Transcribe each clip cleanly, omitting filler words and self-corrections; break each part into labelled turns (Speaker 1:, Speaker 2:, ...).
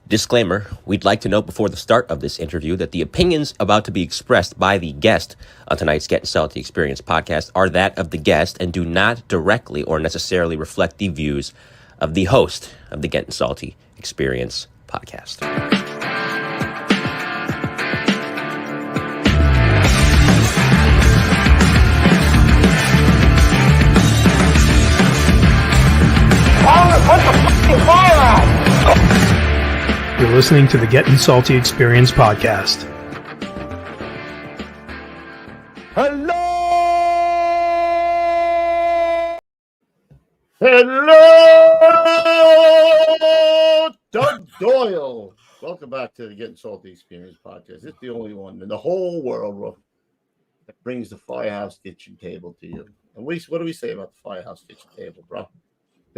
Speaker 1: Disclaimer, we'd like to note before the start of this interview that the opinions about to be expressed by the guest on tonight's Gettin Salty Experience podcast are that of the guest and do not directly or necessarily reflect the views of the host of the Gettin Salty Experience podcast.
Speaker 2: Put the fucking fire out!
Speaker 3: You're listening to the Gettin Salty Experience podcast.
Speaker 2: Hello, Doug Doyle. Welcome back to the Gettin Salty Experience podcast. It's the only one in the whole world that brings the Firehouse kitchen table to you. And what do we say about the Firehouse kitchen table, bro?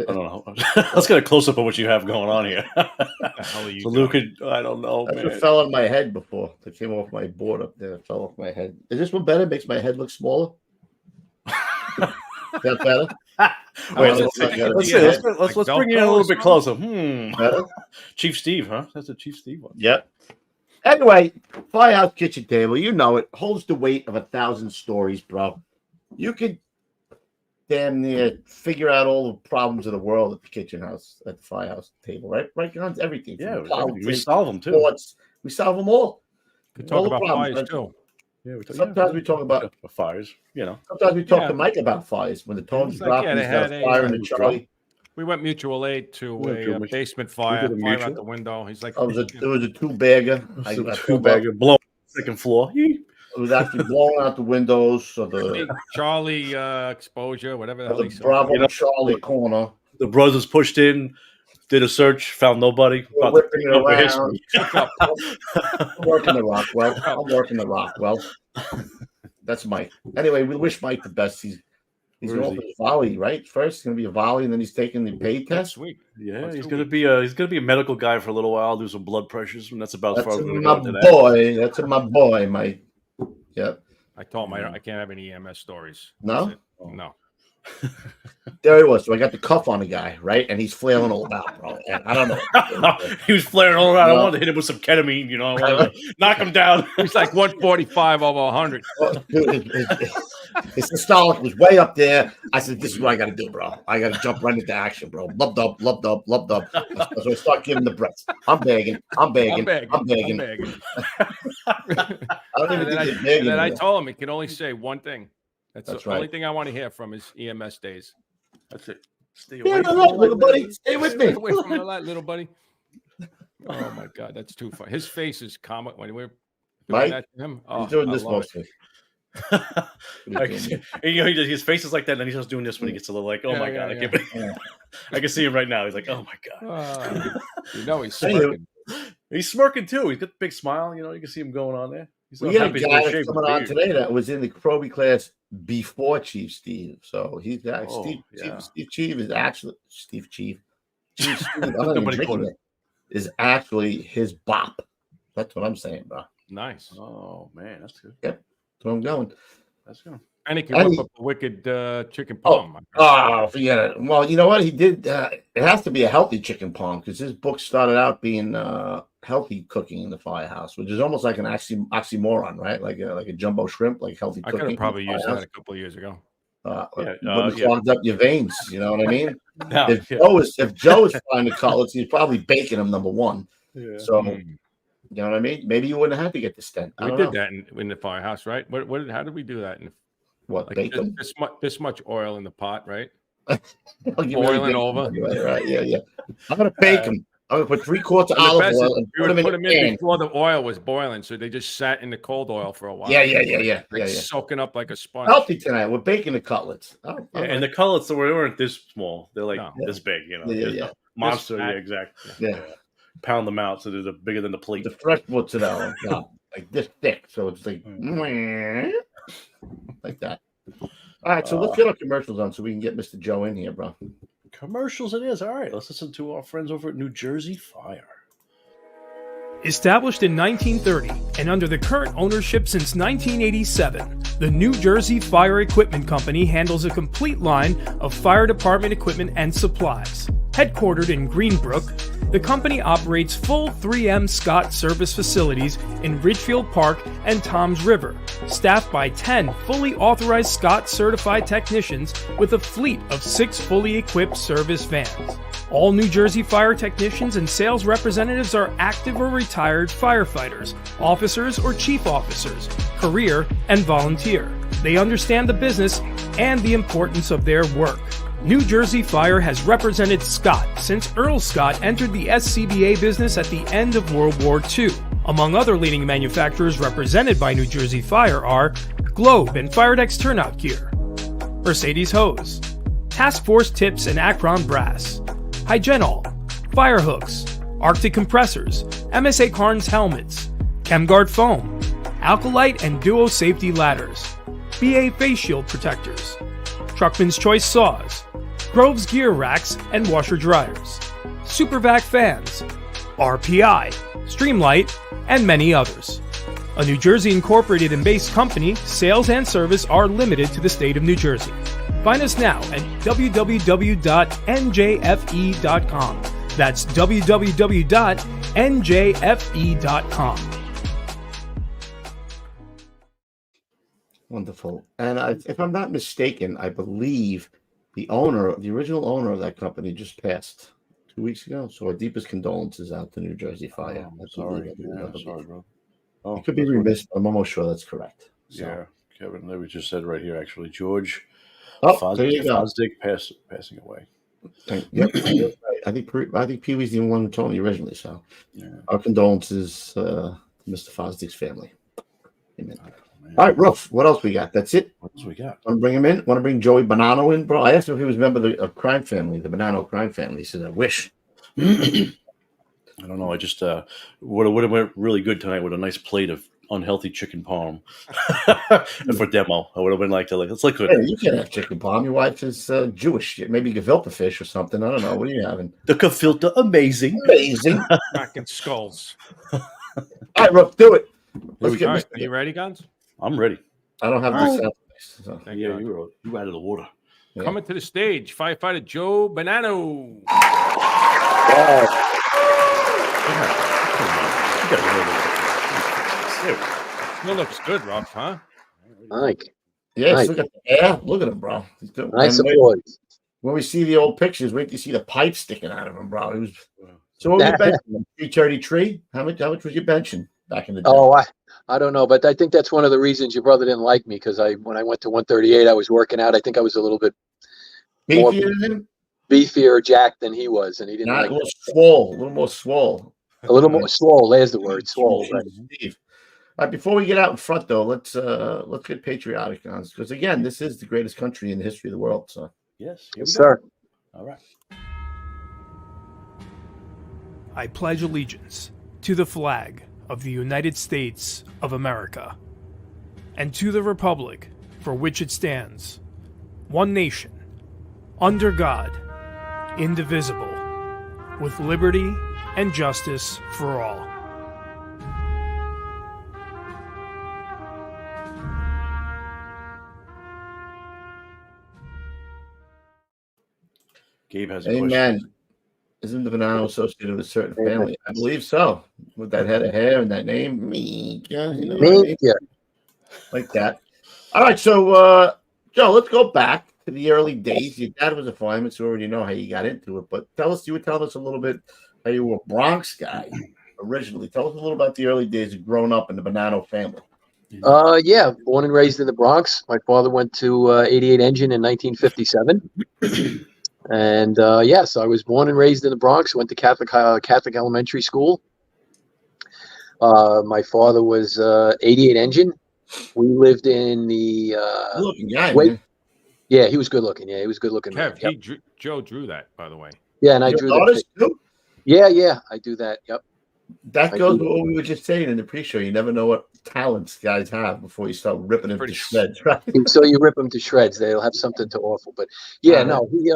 Speaker 4: I don't know. Let's get a close-up of what you have going on here.
Speaker 3: How are you
Speaker 4: so Luke, I don't know,
Speaker 2: That's
Speaker 4: man.
Speaker 2: what fell on my head before. It came off my board up there. It fell off my head. Is this one better? Makes my head look smaller? Is that better?
Speaker 4: Wait, let's bring you in a little bit closer.
Speaker 2: Better?
Speaker 4: Chief Steve, huh? That's a Chief Steve one.
Speaker 2: Yep. Anyway, Firehouse kitchen table, you know it, holds the weight of 1,000 stories, bro. You could damn near figure out all the problems of the world at the kitchen house, at the Firehouse table, right? Right on everything.
Speaker 4: Yeah, we solve them too.
Speaker 2: Sports, we solve them all.
Speaker 3: We talk about fires too.
Speaker 4: Yeah,
Speaker 2: sometimes we talk about
Speaker 4: fires, you know.
Speaker 2: Sometimes we talk to Mike about fires when the tones drop. He's got a fire in the Charlie.
Speaker 3: We went mutual aid to a basement fire out the window. He's like,
Speaker 2: it was a two-bagger.
Speaker 4: Two-bagger, blow second floor.
Speaker 2: It was actually blowing out the windows. So the
Speaker 3: Charlie exposure, whatever the hell he said.
Speaker 2: Bravo Charlie corner.
Speaker 4: The brothers pushed in, did a search, found nobody.
Speaker 2: Whipping it around. I'm working the Rockwell. That's Mike. Anyway, we wish Mike the best. He's going for the volley, right? First, he's going to be a volley, and then he's taking the paid test.
Speaker 3: Sweet.
Speaker 4: Yeah, he's going to be a medical guy for a little while, do some blood pressures, and that's about as far as we're going to go today.
Speaker 2: That's my boy, Mike. Yep.
Speaker 3: I told him I can't have any EMS stories.
Speaker 2: No?
Speaker 3: No.
Speaker 2: There he was. So I got the cuff on the guy, right? And he's flailing all about, bro. And I don't know.
Speaker 4: He was flaring all around. I wanted to hit him with some ketamine, you know. I wanted to knock him down.
Speaker 3: He's like 145 over 100.
Speaker 2: His systolic was way up there. I said, this is what I got to do, bro. I got to jump right into action, bro. Lub dub. So I start giving the breaths. I'm begging. I don't even think
Speaker 3: and then I told him he can only say one thing. That's the only thing I want to hear from his EMS days.
Speaker 4: That's it. Stay away from
Speaker 2: little buddy. Stay with me.
Speaker 3: Stay away from the light, little buddy. Oh my God, that's too funny. His face is comic when we're doing that to him.
Speaker 2: He's doing this mostly.
Speaker 4: His face is like that, and then he starts doing this when he gets a little like, oh my God, I can see him right now. He's like, oh my God.
Speaker 3: He's smirking.
Speaker 4: He's smirking too. He's got a big smile. You know, you can see him going on there.
Speaker 2: We had a guy that's coming on today that was in the Proby class before Chief Steve. So he's Steve Chief is actually Steve Chief. Chief Steve, is actually his bop. That's what I'm saying, bro.
Speaker 3: Nice.
Speaker 4: Oh man, that's good.
Speaker 2: Yep. That's where I'm going.
Speaker 4: That's good.
Speaker 3: And he can whip up a wicked chicken palm.
Speaker 2: Forget it. Well, you know what? He did. It has to be a healthy chicken palm because his book started out being healthy cooking in the firehouse, which is almost like an oxymoron, right? Like a jumbo shrimp, like healthy cooking.
Speaker 3: I could have probably used that a couple of years ago.
Speaker 2: Clogged up your veins. You know what I mean? If Joe is frying the cutlets, he's probably baking them, number one. Yeah. So. You know what I mean? Maybe you wouldn't have to get the stent.
Speaker 3: We did that in the firehouse, right? How did we do that?
Speaker 2: Bacon?
Speaker 3: This much oil in the pot, right?
Speaker 2: Boiling over. Right, yeah. I'm going to bake them. I'm going to put 3/4 olive oil and put them in the pan.
Speaker 3: Before the oil was boiling, so they just sat in the cold oil for a while.
Speaker 2: Yeah.
Speaker 3: Soaking up like a sponge.
Speaker 2: Healthy tonight. We're baking the cutlets.
Speaker 4: And the cutlets weren't this small. They're like this big, you know.
Speaker 2: Yeah.
Speaker 4: Monster, exactly. Yeah. Pound them out so they're bigger than the plate.
Speaker 2: The fresh mozzarella, like this thick, so it's like that. All right, so let's get our commercials on so we can get Mr. Joe in here, bro.
Speaker 4: Commercials it is. All right, let's listen to our friends over at New Jersey Fire.
Speaker 3: Established in 1930 and under the current ownership since 1987, the New Jersey Fire Equipment Company handles a complete line of fire department equipment and supplies. Headquartered in Greenbrook, The company operates full 3M Scott service facilities in Ridgefield Park and Toms River, staffed by 10 fully authorized Scott certified technicians with a fleet of 6 fully equipped service vans. All New Jersey Fire technicians and sales representatives are active or retired firefighters, officers or chief officers, career and volunteer. They understand the business and the importance of their work. New Jersey Fire has represented Scott since Earl Scott entered the SCBA business at the end of World War II. Among other leading manufacturers represented by New Jersey Fire are Globe and Firedex Turnout Gear, Mercedes Hose, Task Force Tips and Akron Brass, Hygenol, Fire Hooks, Arctic Compressors, MSA Carnes Helmets, ChemGuard Foam, Alkalite and Duo Safety Ladders, BA Face Shield Protectors, Truckman's Choice Saws, Grove's Gear Racks and Washer Dryers, Supervac Fans, RPI, Streamlight, and many others. A New Jersey incorporated and based company, sales and service are limited to the state of New Jersey. Find us now at www.njfe.com. That's www.njfe.com.
Speaker 2: Wonderful. And if I'm not mistaken, I believe the original owner of that company just passed 2 weeks ago. So our deepest condolences out to New Jersey Fire.
Speaker 5: I'm sorry. Sorry, bro. Oh,
Speaker 2: it could be remiss. I'm almost sure that's correct. So.
Speaker 5: Yeah, Kevin Levy just said right here, actually, George
Speaker 2: Fosdick
Speaker 5: passing away.
Speaker 2: Yep, right. I think Pee Wee's the one who told me originally. So our condolences to Mr. Fosdick's family. Amen. All right, Ruff, what else we got? That's it?
Speaker 5: What else we got?
Speaker 2: Want to bring him in? Want to bring Joey Bonanno in, bro? I asked him if he was a member of the crime family, the Bonanno crime family. He said, I wish.
Speaker 5: I don't know. I just would have went really good tonight with a nice plate of unhealthy chicken parm. And for demo, I would have been let's look good.
Speaker 2: Hey, you can't have chicken parm. Your wife is Jewish. Maybe gefilte fish or something. I don't know. What are you having?
Speaker 5: The gefilte, amazing.
Speaker 6: Cracking skulls.
Speaker 2: All right, Ruff, do it.
Speaker 6: Let's get Are you ready, guns?
Speaker 5: I'm ready.
Speaker 2: I don't have the sound. So.
Speaker 5: Yeah, you out of the water.
Speaker 6: Yeah. Coming to the stage, firefighter Joe Bonanno. Still looks good, Ruff, huh?
Speaker 7: Mike.
Speaker 2: Yes, look at the air. Look at him, bro.
Speaker 7: Nice applause.
Speaker 2: When we see the old pictures, wait to see the pipe sticking out of him, bro. It was. So what was your benching? 333? How much was your benching back in the day?
Speaker 7: Oh, I don't know, but I think that's one of the reasons your brother didn't like me, because when I went to 138, I was working out. I think I was a little bit beefier jacked than he was, and he didn't like
Speaker 2: a little more swole.
Speaker 7: A little more swole. There's the word, swole. Right.
Speaker 2: All right, before we get out in front, though, let's get patriotic, guys, because again, this is the greatest country in the history of the world. So
Speaker 5: yes,
Speaker 7: sir.
Speaker 5: All right.
Speaker 3: I pledge allegiance to the flag of the United States of America and to the republic for which it stands, one nation, under God, indivisible, with liberty and justice for all.
Speaker 5: Gabe has a
Speaker 2: question. Amen. Isn't the Bonanno associated with a certain family? I believe so. With that head of hair and that name, like that. All right, so Joe, let's go back to the early days. Your dad was a fireman, so we already know how you got into it. But you were telling us a little bit how you were a Bronx guy originally. Tell us a little about the early days of growing up in the Bonanno family.
Speaker 7: Yeah, born and raised in the Bronx. My father went to 88 Engine in 1957. And so I was born and raised in the Bronx. Went to Catholic elementary school. My father was 88 Engine. We lived in the
Speaker 2: looking guy.
Speaker 7: Yeah, he was good looking. Yeah, he was good looking.
Speaker 6: Kev, Joe drew that, by the way.
Speaker 7: Yeah, and I drew that
Speaker 2: too.
Speaker 7: Yeah, I do that. Yep.
Speaker 2: That goes with what we were just saying in the pre-show. You never know what talents guys have before you start ripping them to shreds, right?
Speaker 7: So you rip them to shreds, they'll have something to offer. But yeah, no, he.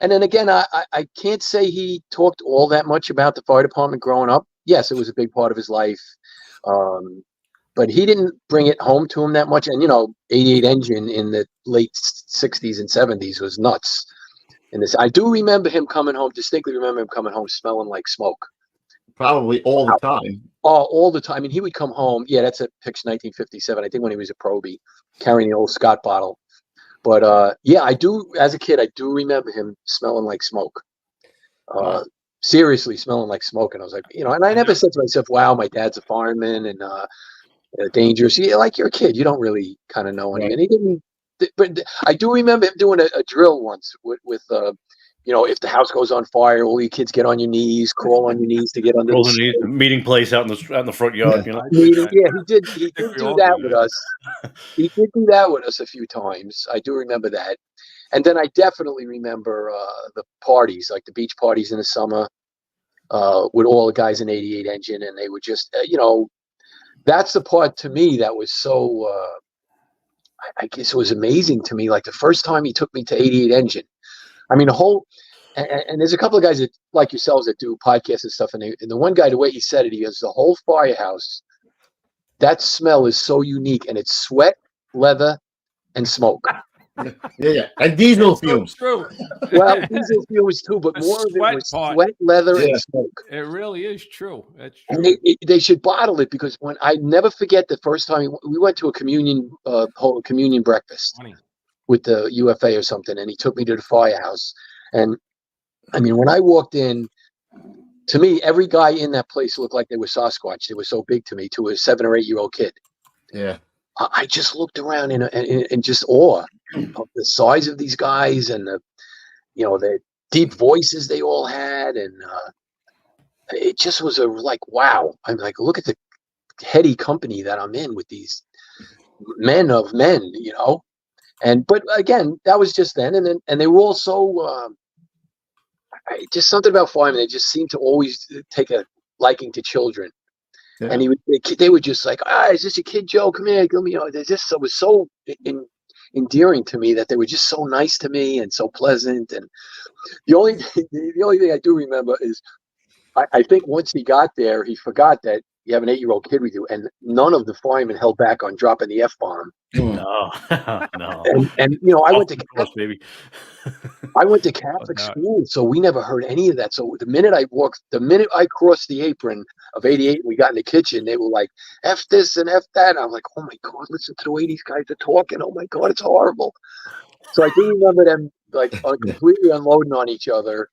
Speaker 7: And then again, I can't say he talked all that much about the fire department growing up. Yes, it was a big part of his life, but he didn't bring it home to him that much. And 88 Engine in the late 60s and 70s was nuts. in this. I do remember him coming home, distinctly remember him coming home smelling like smoke.
Speaker 2: Probably all the time.
Speaker 7: Oh, all the time. I mean, he would come home. Yeah, that's a picture 1957. I think when he was a probie, carrying the old Scott bottle. But yeah, I do. As a kid, I do remember him smelling like smoke. Seriously, smelling like smoke. And I was like, you know, and I never said to myself, "Wow, my dad's a fireman and dangerous." Yeah, like you're a kid, you don't really kind of know anything. And he didn't. But I do remember him doing a drill once with you know, if the house goes on fire, all you kids get on your knees, crawl on your knees to get under
Speaker 5: the meeting place out in the front yard. You know?
Speaker 7: Yeah, he did do that with us. He did do that with us a few times. I do remember that. And then I definitely remember the parties, like the beach parties in the summer with all the guys in 88 engine. And they would just, you know, that's the part to me that was so, I guess it was amazing to me. Like the first time he took me to 88 engine. I mean, the whole, and there's a couple of guys that, like yourselves, that do podcasts and stuff. And the one guy, the way he said it, he goes, the whole firehouse, that smell is so unique. And it's sweat, leather, and smoke.
Speaker 2: Yeah. And diesel fumes.
Speaker 6: True.
Speaker 7: Well, diesel fumes too, but more of it was sweat, leather, and smoke.
Speaker 6: It really is true. That's true.
Speaker 7: And they should bottle it, because when I never forget the first time we went to a communion breakfast with the UFA or something, and he took me to the firehouse. And I mean, when I walked in, to me, every guy in that place looked like they were Sasquatch. They were so big to me, to a 7 or 8 year old kid.
Speaker 2: Yeah.
Speaker 7: I just looked around in just awe of the size of these guys, and the, you know, the deep voices they all had. And it just was like, wow. I'm like, look at the heady company that I'm in with these men of men, you know? But again, that was just then. And they were all so, just something about firemen. They just seemed to always take a liking to children. Yeah. And they would just like, is this your kid, Joe? Come here. Let me, you know, it was so endearing to me that they were just so nice to me and so pleasant. And the only thing I do remember is I think once he got there, he forgot that you have an 8 year old kid with you, and none of the firemen held back on dropping the F-bomb.
Speaker 5: No.
Speaker 7: And you know, I went to Catholic school, so we never heard any of that. So the minute I crossed the apron of 88 and we got in the kitchen, they were like, F this and F that. And I'm like, oh my God, listen to the way these guys are talking. Oh my God, it's horrible. So I do remember them like completely unloading on each other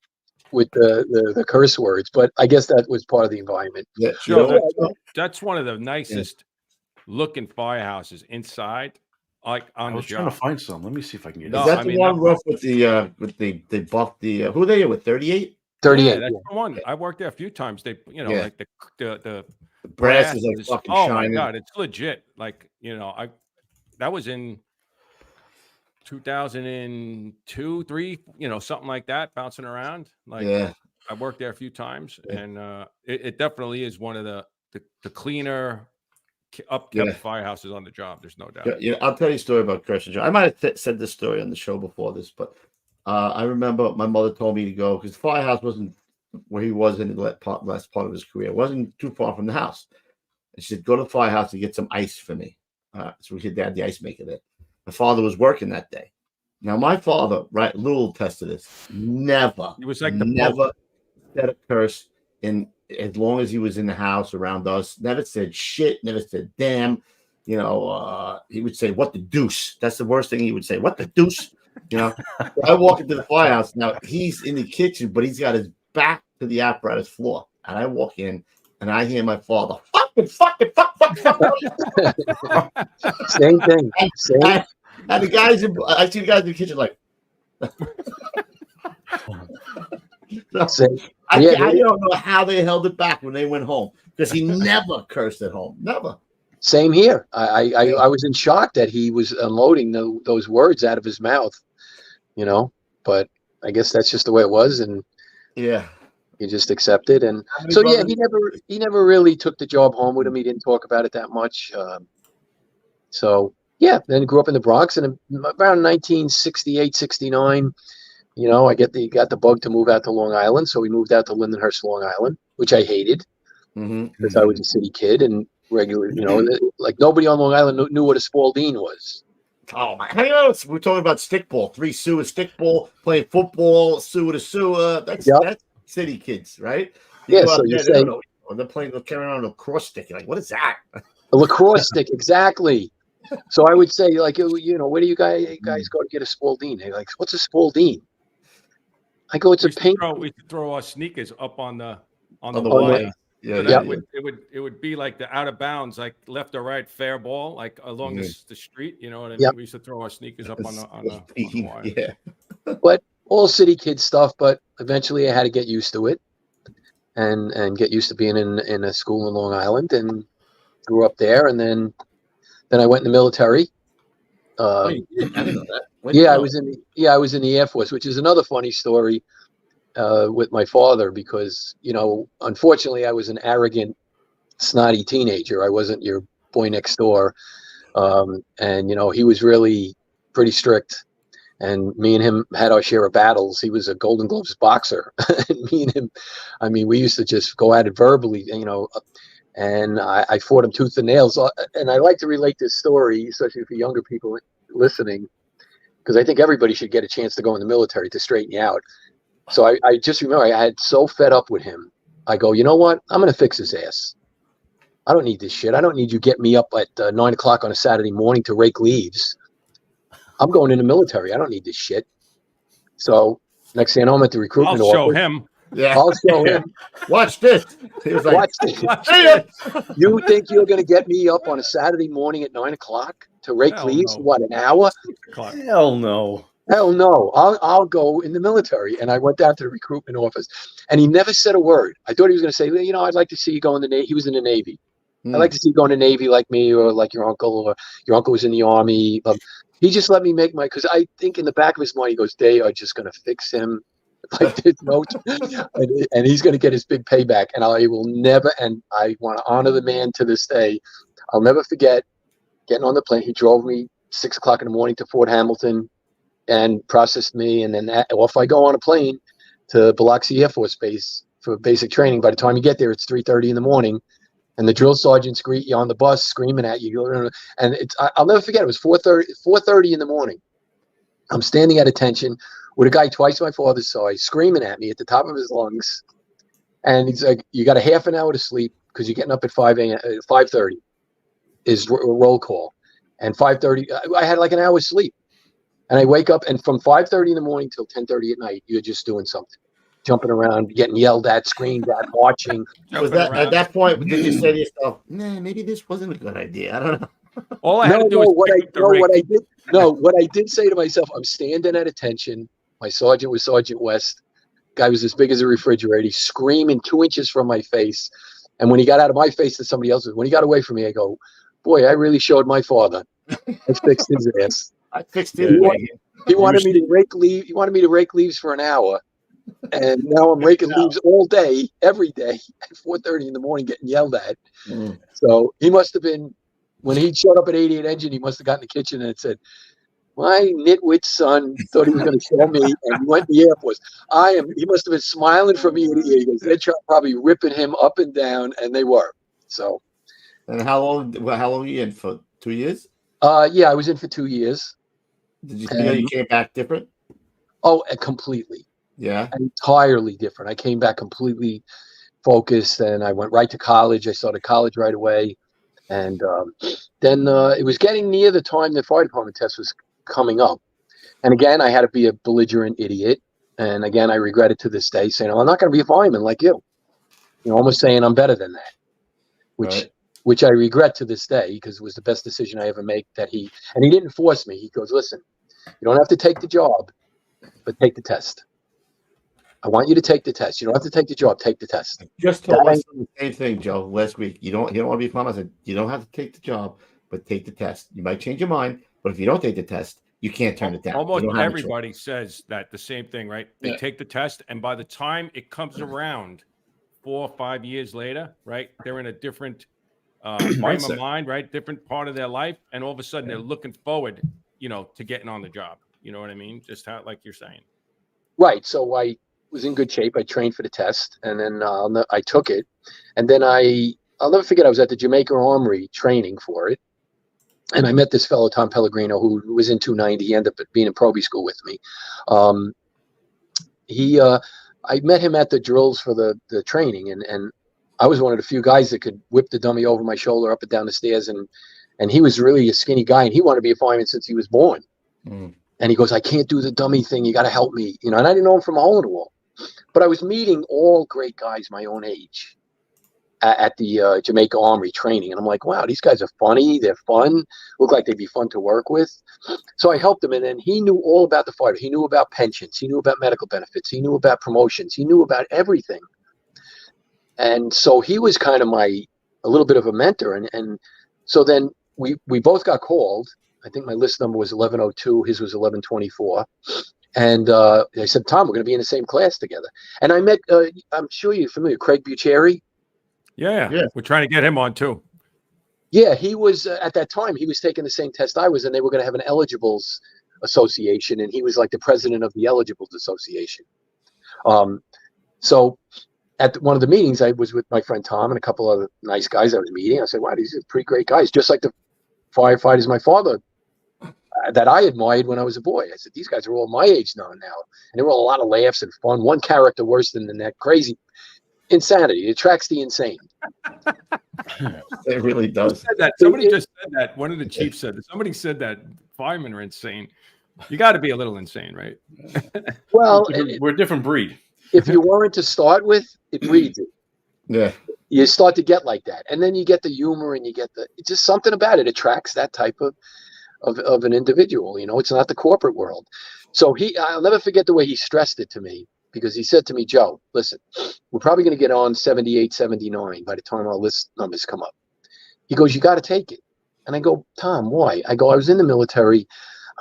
Speaker 7: with the curse words, but I guess that was part of the environment.
Speaker 2: Yeah,
Speaker 6: sure. That's one of the nicest looking firehouses inside. Like on the job.
Speaker 5: Trying to find some. Let me see if I can get.
Speaker 2: Is that the one rough with they buffed the who are they with 38?
Speaker 7: 38.
Speaker 6: Yeah, that's the one. I worked there a few times. They, you know, like the
Speaker 2: brass is like fucking shining.
Speaker 6: My God, it's legit. Like, you know, that was in 2002, 3, you know, something like that, bouncing around. Like, I worked there a few times, and it definitely is one of the cleaner, upkept firehouses on the job. There's no doubt.
Speaker 2: Yeah, I'll tell you a story about Christian Joe. I might have said this story on the show before this, but I remember my mother told me to go because the firehouse wasn't where he was in the last part of his career. It wasn't too far from the house. And she said, go to the firehouse and get some ice for me. So we had the ice maker there. My father was working that day. Now, my father, right, little test of this, never said a curse in as long as he was in the house around us. Never said shit, never said damn. You know, he would say, what the deuce? That's the worst thing he would say. What the deuce? You know, I walk into the firehouse. Now, he's in the kitchen, but he's got his back to the apparatus floor. And I walk in, and I hear my father, fuck.
Speaker 7: Same thing.
Speaker 2: And the guys, I see the guys in the kitchen like, I don't know how they held it back when they went home because he never cursed at home. Never.
Speaker 7: Same here. I was in shock that he was unloading those words out of his mouth, you know, but I guess that's just the way it was. And you just accept it. And so, he never really took the job home with him. He didn't talk about it that much. Then grew up in the Bronx, and around 1968, 69, you know, I got the bug to move out to Long Island. So we moved out to Lindenhurst, Long Island, which I hated because I was a city kid and regular, you know, like nobody on Long Island knew what a Spalding was.
Speaker 2: Oh my! Hang on, we're talking about stickball. 3 sewer stickball, playing football, sewer to sewer. That's city kids, right?
Speaker 7: Yeah. So you say
Speaker 2: they're playing, they're carrying on a cross stick. You're like, what is that?
Speaker 7: A lacrosse stick, exactly. So I would say, like, where do you guys go to get a Spalding? They're like, what's a Spalding? I go, it's a pink.
Speaker 6: We could throw our sneakers up on the
Speaker 2: line.
Speaker 6: Yeah, so it would be like the out of bounds, like left or right, fair ball, like along the street. You know what I mean? We used to throw our sneakers up on the wire.
Speaker 7: Yeah. But all city kid stuff. But eventually, I had to get used to it, and get used to being in a school in Long Island, and grew up there, and then I went in the military.
Speaker 2: I didn't know that.
Speaker 7: I was in the Air Force, which is another funny story. With my father, because unfortunately I was an arrogant, snotty teenager. I wasn't your boy next door, and he was really pretty strict, and me and him had our share of battles. He was a Golden Gloves boxer, and me and him, I mean, we used to just go at it verbally, and I fought him tooth and nails. And I like to relate this story, especially for younger people listening, because I think everybody should get a chance to go in the military to straighten you out. So I just remember I had so fed up with him. I go, you know what? I'm going to fix his ass. I don't need this shit. I don't need you get me up at 9 o'clock on a Saturday morning to rake leaves. I'm going in the military. I don't need this shit. So next thing I know, I'm at the recruitment office.
Speaker 6: I'll show him.
Speaker 2: Yeah.
Speaker 7: I'll show him.
Speaker 2: Watch this. He was like,
Speaker 7: watch this. You think you're going to get me up on a Saturday morning at 9 o'clock to rake leaves? No. What, an hour?
Speaker 5: Hell no.
Speaker 7: Hell no. I'll go in the military. And I went down to the recruitment office, and he never said a word. I thought he was going to say, I'd like to see you go in the Navy. He was in the Navy. I'd like to see you go in the Navy like me, or like your uncle, or your uncle was in the Army. He just let me make because I think in the back of his mind, he goes, they are just going to fix him like this note, and he's going to get his big payback. And I will never, and I want to honor the man to this day. I'll never forget getting on the plane. He drove me 6 o'clock in the morning to Fort Hamilton and processed me. And then off I go on a plane to Biloxi Air Force Base for basic training. By the time you get there, it's 3:30 in the morning. And the drill sergeants greet you on the bus, screaming at you. And I'll never forget. It was 4:30 in the morning. I'm standing at attention with a guy twice my father's size, screaming at me at the top of his lungs. And he's like, "You got a half an hour to sleep because you're getting up at 5:30 is roll call." And 5:30, I had like an hour's sleep. And I wake up, and from 5:30 in the morning till 10:30 at night, you're just doing something. Jumping around, getting yelled at, screamed at, watching.
Speaker 2: Was that at that point? Did you say to yourself, "Nah, maybe this wasn't a good idea"? I don't know.
Speaker 6: All I had to do was
Speaker 7: what I did say to myself, I'm standing at attention. My sergeant was Sergeant West. Guy was as big as a refrigerator. He's screaming 2 inches from my face. And when he got out of my face to somebody else's, when he got away from me, I go, "Boy, I really showed my father. I fixed his ass."
Speaker 2: I fixed it.
Speaker 7: He wanted me to rake leaves. He wanted me to rake leaves for an hour. And now I'm raking leaves all day, every day, at 4:30 in the morning, getting yelled at. So he must have been, when he showed up at 88 Engine, he must have got in the kitchen and said, "My nitwit son thought he was going to show me," and he went to the Air Force. He must have been smiling from ear to ear. He goes, they're probably ripping him up and down, and they were. So.
Speaker 2: And how long were you in for? 2 years?
Speaker 7: Yeah, I was in for 2 years.
Speaker 2: Did you feel you came back different?
Speaker 7: Oh, completely.
Speaker 2: Yeah.
Speaker 7: Entirely different. I came back completely focused, and I went right to college. I started college right away. And then it was getting near the time the fire department test was coming up. And again, I had to be a belligerent idiot. And again, I regret it to this day, saying, "I'm not going to be a fireman like you." Almost saying I'm better than that, which I regret to this day, because it was the best decision I ever made. And he didn't force me. He goes, "Listen, you don't have to take the job, but take the test. I want you to take the test. You don't have to take the job. Take the test."
Speaker 2: Just told us the same thing, Joe, last week. You don't want to be a fireman. I said, you don't have to take the job, but take the test. You might change your mind, but if you don't take the test, you can't turn it down.
Speaker 6: Almost everybody says that, the same thing, right? They take the test, and by the time it comes around 4 or 5 years later, right, they're in a different frame of mind, right? Different part of their life, and all of a sudden they're looking forward, to getting on the job. You know what I mean? Just how, like you're saying.
Speaker 7: Right. So I was in good shape. I trained for the test, and then I took it. And then I'll never forget, I was at the Jamaica Armory training for it. and I met this fellow, Tom Pellegrino, who was in 290. He ended up being in Proby school with me. I met him at the drills for the training, and I was one of the few guys that could whip the dummy over my shoulder up and down the stairs, and he was really a skinny guy, and he wanted to be a fireman since he was born. And he goes, I can't do the dummy thing. You got to help me, and I didn't know him from a hole in the wall, but I was meeting all great guys my own age at the Jamaica Armory training, and I'm like, wow, these guys are funny. They're fun. Look like they'd be fun to work with. So I helped him, and then he knew all about the fighter. He knew about pensions. He knew about medical benefits. He knew about promotions. He knew about everything. And so he was kind of a little bit of a mentor. And so then we both got called. I think my list number was 1102. His was 1124. And I said, Tom, we're going to be in the same class together. And I met, I'm sure you're familiar, Craig Bucheri.
Speaker 6: Yeah. We're trying to get him on too.
Speaker 7: Yeah, he was at that time, he was taking the same test I was, and they were going to have an eligibles association, and he was like the president of the eligibles association. So at one of the meetings, I was with my friend Tom and a couple other nice guys I was meeting. I said, wow, these are pretty great guys, just like the firefighters my father that I admired when I was a boy. I said, these guys are all my age now. And there were a lot of laughs and fun. One character worse than the next, crazy. Insanity. It attracts the insane.
Speaker 2: It really does.
Speaker 6: Somebody just said that. One of the chiefs said that. Somebody said that firemen are insane. You got to be a little insane, right?
Speaker 7: Well,
Speaker 5: we're a different breed.
Speaker 7: If you weren't to start with, it breeds it.
Speaker 2: Yeah.
Speaker 7: You start to get like that. And then you get the humor and you get it's just something about it attracts that type of an individual. It's not the corporate world. So I'll never forget the way he stressed it to me. Because he said to me, Joe, listen, we're probably going to get on 78, 79 by the time our list numbers come up. He goes, you got to take it. And I go, Tom, why? I go, I was in the military.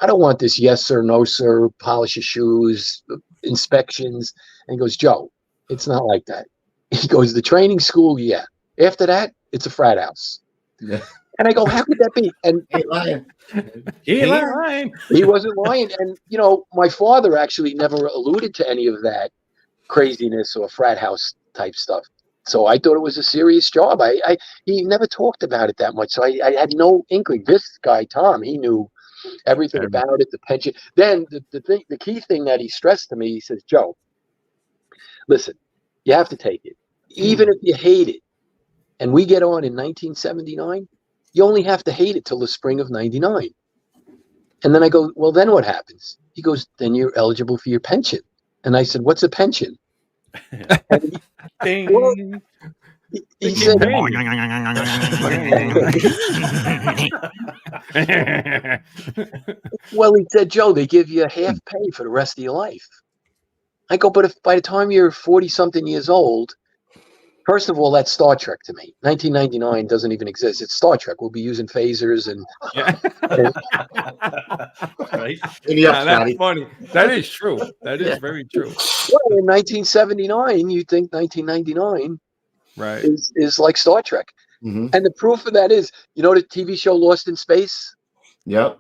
Speaker 7: I don't want this yes, sir, no, sir, polish your shoes, inspections. And he goes, Joe, it's not like that. He goes, the training school, yeah. After that, it's a frat house. Yeah. And I go, how could that be? And
Speaker 2: he ain't lying.
Speaker 7: He ain't lying. He wasn't lying. And, my father actually never alluded to any of that craziness or frat house type stuff. So I thought it was a serious job. He never talked about it that much. So I had no inkling. This guy, Tom, he knew everything about it, the pension. Then the key thing that he stressed to me, he says, Joe, listen, you have to take it. Even if you hate it. And we get on in 1979. You only have to hate it till the spring of 99. And then I go, well, then what happens? He goes, then you're eligible for your pension. And I said, what's a pension? He said, well, he said, Joe, they give you half pay for the rest of your life. I go, but if by the time you're 40-something years old, first of all, that's Star Trek to me. 1999 doesn't even exist. It's Star Trek. We'll be using phasers and.
Speaker 6: Right. Yeah, that's funny. That is true. That is very true.
Speaker 7: Well, in 1979, you think 1999,
Speaker 6: right,
Speaker 7: is like Star Trek, and the proof of that is, the TV show Lost in Space.
Speaker 2: Yep.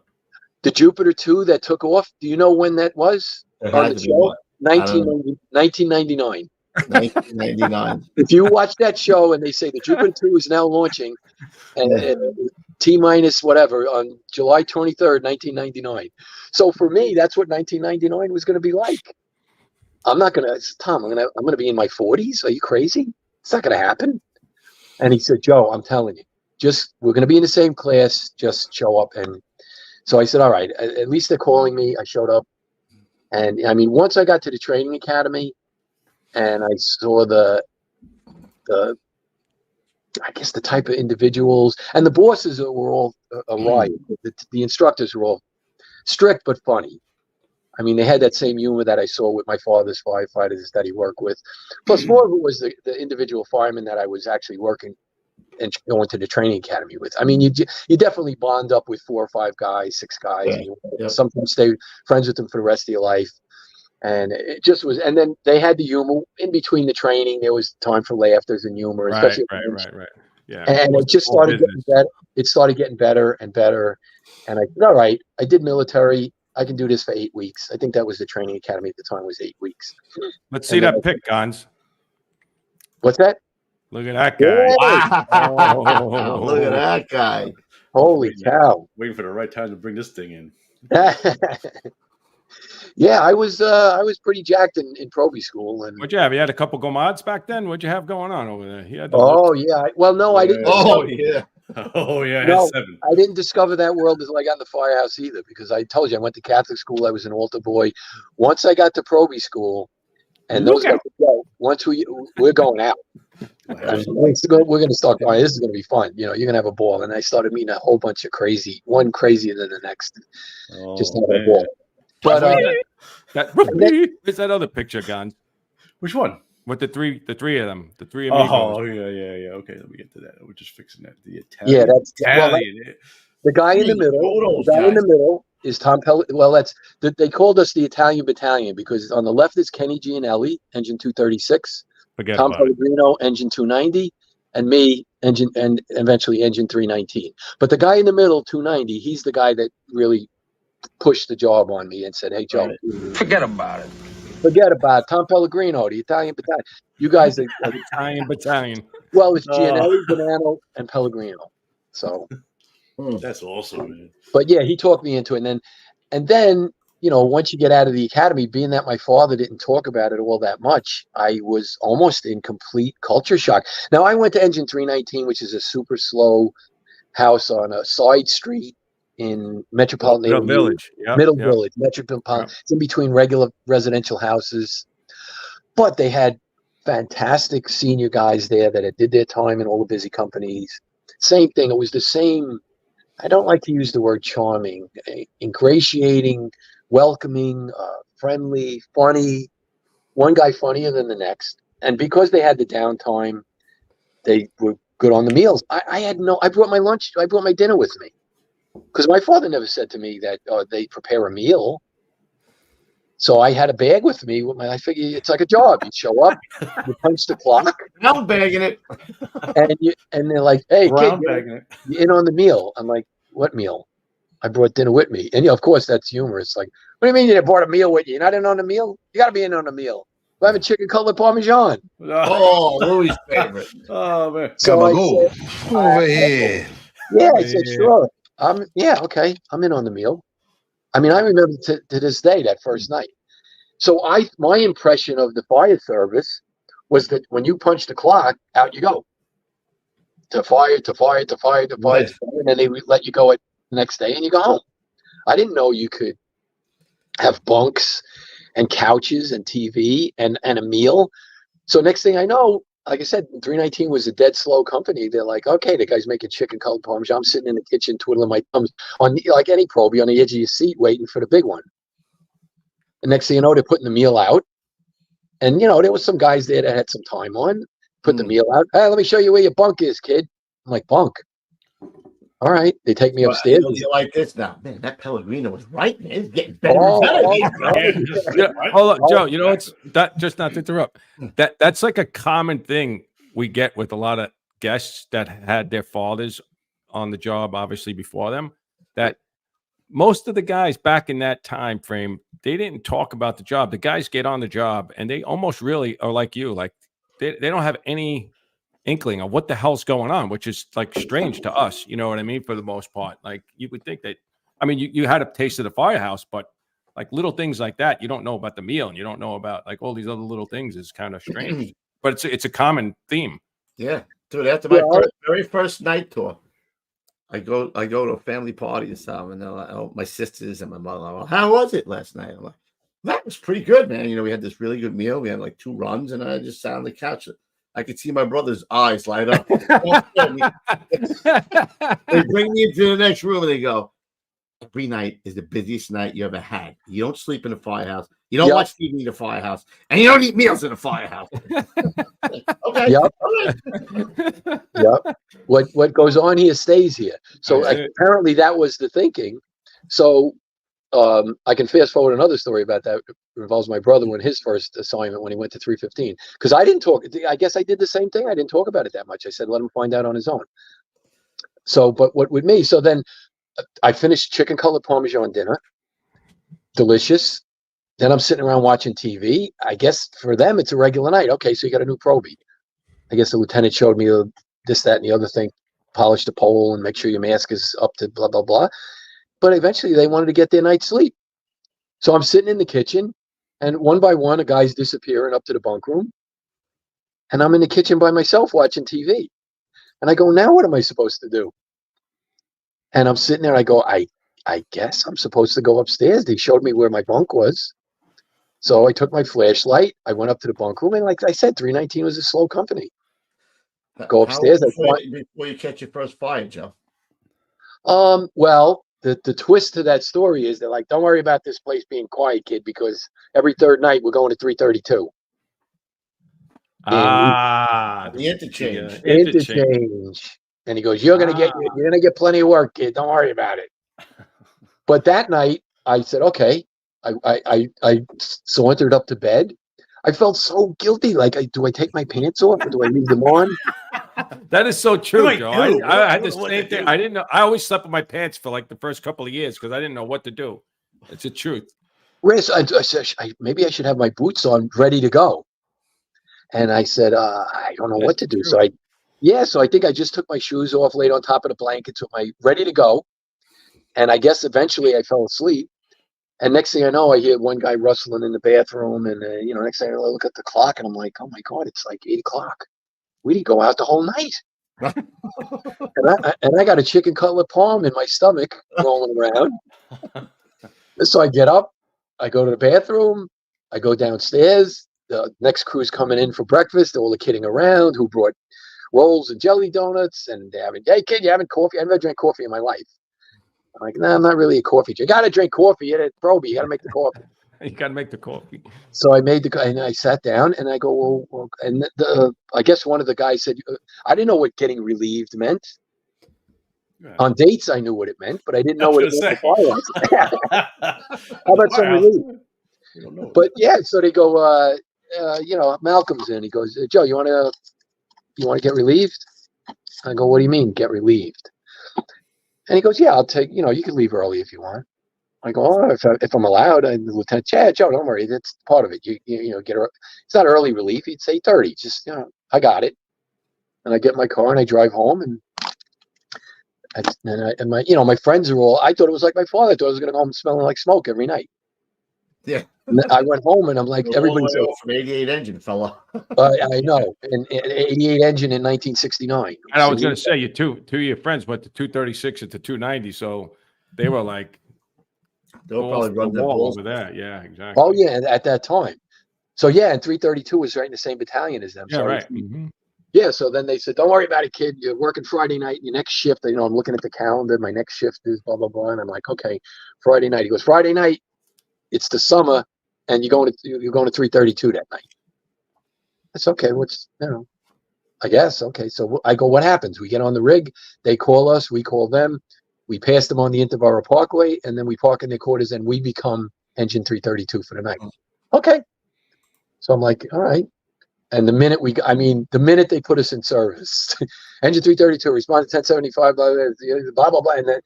Speaker 7: The Jupiter 2 that took off. Do you know when that was on the show? 1999.
Speaker 2: 1999.
Speaker 7: If you watch that show and they say the Jupiter 2 is now launching and T- whatever on July 23rd, 1999. So for me, that's what 1999 was going to be like. I'm not going to, Tom, I'm going to be in my 40s. Are you crazy? It's not going to happen. And he said, Joe, I'm telling you, we're going to be in the same class. Just show up. And so I said, all right, at least they're calling me. I showed up. And I mean, once I got to the training academy, and I saw the type of individuals, and the bosses were all a riot. The instructors were all strict but funny. I mean, they had that same humor that I saw with my father's firefighters that he worked with. Plus, more of it was the individual firemen that I was actually working and going to the training academy with. I mean, you definitely bond up with 4 or 5 guys, 6 guys. Yeah. And you sometimes stay friends with them for the rest of your life. And it just was, and then they had the humor in between the training. There was time for laughters and humor, especially
Speaker 6: right. Yeah,
Speaker 7: and it just started getting better. It started getting better and better. And I said, all right, I did military. I can do this for 8 weeks. I think that was the training academy at the time, was 8 weeks.
Speaker 6: Let's see that pic, Gons.
Speaker 7: What's that?
Speaker 6: Look at that guy.
Speaker 2: Wow. Look at that guy.
Speaker 7: Holy cow!
Speaker 5: Waiting for the right time to bring this thing in.
Speaker 7: Yeah, I was pretty jacked in Proby school. And
Speaker 6: what'd you have? You had a couple gourmets back then. What'd you have going on over there? You had
Speaker 7: yeah. Well, no, I didn't.
Speaker 2: Oh yeah.
Speaker 5: Oh yeah.
Speaker 7: No, I didn't discover that world until I got in the firehouse either. Because I told you I went to Catholic school. I was an altar boy. Once I got to Proby school, and those guys said, "Yo, once we're going out. We're going to start going. This is going to be fun. You know, you're going to have a ball." And I started meeting a whole bunch of one crazier than the next. Just having a ball. But
Speaker 6: where's that other picture, Gon?
Speaker 5: Which one?
Speaker 6: With the three of them, the three
Speaker 5: amigos.
Speaker 6: Oh
Speaker 5: yeah. Okay, let me get to that. We're just fixing that. The Italian.
Speaker 7: Yeah, that's Italian. The guy in the middle. The guy in the middle is Tom Pellet. Well, they called us the Italian Battalion because on the left is Kenny Gianelli, engine 236. Tom Pellegrino, engine 290, and me, engine and eventually engine 319. But the guy in the middle, 290, he's the guy that really pushed the job on me and said, "Hey, Joe,
Speaker 8: forget about it.
Speaker 7: Forget about it. Tom Pellegrino, the Italian Battalion. You guys are
Speaker 6: Italian Battalion."
Speaker 7: Well, it's Gianelli, Bonanno, and Pellegrino. So
Speaker 5: that's awesome, man.
Speaker 7: But yeah, he talked me into it, and then you know, once you get out of the academy, being that my father didn't talk about it all that much, I was almost in complete culture shock. Now I went to Engine 319, which is a super slow house on a side street in Metropolitan
Speaker 6: Village,
Speaker 7: Village, Metropolitan. Yep. It's in between regular residential houses, but they had fantastic senior guys there that had did their time in all the busy companies. Same thing. It was the same. I don't like to use the word charming, ingratiating, welcoming, friendly, funny. One guy funnier than the next, and because they had the downtime, they were good on the meals. I brought my lunch. I brought my dinner with me. Because my father never said to me that they prepare a meal. So I had a bag with me. I figure it's like a job. You show up, you punch the clock.
Speaker 2: I'm bagging it.
Speaker 7: And they're like, "Hey, kid, you're in on the meal." I'm like, "What meal?" "I brought dinner with me." And of course, that's humorous. Like, "What do you mean you brought a meal with you? You're not in on the meal? You got to be in on the meal. We have a chicken cutlet parmesan."
Speaker 2: Oh, Louis' favorite.
Speaker 5: Oh, man.
Speaker 7: So
Speaker 8: Come over here.
Speaker 7: Yeah, I said, "Sure. Okay. I'm in on the meal." I mean, I remember to this day that first night. So my impression of the fire service was that when you punch the clock, out you go. To fire, and then they let you go the next day and you go home. I didn't know you could have bunks and couches and TV and a meal. So next thing I know, like I said, 319 was a dead slow company. They're like, "Okay, the guy's making chicken cutlet parmesan. I'm sitting in the kitchen twiddling my thumbs like any probie on the edge of your seat waiting for the big one." And next thing you know, they're putting the meal out. And, you know, there was some guys there that had some time on, put the meal out. "Hey, let me show you where your bunk is, kid." I'm like, "Bunk? All right." They take me upstairs.
Speaker 2: You like this now. Man, that Pellegrino was right, man. It's getting better and better.
Speaker 6: Hold on, Joe. You know, it's that, just not to interrupt. That's like a common thing we get with a lot of guests that had their fathers on the job, obviously, before them, that most of the guys back in that time frame, they didn't talk about the job. The guys get on the job and they almost really are like you. Like they don't have any inkling of what the hell's going on, which is like strange to us. You know what I mean? For the most part, like you would think that, I mean, you had a taste of the firehouse, but like little things like that, you don't know about the meal and you don't know about like all these other little things is kind of strange, but it's a common theme.
Speaker 2: Yeah. Dude, after my very first night tour, I go to a family party or something, and they're like, "Oh, my sisters and my mother, well, how was it last night?" I'm like, "That was pretty good, man. You know, we had this really good meal. We had like 2 runs, and I just sat on the couch. I could see my brother's eyes light up." They bring me into the next room, and they go, "Every night is the busiest night you ever had. You don't sleep in the firehouse. You don't watch TV in the firehouse, and you don't eat meals in the firehouse." Okay.
Speaker 7: Yep. Yep. What goes on here stays here. So apparently that was the thinking. So I can fast forward another story about that. It involves my brother when his first assignment when he went to 315. Because I didn't talk. I guess I did the same thing. I didn't talk about it that much. I said, let him find out on his own. So, but what with me? So then I finished chicken cutlet parmesan dinner. Delicious. Then I'm sitting around watching TV. I guess for them, it's a regular night. Okay, so you got a new probie. I guess the lieutenant showed me this, that, and the other thing, polish the pole and make sure your mask is up to blah, blah, blah. But eventually they wanted to get their night's sleep. So I'm sitting in the kitchen, and one by one, a guy's disappearing up to the bunk room. And I'm in the kitchen by myself watching TV. And I go, now what am I supposed to do? And I'm sitting there, I go, I guess I'm supposed to go upstairs. They showed me where my bunk was. So I took my flashlight. I went up to the bunk room. And like I said, 319 was a slow company. Go upstairs.
Speaker 2: Before you catch your first fire, Joe?
Speaker 7: Well, the twist to that story is they're like, don't worry about this place being quiet, kid, because every third night we're going to 332.
Speaker 2: The interchange.
Speaker 7: Interchange. And he goes, you're gonna get plenty of work, kid. Don't worry about it. But that night I said, okay. I sauntered up to bed. I felt so guilty. Like, do I take my pants off or do I leave them on?
Speaker 6: That is so true, Joe. I had the same thing. I didn't know. I always slept with my pants for like the first couple of years because I didn't know what to do. It's the truth.
Speaker 7: Riz, I said, maybe I should have my boots on, ready to go. And I said, I don't know what to do. True. So I think I just took my shoes off, laid on top of the blankets with my ready to go. And I guess eventually I fell asleep. And next thing I know, I hear one guy rustling in the bathroom. And, next thing I look at the clock and I'm like, oh my God, it's like 8 o'clock. We didn't go out the whole night. and I got a chicken cutlet palm in my stomach rolling around. So I get up, I go to the bathroom, I go downstairs. The next crew's coming in for breakfast. They're all kidding around who brought rolls and jelly donuts. And they're having, hey, kid, you having coffee? I've never drank coffee in my life. I'm like, nah, I'm not really a coffee drinker. You got to drink coffee. You got to make the coffee.
Speaker 6: You got to make the coffee. So
Speaker 7: and I sat down and I go, well and I guess one of the guys said, I didn't know what getting relieved meant. Yeah. On dates, I knew what it meant, but I didn't know what it meant. How about some relief? But yeah, so they go, Malcolm's in. He goes, Joe, you want to get relieved? I go, what do you mean, get relieved? And he goes, yeah, I'll take, you can leave early if you want. I go, oh, if I'm allowed. And the lieutenant, Joe, don't worry, that's part of it. You get it's not early relief. He'd say 30. Just, I got it. And I get in my car and I drive home and my friends are all, I thought it was like my father. I thought I was going to go home smelling like smoke every night.
Speaker 2: Yeah.
Speaker 7: And I went home and I'm like, everybody's
Speaker 2: from 88 engine, fella.
Speaker 7: I know. And 88 engine in 1969.
Speaker 6: And I was going to say, two of your friends went to 236 and to 290. So they were like,
Speaker 2: they'll probably run the
Speaker 6: wall over there. Yeah, exactly.
Speaker 7: Oh, yeah, at that time. So, yeah, and 332 was right in the same battalion as them.
Speaker 6: Yeah,
Speaker 7: so
Speaker 6: right. Mm-hmm.
Speaker 7: Yeah, so then they said, don't worry about it, kid. You're working Friday night. Your next shift, I'm looking at the calendar. My next shift is blah, blah, blah. And I'm like, okay, Friday night. He goes, Friday night, it's the summer, and you're going to 332 that night. That's okay. I guess. Okay, so I go, what happens? We get on the rig. They call us. We call them. We pass them on the Interborough Parkway, and then we park in their quarters, and we become engine 332 for the night. Okay. So I'm like, all right. And the minute they put us in service, engine 332, responded 1075, blah, blah, blah, blah. And then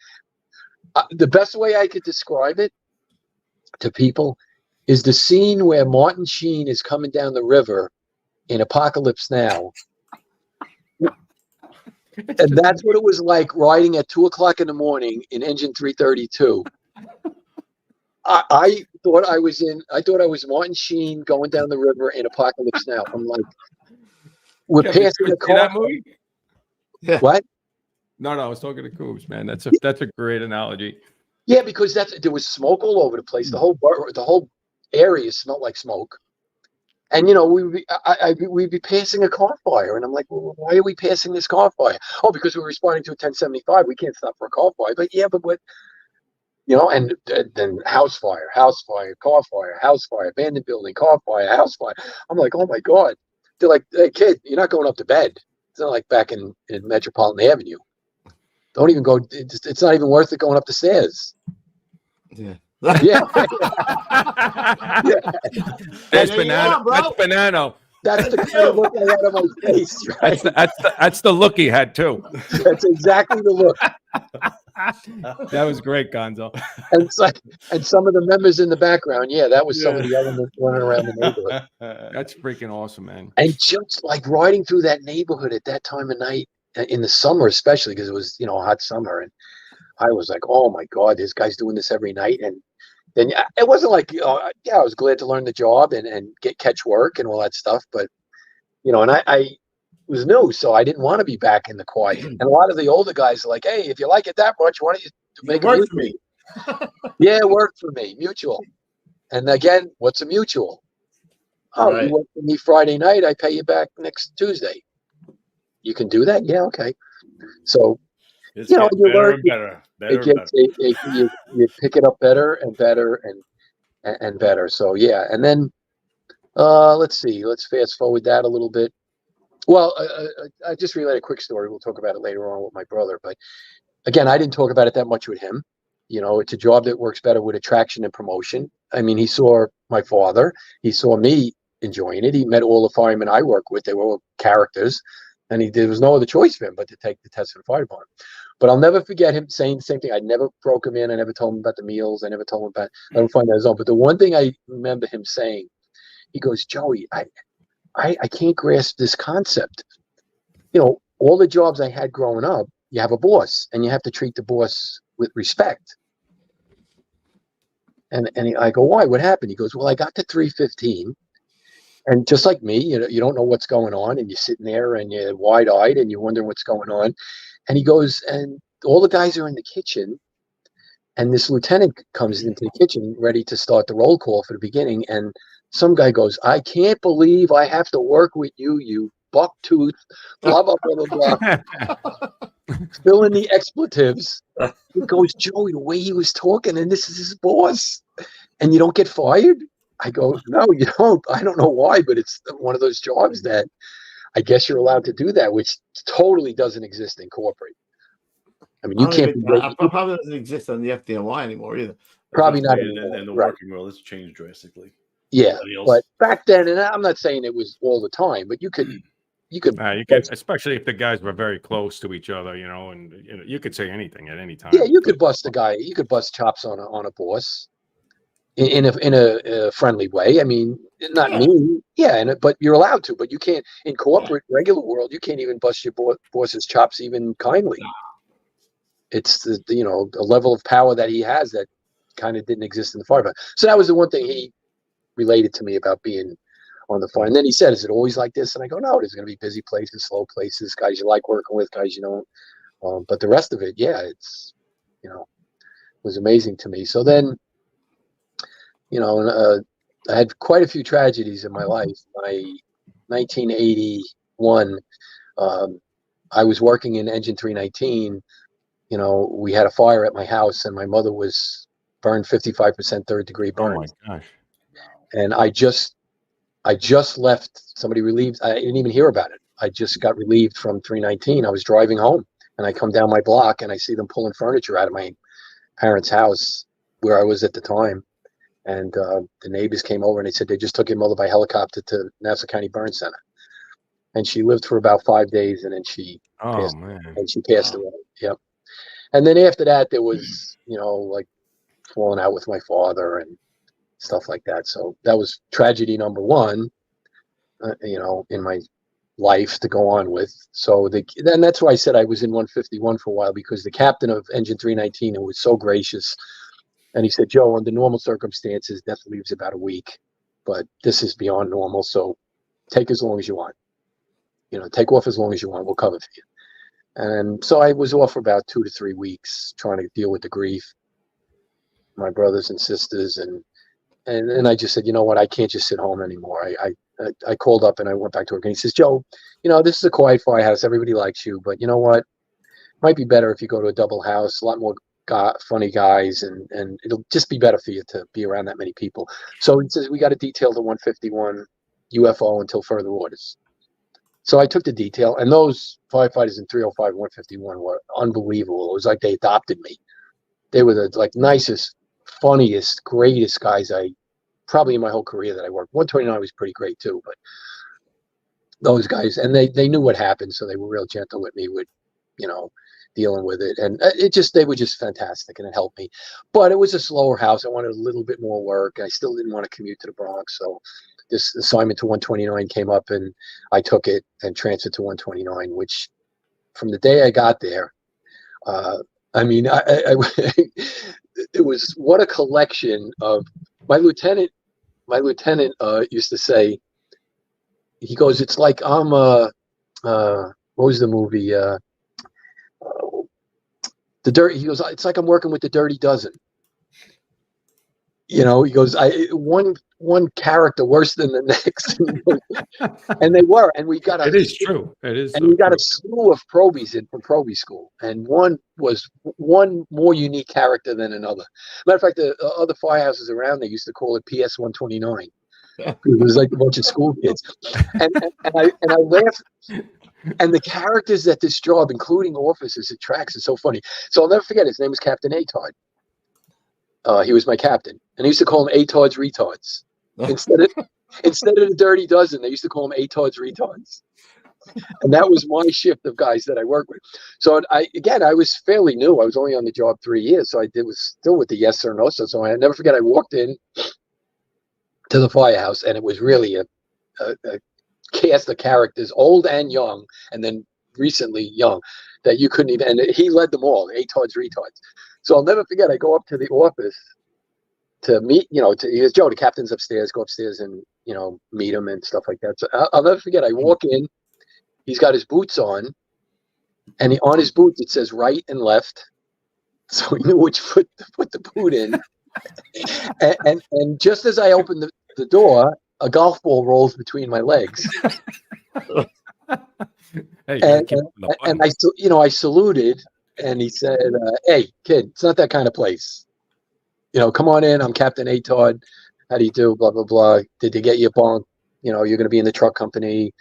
Speaker 7: the best way I could describe it to people is the scene where Martin Sheen is coming down the river in Apocalypse Now. And that's what it was like riding at 2 o'clock in the morning in engine 332. I thought I was Martin Sheen going down the river in Apocalypse Now. I'm like, we're passing the car.
Speaker 6: That movie?
Speaker 7: Yeah. What?
Speaker 6: No, I was talking to Coobs, man. That's a great analogy.
Speaker 7: Yeah, because there was smoke all over the place. The whole area smelled like smoke. And we'd be passing a car fire, and I'm like, well, why are we passing this car fire? Oh, because we're responding to a 1075. We can't stop for a car fire. But yeah, but what? And then house fire, car fire, house fire, abandoned building, car fire, house fire. I'm like, oh my God. They're like, hey kid, you're not going up to bed. It's not like back in Metropolitan Avenue. Don't even go. It's not even worth it going up the stairs.
Speaker 2: Yeah.
Speaker 7: Yeah.
Speaker 6: That's Bonanno. That's Bonanno.
Speaker 7: That's the kind of look I had on my face, right?
Speaker 6: That's the look he had too.
Speaker 7: That's exactly the look.
Speaker 6: That was great, Gonzo.
Speaker 7: And some of the members in the background, that was some of the elements running around the neighborhood.
Speaker 6: That's freaking awesome, man.
Speaker 7: And just like riding through that neighborhood at that time of night, in the summer, especially because it was, you know, a hot summer. And I was like, oh my God, this guy's doing this every night. And then it wasn't like, I was glad to learn the job and catch work and all that stuff. But, you know, and I was new, so I didn't want to be back in the quiet. And a lot of the older guys are like, hey, if you like it that much, why don't you make it work for me? Yeah, it worked for me. Mutual. And again, what's a mutual? Oh, you work for me Friday night, I pay you back next Tuesday. You can do that? Yeah, okay. So,
Speaker 4: you know, you learn better.
Speaker 7: You pick it up better and better and better. So, yeah. And then, let's see. Let's fast forward that a little bit. Well, I just relayed a quick story. We'll talk about it later on with my brother. But again, I didn't talk about it that much with him. You know, it's a job that works better with attraction and promotion. I mean, he saw my father. He saw me enjoying it. He met all the firemen I work with. They were all characters. And there was no other choice for him but to take the test for the fire department. But I'll never forget him saying the same thing. I never broke him in. I never told him about the meals. I never told him about, let him find out his own. But the one thing I remember him saying, he goes, Joey, I can't grasp this concept. You know, all the jobs I had growing up, you have a boss and you have to treat the boss with respect. And I go, why? What happened? He goes, well, I got to 315. And just like me, you know, you don't know what's going on and you're sitting there and you're wide-eyed and you're wondering what's going on. And he goes, and all the guys are in the kitchen and this lieutenant comes into the kitchen ready to start the roll call for the beginning. And some guy goes, I can't believe I have to work with you, you bucktooth, blah, blah, blah, blah, blah. Fill in the expletives. He goes, Joey, the way he was talking, and this is his boss, and you don't get fired? I go, no, you don't. I don't know why, but it's one of those jobs that I guess you're allowed to do that, which totally doesn't exist in corporate. I mean, you can't.
Speaker 2: Probably doesn't exist on the FDNY anymore either.
Speaker 7: Probably not.
Speaker 5: And the working world has changed drastically.
Speaker 7: Yeah, but back then, and I'm not saying it was all the time, but you could,
Speaker 6: especially if the guys were very close to each other, you know, and you know, you could say anything at any time.
Speaker 7: Yeah, you could bust a guy. You could bust chops on a boss in a friendly way. I mean, not mean. Yeah, but you're allowed to. But you can't in corporate regular world. You can't even bust your boss's chops even kindly. It's the level of power that he has that kind of didn't exist in the fire. So that was the one thing he related to me about being on the fire. And then he said, is it always like this? And I go, no, there's going to be busy places, slow places, guys you like working with, guys you don't. But the rest of it, it's, you know, was amazing to me. So then, you know, I had quite a few tragedies in my life. My 1981, I was working in Engine 319. You know, we had a fire at my house and my mother was burned 55% third degree burn.
Speaker 6: Oh my gosh.
Speaker 7: And I just left. Somebody relieved. I didn't even hear about it. I just got relieved from 319. I was driving home and I come down my block and I see them pulling furniture out of my parents' house where I was at the time. And the neighbors came over and they said they just took your mother by helicopter to Nassau County Burn Center. And she lived for about 5 days and then she passed away. Yep. And then after that, there was, you know, like falling out with my father and stuff like that. So that was tragedy number one, you know, in my life to go on with. So then that's why I said I was in 151 for a while, because the captain of Engine 319, who was so gracious, and he said, Joe, under normal circumstances, death leaves about a week, but this is beyond normal. So take as long as you want, you know, take off as long as you want. We'll cover for you. And so I was off for about 2 to 3 weeks trying to deal with the grief, my brothers and sisters. And I just said, you know what, I can't just sit home anymore. I called up and I went back to work and he says, Joe, you know, this is a quiet firehouse. Everybody likes you, but you know what? Might be better if you go to a double house, a lot more funny guys, and it'll just be better for you to be around that many people. So he says, we got to detail the 151 UFO until further orders. So I took the detail, and those firefighters in 305 and 151 were unbelievable. It was like they adopted me. They were the nicest, funniest, greatest guys I probably in my whole career that I worked. 129 was pretty great too, but those guys, and they knew what happened, so they were real gentle with me with, you know, dealing with it. And they were just fantastic, and it helped me. But it was a slower house. I wanted a little bit more work. I still didn't want to commute to the Bronx, so this assignment to 129 came up, and I took it and transferred to 129, which from the day I got there. I mean, it was what a collection of my lieutenant. My lieutenant used to say, he goes, "It's like I'm what was the movie? The Dirty." He goes, "It's like I'm working with the Dirty Dozen." You know, he goes, one character worse than the next, and they were, and we got
Speaker 6: It is true. It is,
Speaker 7: and we got a slew of probies in from probie school, and one was one more unique character than another. Matter of fact, the other firehouses around, they used to call it PS 129. It was like a bunch of school kids, and I laughed. And the characters at this job, including officers, it tracks, is so funny. So I'll never forget. His name was Captain Atard. He was my captain, and they used to call him Atard's Retards. Instead of the Dirty Dozen, they used to call him Atard's Retards. And that was my shift of guys that I worked with. So I was fairly new. I was only on the job 3 years, so was still with the yes sir, no sir. So I never forget. I walked in to the firehouse, and it was really a cast of characters, old and young, and then recently young, that you couldn't even. And he led them all, Atard's Retards. So I'll never forget. I go up to the office to meet, he goes, "Joe, the captain's upstairs. Go upstairs and meet him and stuff like that." So I'll never forget. I walk in. He's got his boots on, and on his boots it says right and left, so he knew which foot to put the boot in. and just as I opened the door, a golf ball rolls between my legs.
Speaker 6: Hey,
Speaker 7: and I saluted, and he said, "Hey, kid, it's not that kind of place. Come on in. I'm Captain Atard. How do you do? Blah blah blah. Did they get you a bunk? You're going to be in the truck company.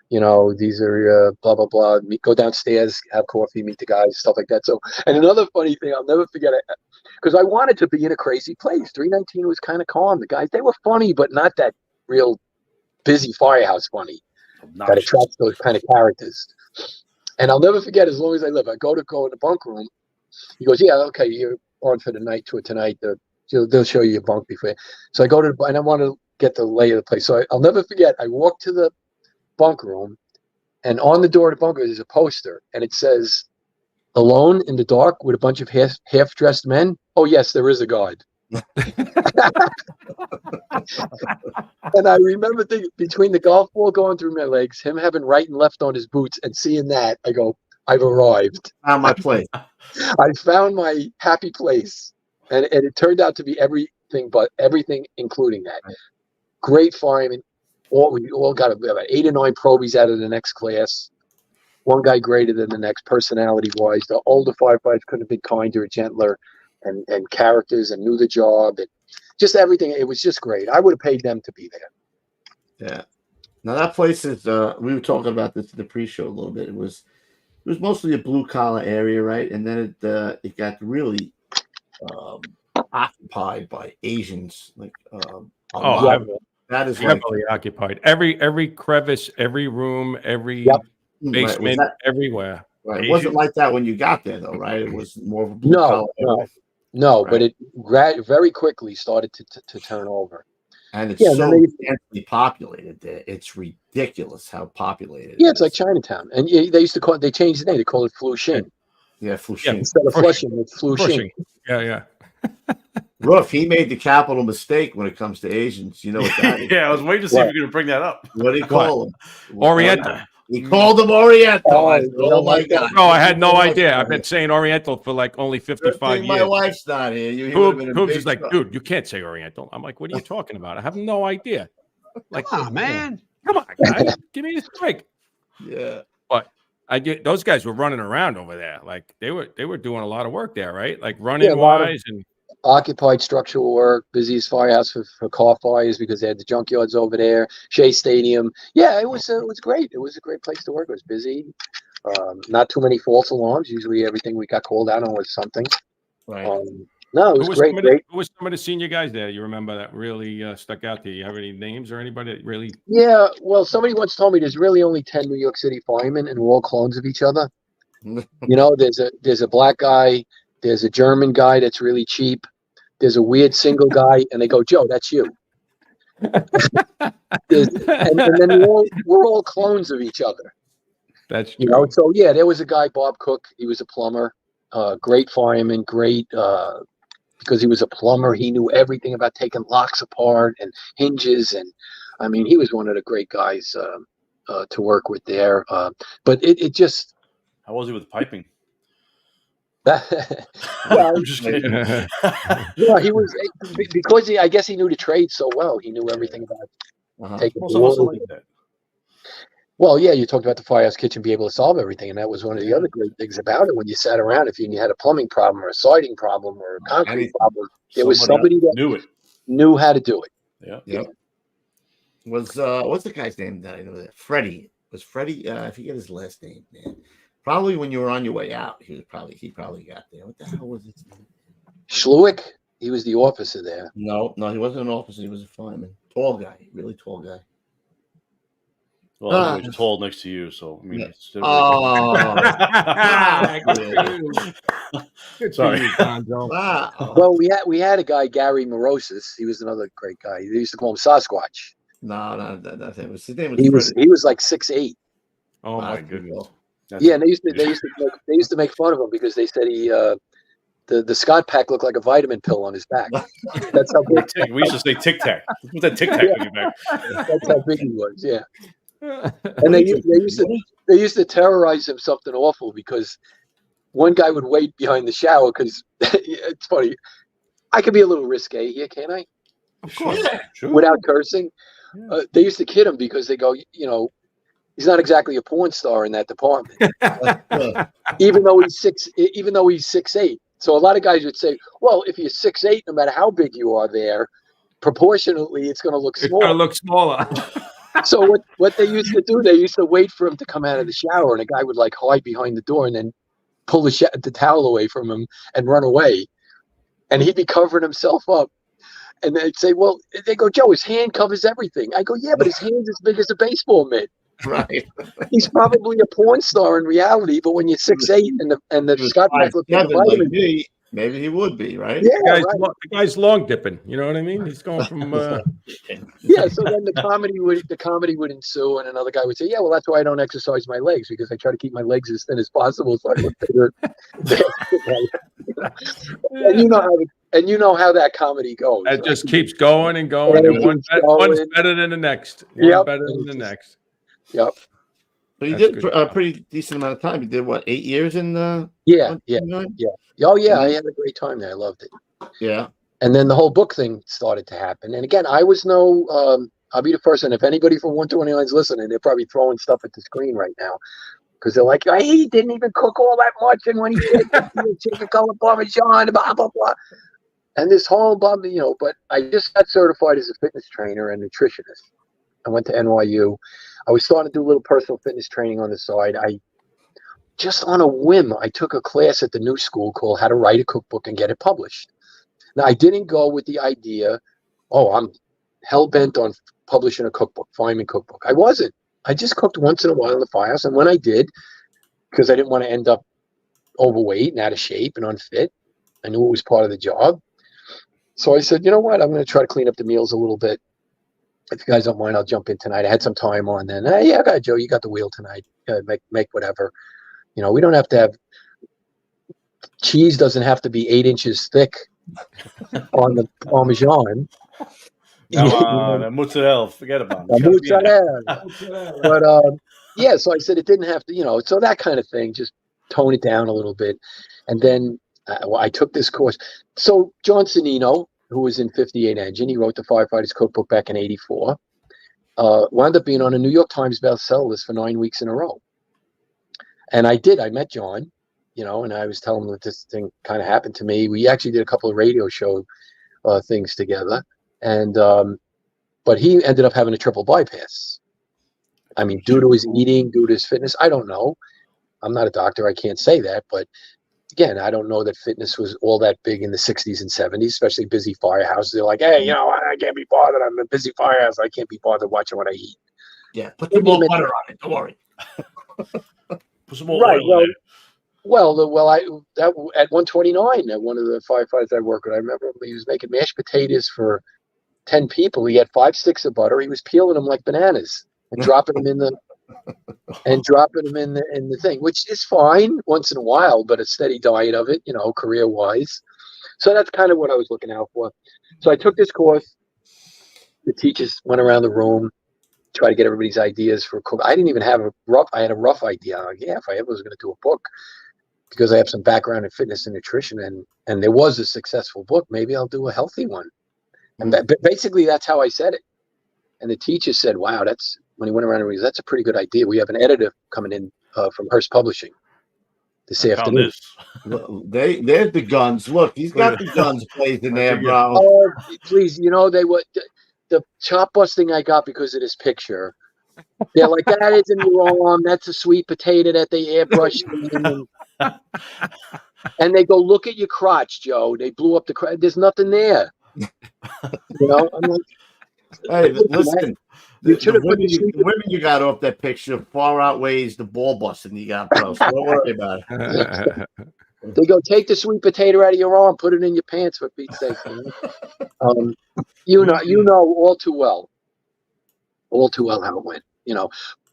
Speaker 7: These are blah blah blah. Go downstairs, have coffee, meet the guys, stuff like that." So, and another funny thing, I'll never forget it, because I wanted to be in a crazy place. 319 was kind of calm. The guys, they were funny, but not that real busy firehouse funny that attracts those kind of characters. And I'll never forget, as long as I live, I go in the bunk room. He goes, "Yeah, okay, you're on for the night tour tonight. They'll show you your bunk before." So I go to and I want to get the lay of the place. So I'll never forget. I walk to the bunk room, and on the door of the bunker there's a poster, and it says, "Alone in the dark with a bunch of half-dressed men. Oh yes, there is a God." And I remember thinking, between the golf ball going through my legs, him having right and left on his boots, and seeing that, I go, I've arrived.
Speaker 2: Found my place.
Speaker 7: I found my happy place, and it turned out to be everything, including that. Great fireman. We all got about 8 or 9 probies out of the next class. One guy greater than the next, personality-wise. The older firefighters couldn't have been kinder or gentler, and characters, and knew the job, and just everything. It was just great. I would have paid them to be there.
Speaker 2: Yeah. Now that place is. We were talking about this in the pre-show a little bit. It was mostly a blue-collar area, right? And then it got really occupied by Asians. Like, that is
Speaker 6: heavily occupied. Every crevice, every room, every basement, everywhere.
Speaker 2: Right. It wasn't like that when you got there, though, right? It was more of a blue collar area.
Speaker 7: No, right. But it very quickly started to turn over.
Speaker 2: And it's so densely populated there. It's ridiculous how populated it is.
Speaker 7: It's like Chinatown. And they used to they changed the name. They called it Flushing.
Speaker 2: Yeah, Flushing.
Speaker 7: Instead of Flushing, it's Flushing.
Speaker 6: Yeah.
Speaker 2: Roof, he made the capital mistake when it comes to Asians. You know what that is?
Speaker 4: Yeah, I was waiting to see if you're going to bring that up.
Speaker 2: What do you call them?
Speaker 6: Oriental.
Speaker 2: He called them Oriental. Oh my God.
Speaker 6: No, I had no idea. I've been saying Oriental for like only 55 years.
Speaker 2: My wife's not here.
Speaker 6: Hoobs is like, dude, you can't say Oriental. I'm like, what are you talking about? I have no idea. Like,
Speaker 8: come on, man.
Speaker 6: Come on, guys. Give me a break.
Speaker 2: Yeah.
Speaker 6: But those guys were running around over there. Like they were doing a lot of work there, right? Like running wise and
Speaker 7: occupied structural work, busiest firehouse for car fires because they had the junkyards over there, Shea Stadium. Yeah, it was great. It was a great place to work. It was busy. Not too many false alarms. Usually everything we got called out on was something.
Speaker 2: Right.
Speaker 7: No, it was great.
Speaker 6: Who was some of the senior guys there you remember that really stuck out to you? You have any names or anybody that really?
Speaker 7: Yeah, well, somebody once told me there's really only 10 New York City firemen, and we're all clones of each other. There's a black guy. There's a German guy that's really cheap. There's a weird single guy, and they go, "Joe, that's you." and then we're all clones of each other.
Speaker 6: That's true.
Speaker 7: You know, so yeah, there was a guy, Bob Cook. He was a plumber, great fireman, great because he was a plumber. He knew everything about taking locks apart and hinges, and I mean, he was one of the great guys to work with there. But it just.
Speaker 5: How was he with piping?
Speaker 7: Well,
Speaker 5: I'm just kidding.
Speaker 7: yeah, he was because I guess he knew the trade so well. He knew everything about taking
Speaker 5: Most of us are like that.
Speaker 7: Well, yeah, you talked about the Firehouse Kitchen be able to solve everything, and that was one of the other great things about it. When you sat around, if you had a plumbing problem or a siding problem or a concrete problem, there was somebody that knew how to do it.
Speaker 2: Yeah. Was what's the guy's name that I know? That Freddie was Freddie. I forget his last name, man. Probably when you were on your way out, he probably got there. What the hell was his name?
Speaker 7: Schluick. He was the officer there.
Speaker 2: No, he wasn't an officer. He was a fireman. Tall guy, really tall guy.
Speaker 5: Well, he's tall next to you, so I mean.
Speaker 2: Yeah.
Speaker 5: Sorry.
Speaker 2: Wow.
Speaker 7: Well, we had a guy, Gary Morosis. He was another great guy. They used to call him Sasquatch.
Speaker 2: No, his name was.
Speaker 7: He was like 6'8".
Speaker 6: Oh my goodness.
Speaker 7: Yeah, and they used to make fun of him because they said he the Scott pack looked like a vitamin pill on his back. That's how big.
Speaker 5: We used to say Tic Tac. What's that Tic Tac on your back?
Speaker 7: That's how big he was. Yeah. And they used to terrorize him something awful because one guy would wait behind the shower because it's funny. I could be a little risque here, can't I?
Speaker 6: Of course,
Speaker 5: sure.
Speaker 7: Without cursing. They used to kid him because they go, you know, he's not exactly a porn star in that department, even though he's 6'8". So a lot of guys would say, well, if you're 6'8", no matter how big you are there, proportionately, it's going to look smaller.
Speaker 6: It's going to look smaller.
Speaker 7: So what they used to do, they used to wait for him to come out of the shower, and a guy would like hide behind the door and then pull the towel away from him and run away. And he'd be covering himself up. And they'd say, well, they go, Joe, his hand covers everything. I go, yeah, but his hand's as big as a baseball mitt.
Speaker 2: Right.
Speaker 7: He's probably a porn star in reality, but when you're 6'8" and the Scott pack looks like a vitamin,
Speaker 2: maybe he would be, right?
Speaker 7: Yeah,
Speaker 6: the guy's long dipping. You know what I mean? He's going from.
Speaker 7: Yeah. So then the comedy would ensue, and another guy would say, "Yeah, well, that's why I don't exercise my legs because I try to keep my legs as thin as possible so I look bigger." And you know how that comedy goes.
Speaker 6: It just keeps going and going, and one's better than the next. One better than the next.
Speaker 7: Yep.
Speaker 2: So you did a pretty decent amount of time. You did what, 8 years in the?
Speaker 7: Yeah. Oh yeah, I had a great time there. I loved it.
Speaker 2: Yeah.
Speaker 7: And then the whole book thing started to happen. And again, I was I'll be the first one. If anybody from 129 is listening, they're probably throwing stuff at the screen right now because they're like, "Hey, he didn't even cook all that much, and when he did, chicken color parmesan, blah blah blah." And this whole but I just got certified as a fitness trainer and nutritionist. I went to NYU. I was starting to do a little personal fitness training on the side. Just on a whim, I took a class at the New School called How to Write a Cookbook and Get It Published. Now, I didn't go with the idea, I'm hell-bent on publishing a cookbook, fireman cookbook. I wasn't. I just cooked once in a while in the firehouse, and when I did, because I didn't want to end up overweight and out of shape and unfit, I knew it was part of the job. So I said, you know what, I'm going to try to clean up the meals a little bit. If you guys don't mind, I'll jump in tonight. I had some time on then. Hey, yeah, I got Joe. You got the wheel tonight. Make whatever. You know, we don't have to have cheese. Doesn't have to be 8 inches thick on the parmesan.
Speaker 5: The mozzarella. Forget about it.
Speaker 7: Mozzarella. But yeah, so I said it didn't have to. So that kind of thing. Just tone it down a little bit, and then I took this course. So John Sonino, who was in 58 Engine, he wrote the Firefighters Cookbook back in '84. Wound up being on a New York Times bestseller list for 9 weeks in a row. And I met John, and I was telling him that this thing kind of happened to me. We actually did a couple of radio show things together. And, but he ended up having a triple bypass. I mean, due to his eating, due to his fitness, I don't know. I'm not a doctor. I can't say that. But again, I don't know that fitness was all that big in the 60s and 70s, especially busy firehouses. They're like, hey, I can't be bothered. I'm a busy firehouse. I can't be bothered watching what I eat.
Speaker 2: Yeah, put some more butter on it. Don't worry.
Speaker 5: Put some more oil in it.
Speaker 7: Well, at 129, at one of the firefighters I work with, I remember he was making mashed potatoes for 10 people. He had 5 sticks of butter. He was peeling them like bananas and dropping them in the and dropping them in the thing, which is fine once in a while, but a steady diet of it, career wise. So that's kind of what I was looking out for. So I took this course. The teachers went around the room, try to get everybody's ideas for cook. I didn't even have I had a rough idea. If I ever was going to do a book, because I have some background in fitness and nutrition, and there was a successful book, maybe I'll do a healthy one. And basically that's how I said it. And the teacher said, wow, when he went around and that's a pretty good idea. We have an editor coming in from Hearst Publishing this afternoon.
Speaker 2: There's the guns. Look, he's got the guns blazing there, bro.
Speaker 7: Oh, please, they were the chop busting I got because of this picture. They're like, that isn't your arm. That's a sweet potato that they airbrushed. And they go, look at your crotch, Joe. They blew up the crotch. There's nothing there. I'm like,
Speaker 2: hey, listen. The women you got off that picture far outweighs the ball busting you got, bro. So don't worry about it.
Speaker 7: They go, take the sweet potato out of your arm, put it in your pants, for Pete's sake. You know all too well how it went,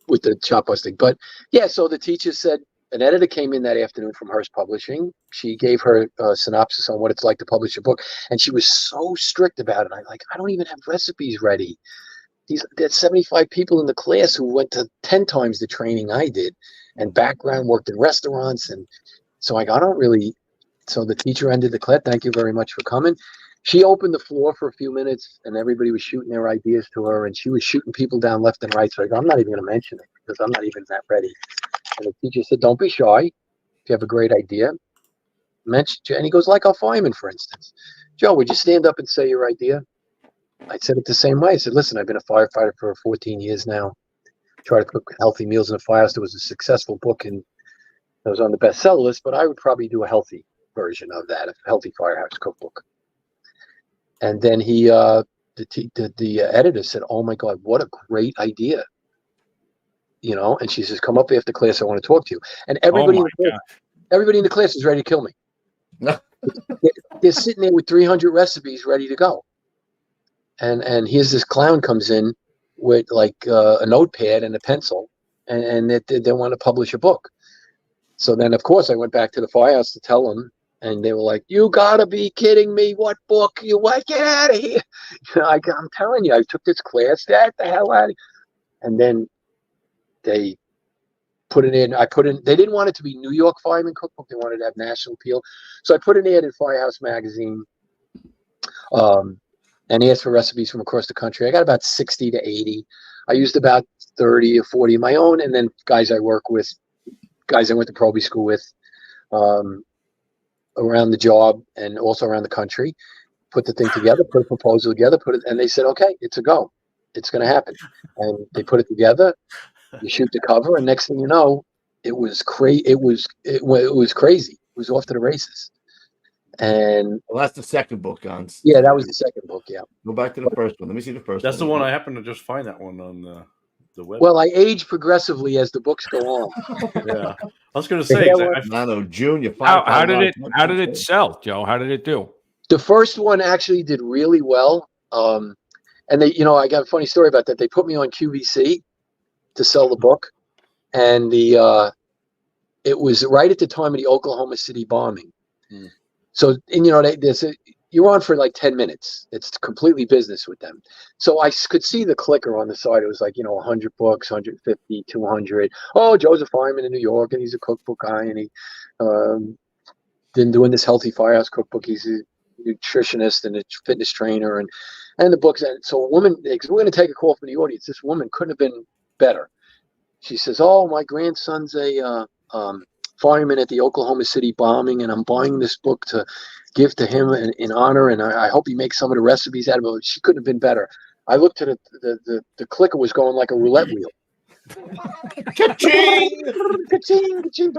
Speaker 7: with the chop busting. But yeah, so the teacher said, an editor came in that afternoon from Hearst Publishing. She gave her a synopsis on what it's like to publish a book, and she was so strict about it. I don't even have recipes ready. There's 75 people in the class who went to 10 times the training I did, and background worked in restaurants, and so I don't really. So the teacher ended the class. Thank you very much for coming. She opened the floor for a few minutes, and everybody was shooting their ideas to her, and she was shooting people down left and right. So I go, I'm not even going to mention it because I'm not even that ready. And the teacher said, don't be shy. If you have a great idea, mention it. And he goes, like a fireman, for instance. Joe, would you stand up and say your idea? I said it the same way. I said, listen, I've been a firefighter for 14 years now. Try to cook healthy meals in a firehouse. There was a successful book, and it was on the bestseller list, but I would probably do a healthy version of that, a Healthy Firehouse Cookbook. And then the editor said, oh my God, what a great idea. And she says, come up after class. I want to talk to you. And everybody in the class is ready to kill me. They're sitting there with 300 recipes ready to go. And here's this clown comes in with a notepad and a pencil, and they want to publish a book. So then, of course, I went back to the firehouse to tell them, and they were like, you got to be kidding me. What book? Get out of here. I'm telling you, I took this class. Get the hell out of here. And then they put it in. They didn't want it to be New York Fireman Cookbook. They wanted to have national appeal. So I put an ad in Firehouse Magazine and asked for recipes from across the country. I got about 60 to 80. I used about 30 or 40 of my own, and then guys I work with, guys I went to Proby school with around the job and also around the country. Put the thing together, put a proposal together, and they said, okay, it's a go. It's going to happen. And they put it together. You shoot the cover, and next thing you know, it was crazy. It was crazy. It was off to the races. And
Speaker 2: that's the second book, Gons.
Speaker 7: Yeah, that was the second book. Yeah.
Speaker 2: Go back to the first one. Let me see the first one.
Speaker 5: That's the one I happened to just find that one on the web.
Speaker 7: Well, I age progressively as the books go on.
Speaker 5: Yeah, I was going to say,
Speaker 2: Junior.
Speaker 6: How did it sell, Joe? How did it do?
Speaker 7: The first one actually did really well. And they, I got a funny story about that. They put me on QVC to sell the book, and it was right at the time of the Oklahoma City bombing. So, and you're on for like 10 minutes. It's completely business with them. So I could see the clicker on the side. It was like, 100 books, 150, 200. Oh, Joe's a fireman in New York, and he's a cookbook guy, and he been doing this Healthy Firehouse Cookbook. He's a nutritionist and a fitness trainer, and the books. And so a woman, because we're going to take a call from the audience. This woman couldn't have been better. She says, oh, my grandson's a fireman at the Oklahoma City bombing, and I'm buying this book to give to him in honor, and I hope he makes some of the recipes out of it. She couldn't have been better. I looked at the clicker was going like a roulette wheel. Ka-ching! Ka-ching! Ka-ching!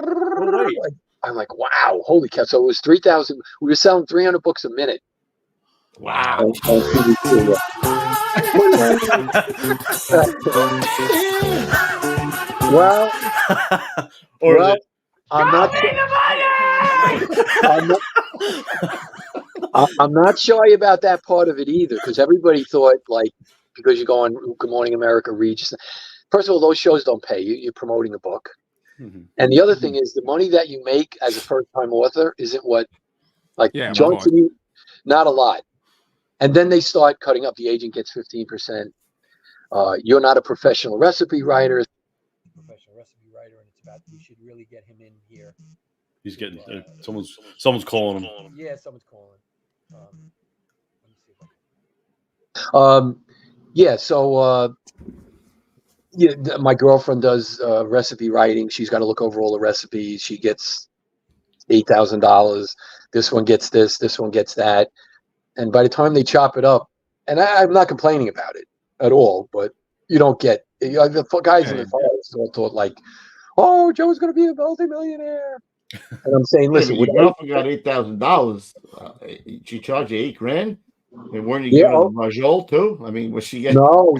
Speaker 7: I'm like, wow, holy cow. So it was 3,000. We were selling 300 books a minute.
Speaker 5: Wow.
Speaker 7: Well, I'm not shy about that part of it either, because everybody thought, because you go on Good Morning America, Regis. first of all, those shows don't pay you. You're promoting a book.
Speaker 5: Mm-hmm.
Speaker 7: And the other thing is the money that you make as a first-time author isn't what, like Johnson, not a lot. And then they start cutting up. The agent gets 15%. You're not a professional recipe writer. And it's about, you should really get him in here.
Speaker 5: He's getting someone's calling him.
Speaker 7: Yeah, someone's calling. Let me see. My girlfriend does recipe writing. She's got to look over all the recipes. She gets $8,000. This one gets this one gets that. And by the time they chop it up, and I'm not complaining about it at all, but you don't get the guys in the Firehouse all thought like, oh, Joe's going to be a multi-millionaire. And I'm saying, listen,
Speaker 2: your girlfriend got $8,000. She charged you $8,000. And weren't you giving her Majol too? I mean, was she getting?
Speaker 7: No.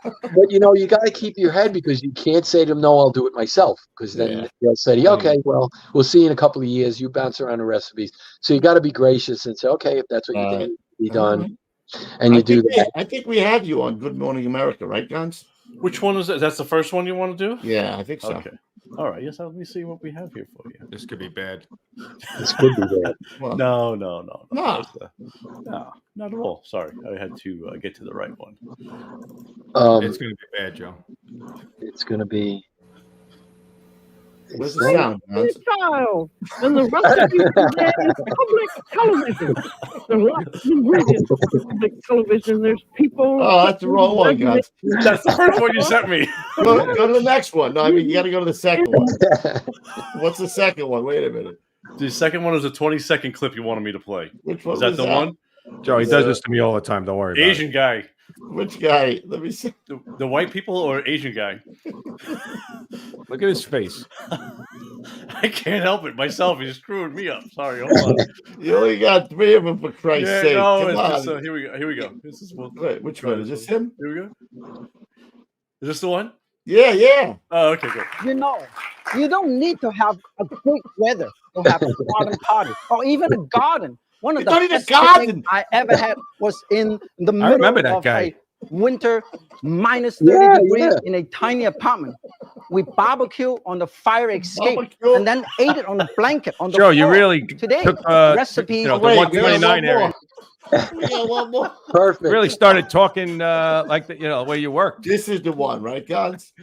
Speaker 7: But you got to keep your head, because you can't say to them, "No, I'll do it myself," because then they'll say, "Okay, well, we'll see you in a couple of years. You bounce around the recipes." So you got to be gracious and say, "Okay, if that's what you think needs to be done," and you do that.
Speaker 2: I think we had you on Good Morning America, right, Gons?
Speaker 5: Which one is that? That's the first one you want to do?
Speaker 2: Yeah, I think so.
Speaker 5: Okay. All right. Yes, let me see what we have here for you.
Speaker 6: This could be bad.
Speaker 7: This could be bad.
Speaker 5: Well, no, not at all. Sorry, I had to get to the right one.
Speaker 6: It's going to be bad, Joe.
Speaker 7: It's going to be.
Speaker 2: Where's the sound?
Speaker 9: Child, and the recipe is public television. The ingredients of public television. There's people.
Speaker 2: Oh, that's the wrong one, guys.
Speaker 5: That's the first one you sent me.
Speaker 2: Go to the next one. No, I mean, you got to go to the second one. What's the second one? Wait a minute.
Speaker 5: The second one is a 20-second clip you wanted me to play.
Speaker 2: Which one?
Speaker 5: Is that the one?
Speaker 6: Joe, he does this to me all the time. Don't worry about it.
Speaker 5: Asian guy.
Speaker 2: Which guy? Let me see.
Speaker 5: The white people or Asian guy?
Speaker 6: Look at his face.
Speaker 5: I can't help it myself. He's screwing me up. Sorry. Hold on.
Speaker 2: You only got 3 of them, for Christ's sake.
Speaker 5: No,
Speaker 2: Come on.
Speaker 5: here we go. This is
Speaker 2: Wait, which one? Is this him?
Speaker 5: Here we go. Is this the one?
Speaker 2: Yeah.
Speaker 5: Oh, okay, good.
Speaker 9: You don't need to have a great weather to have a garden party or even a garden. One of the best picnics I ever had was in the middle of a winter minus 30 degrees in a tiny apartment. We barbecue on the fire escape and then ate it on a blanket on the
Speaker 6: Joe,
Speaker 9: floor.
Speaker 6: you really
Speaker 9: Today
Speaker 6: took
Speaker 9: recipes.
Speaker 6: the 129 area.
Speaker 2: One more.
Speaker 7: Perfect.
Speaker 6: Really started talking like the way you worked.
Speaker 2: This is the one, right, guys?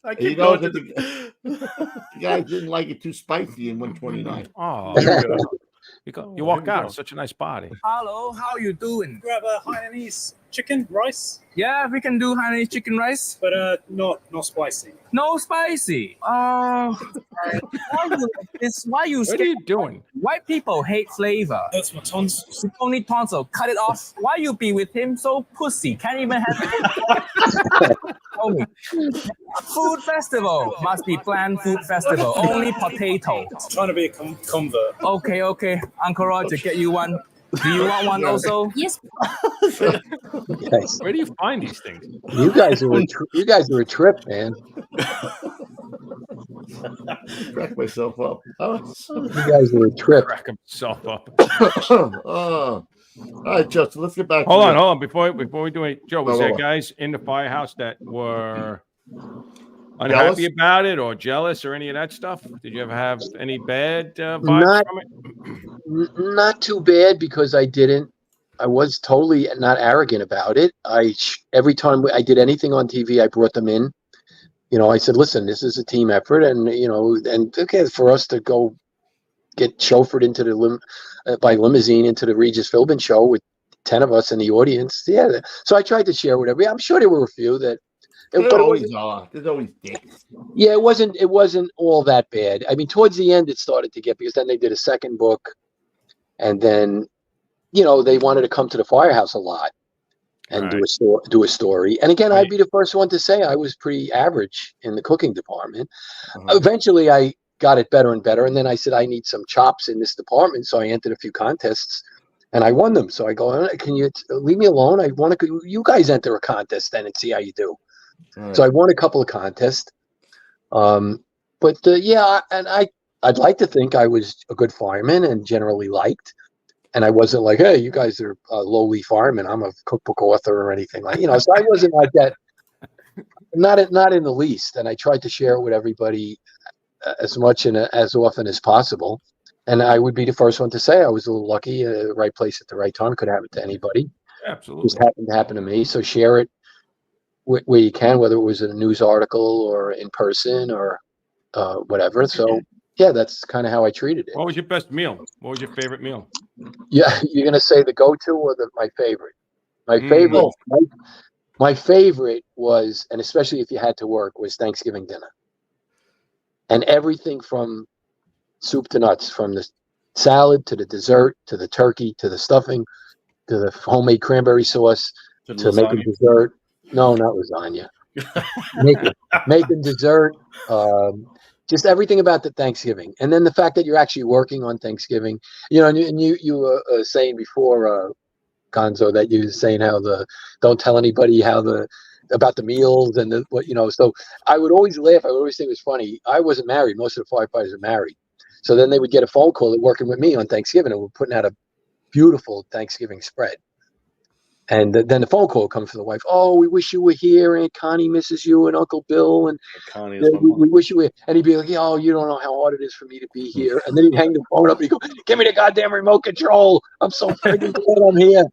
Speaker 5: I keep going to
Speaker 2: the guys didn't like it too spicy in 129.
Speaker 6: Oh, you walk out. It's such a nice body.
Speaker 10: Hello, how you doing? Grab a Hainanese chicken rice. Yeah, we can do Hainanese chicken rice, but not spicy. No spicy. Why you?
Speaker 6: What are you doing?
Speaker 10: White people hate flavor. That's my tonsils. You don't need tonsil. Cut it off. Why you be with him so pussy? Can't even have it. Food festival must be planned. Food festival. Only potato. I'm trying to be a convert. Okay. Uncle Roger, get you one. Do you want one also?
Speaker 11: Yes.
Speaker 6: Where do you find these things?
Speaker 7: You guys are a trip, man.
Speaker 2: Crack myself up.
Speaker 7: You guys are a trip.
Speaker 6: Crack himself up.
Speaker 2: All right, Justin, let's get back.
Speaker 6: Hold on. Before we do it, Joe, was there
Speaker 2: on.
Speaker 6: guys in the firehouse that were unhappy about it or jealous or any of that stuff? Did you ever have any bad vibes from it?
Speaker 7: Not too bad, because I was totally not arrogant about it. Every time I did anything on TV, I brought them in. I said, listen, this is a team effort, and okay, for us to go get chauffeured into by limousine into the Regis Philbin show with 10 of us in the audience. Yeah. So I tried to share whatever. I'm sure there were a few that.
Speaker 2: There's always dicks.
Speaker 7: Yeah, it wasn't all that bad. I mean, towards the end, it started to get, because then they did a second book, and then, they wanted to come to the firehouse a lot and do a story. And again, I'd be the first one to say I was pretty average in the cooking department. Eventually, I got it better and better, and then I said I need some chops in this department, so I entered a few contests. And I won them. So I go, can you leave me alone? I want to. You guys enter a contest then and see how you do. So I won a couple of contests, and I'd like to think I was a good fireman and generally liked, and I wasn't like, hey, you guys are lowly firemen, I'm a cookbook author or anything so I wasn't like that. Not in the least. And I tried to share it with everybody as much and as often as possible. And I would be the first one to say I was a little lucky, right place at the right time. Could happen to anybody.
Speaker 6: Absolutely.
Speaker 7: Just happened to happen to me. So share it where you can, whether it was in a news article or in person or whatever. So yeah, that's kind of how I treated it.
Speaker 6: What was your best meal? What was your favorite meal?
Speaker 7: Yeah, you're gonna say the go-to or my favorite? My favorite was, and especially if you had to work, was Thanksgiving dinner. And everything from soup to nuts, from the salad to the dessert to the turkey to the stuffing to the homemade cranberry sauce to making dessert. No, not lasagna. making dessert. Just everything about the Thanksgiving. And then the fact that you're actually working on Thanksgiving. You know, and you were saying before, Gonzo, that you were saying how don't tell anybody about the meals and what, you know. So I would always laugh. I would always think it was funny. I wasn't married. Most of the firefighters are married. So then they would get a phone call that working with me on Thanksgiving, and we're putting out a beautiful Thanksgiving spread. And then the phone call comes from the wife. Oh, we wish you were here. Aunt Connie misses you and Uncle Bill. And we wish you were. And he'd be like, oh, you don't know how hard it is for me to be here. And then he'd hang the phone up and he'd go, give me the goddamn remote control. I'm so freaking glad I'm here.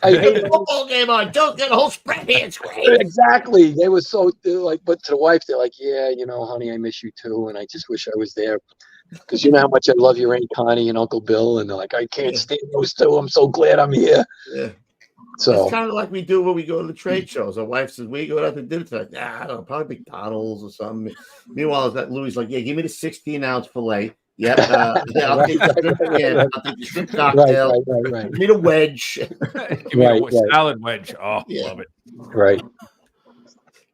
Speaker 7: I hate the
Speaker 2: football game on. Don't get a whole spread here. It's great.
Speaker 7: Exactly. They were so like, but to the wife, they're like, yeah, you know, honey, I miss you too. And I just wish I was there. Because you know how much I love your Aunt Connie and Uncle Bill. And they're like, I can't stand those two. I'm so glad I'm here.
Speaker 2: Yeah.
Speaker 7: So
Speaker 2: it's kind of like we do when we go to the trade shows. Our wife says, "We go out to dinner tonight." I don't know, probably McDonald's or something. Meanwhile, that Louis like, "Yeah, give me the 16-ounce fillet." Yep. I'll take the shrimp cocktail. Right. Give me the wedge.
Speaker 6: Give me a salad wedge. Oh, love it.
Speaker 7: Right.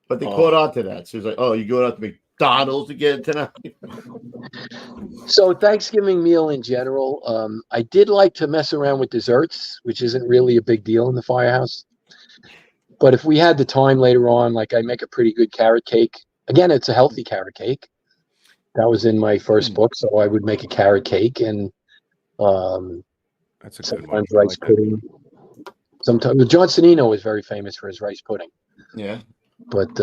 Speaker 2: But they caught on to that. So it's like, "Oh, you go out to McDonald's again tonight?"
Speaker 7: So Thanksgiving meal in general, I did like to mess around with desserts, which isn't really a big deal in the firehouse. But if we had the time later on, like I make a pretty good carrot cake. Again, it's a healthy carrot cake. That was in my first book, so I would make a carrot cake and
Speaker 6: that's a
Speaker 7: sometimes rice pudding. Sometimes John Sonino is very famous for his rice pudding.
Speaker 2: Yeah.
Speaker 7: But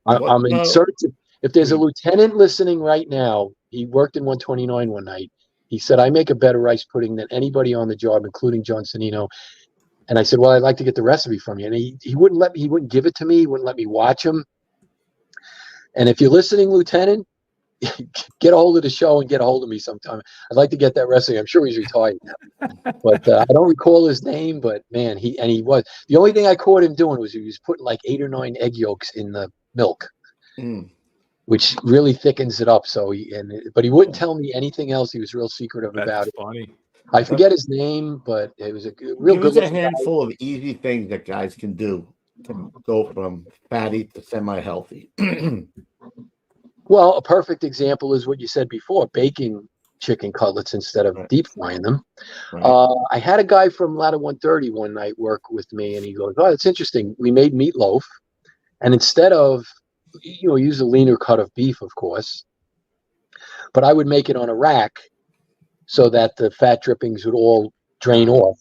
Speaker 7: I'm in search of, if there's a lieutenant listening right now, he worked in 129 one night. He said, I make a better rice pudding than anybody on the job, including John Sonino. And I said, well, I'd like to get the recipe from you. And he wouldn't let me, he wouldn't give it to me. He wouldn't let me watch him. And if you're listening, Lieutenant, get a hold of the show and get a hold of me sometime. I'd like to get that recipe. I'm sure he's retired now. But I don't recall his name, but man, he was. The only thing I caught him doing was he was putting like 8 or 9 egg yolks in the milk. Which really thickens it up. So but he wouldn't tell me anything else. He was real secretive about it.
Speaker 6: Funny.
Speaker 7: I forget his name, but it was a real good.
Speaker 2: There's a handful of easy things that guys can do to go from fatty to semi-healthy.
Speaker 7: Well, a perfect example is what you said before: baking chicken cutlets instead of deep frying them. Right. I had a guy from Ladder 130 one night work with me, and he goes, "Oh, it's interesting. We made meatloaf, and instead of use a leaner cut of beef, of course, but I would make it on a rack so that the fat drippings would all drain off.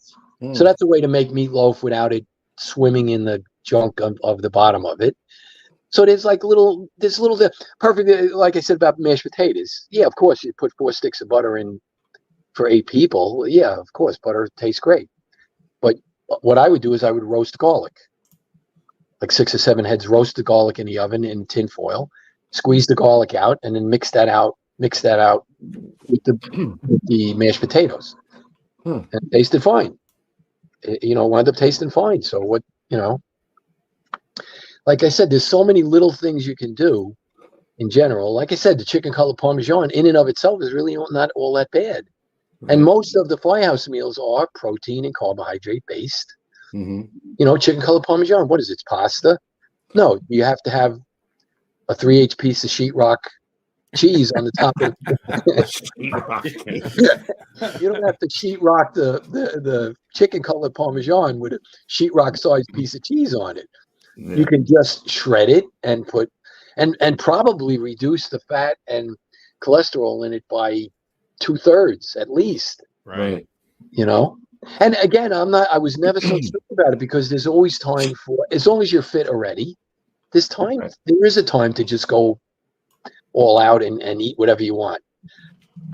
Speaker 7: So that's a way to make meatloaf without it swimming in the junk of the bottom of it. So there's like this little perfect, like I said about mashed potatoes. Yeah, of course, you put 4 sticks of butter in for 8 people. Yeah, of course, butter tastes great. But what I would do is I would roast garlic. Like 6 or 7 heads, roast the garlic in the oven in tin foil, squeeze the garlic out, and then mix that out with the mashed potatoes. And it tasted fine. Wound up tasting fine. So like I said, there's so many little things you can do in general. Like I said, the chicken cutlet parmesan in and of itself is really not all that bad. And most of the firehouse meals are protein and carbohydrate based. Chicken cutlet parmesan. What is it? It's pasta. No, you have to have a 3/8 piece of sheetrock cheese on the top of it. You don't have to sheetrock the chicken cutlet parmesan with a sheetrock sized piece of cheese on it. Yeah. You can just shred it and put and probably reduce the fat and cholesterol in it by 2/3 at least.
Speaker 6: Right.
Speaker 7: And again, I was never so strict about it because there's always time for, as long as you're fit already, there's time. There is a time to just go all out and eat whatever you want.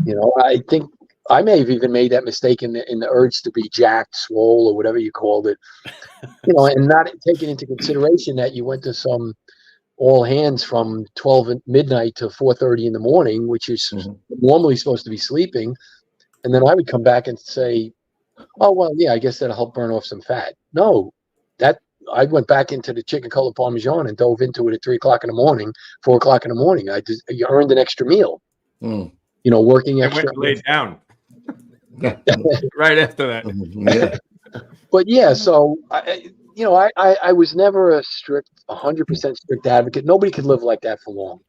Speaker 7: You know, I think I may have even made that mistake in the urge to be jacked, swole, or whatever you called it. You know, and not taking into consideration that you went to some all hands from 12 at midnight to 4:30 in the morning, which is normally supposed to be sleeping. And then I would come back and say, oh, well, yeah, I guess that'll help burn off some fat. No, that I went back into the chicken cutlet parmesan and dove into it at 3 o'clock in the morning, 4 o'clock in the morning. You earned an extra meal, you know, working extra.
Speaker 6: I went and laid down right after that.
Speaker 7: But yeah, so you know, I was never a strict 100% strict advocate. Nobody could live like that for long.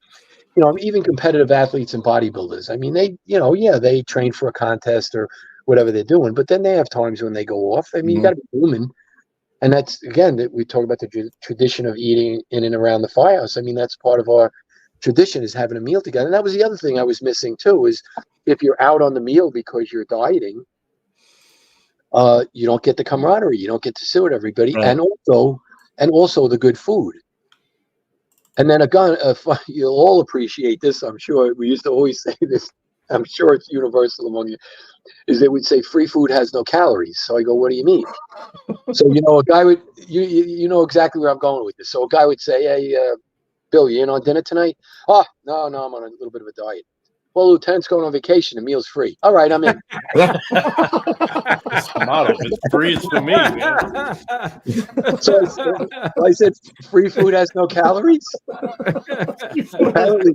Speaker 7: You know, even competitive athletes and bodybuilders. I mean, they, you know, yeah, they train for a contest or whatever they're doing, but then they have times when they go off. I mean, you got to be human. And that's, again, that we talk about the tradition of eating in and around the firehouse. I mean, that's part of our tradition, is having a meal together. And that was the other thing I was missing too, is if you're out on the meal because you're dieting, you don't get the camaraderie. You don't get to sit with everybody, and also the good food. And then again, you'll all appreciate this, I'm sure. We used to always say this. I'm sure it's universal among you. Is they would say free food has no calories. So I go, what do you mean? So, you know, a guy would, you know exactly where I'm going with this. So a guy would say, hey, Bill, you in on dinner tonight? Oh, no, I'm on a little bit of a diet. Well, Lieutenant's going on vacation. The meal's free. All right, I'm in.
Speaker 5: That's the motto. If it's free, it's for me, man.
Speaker 7: So I said, free food has no calories? Apparently.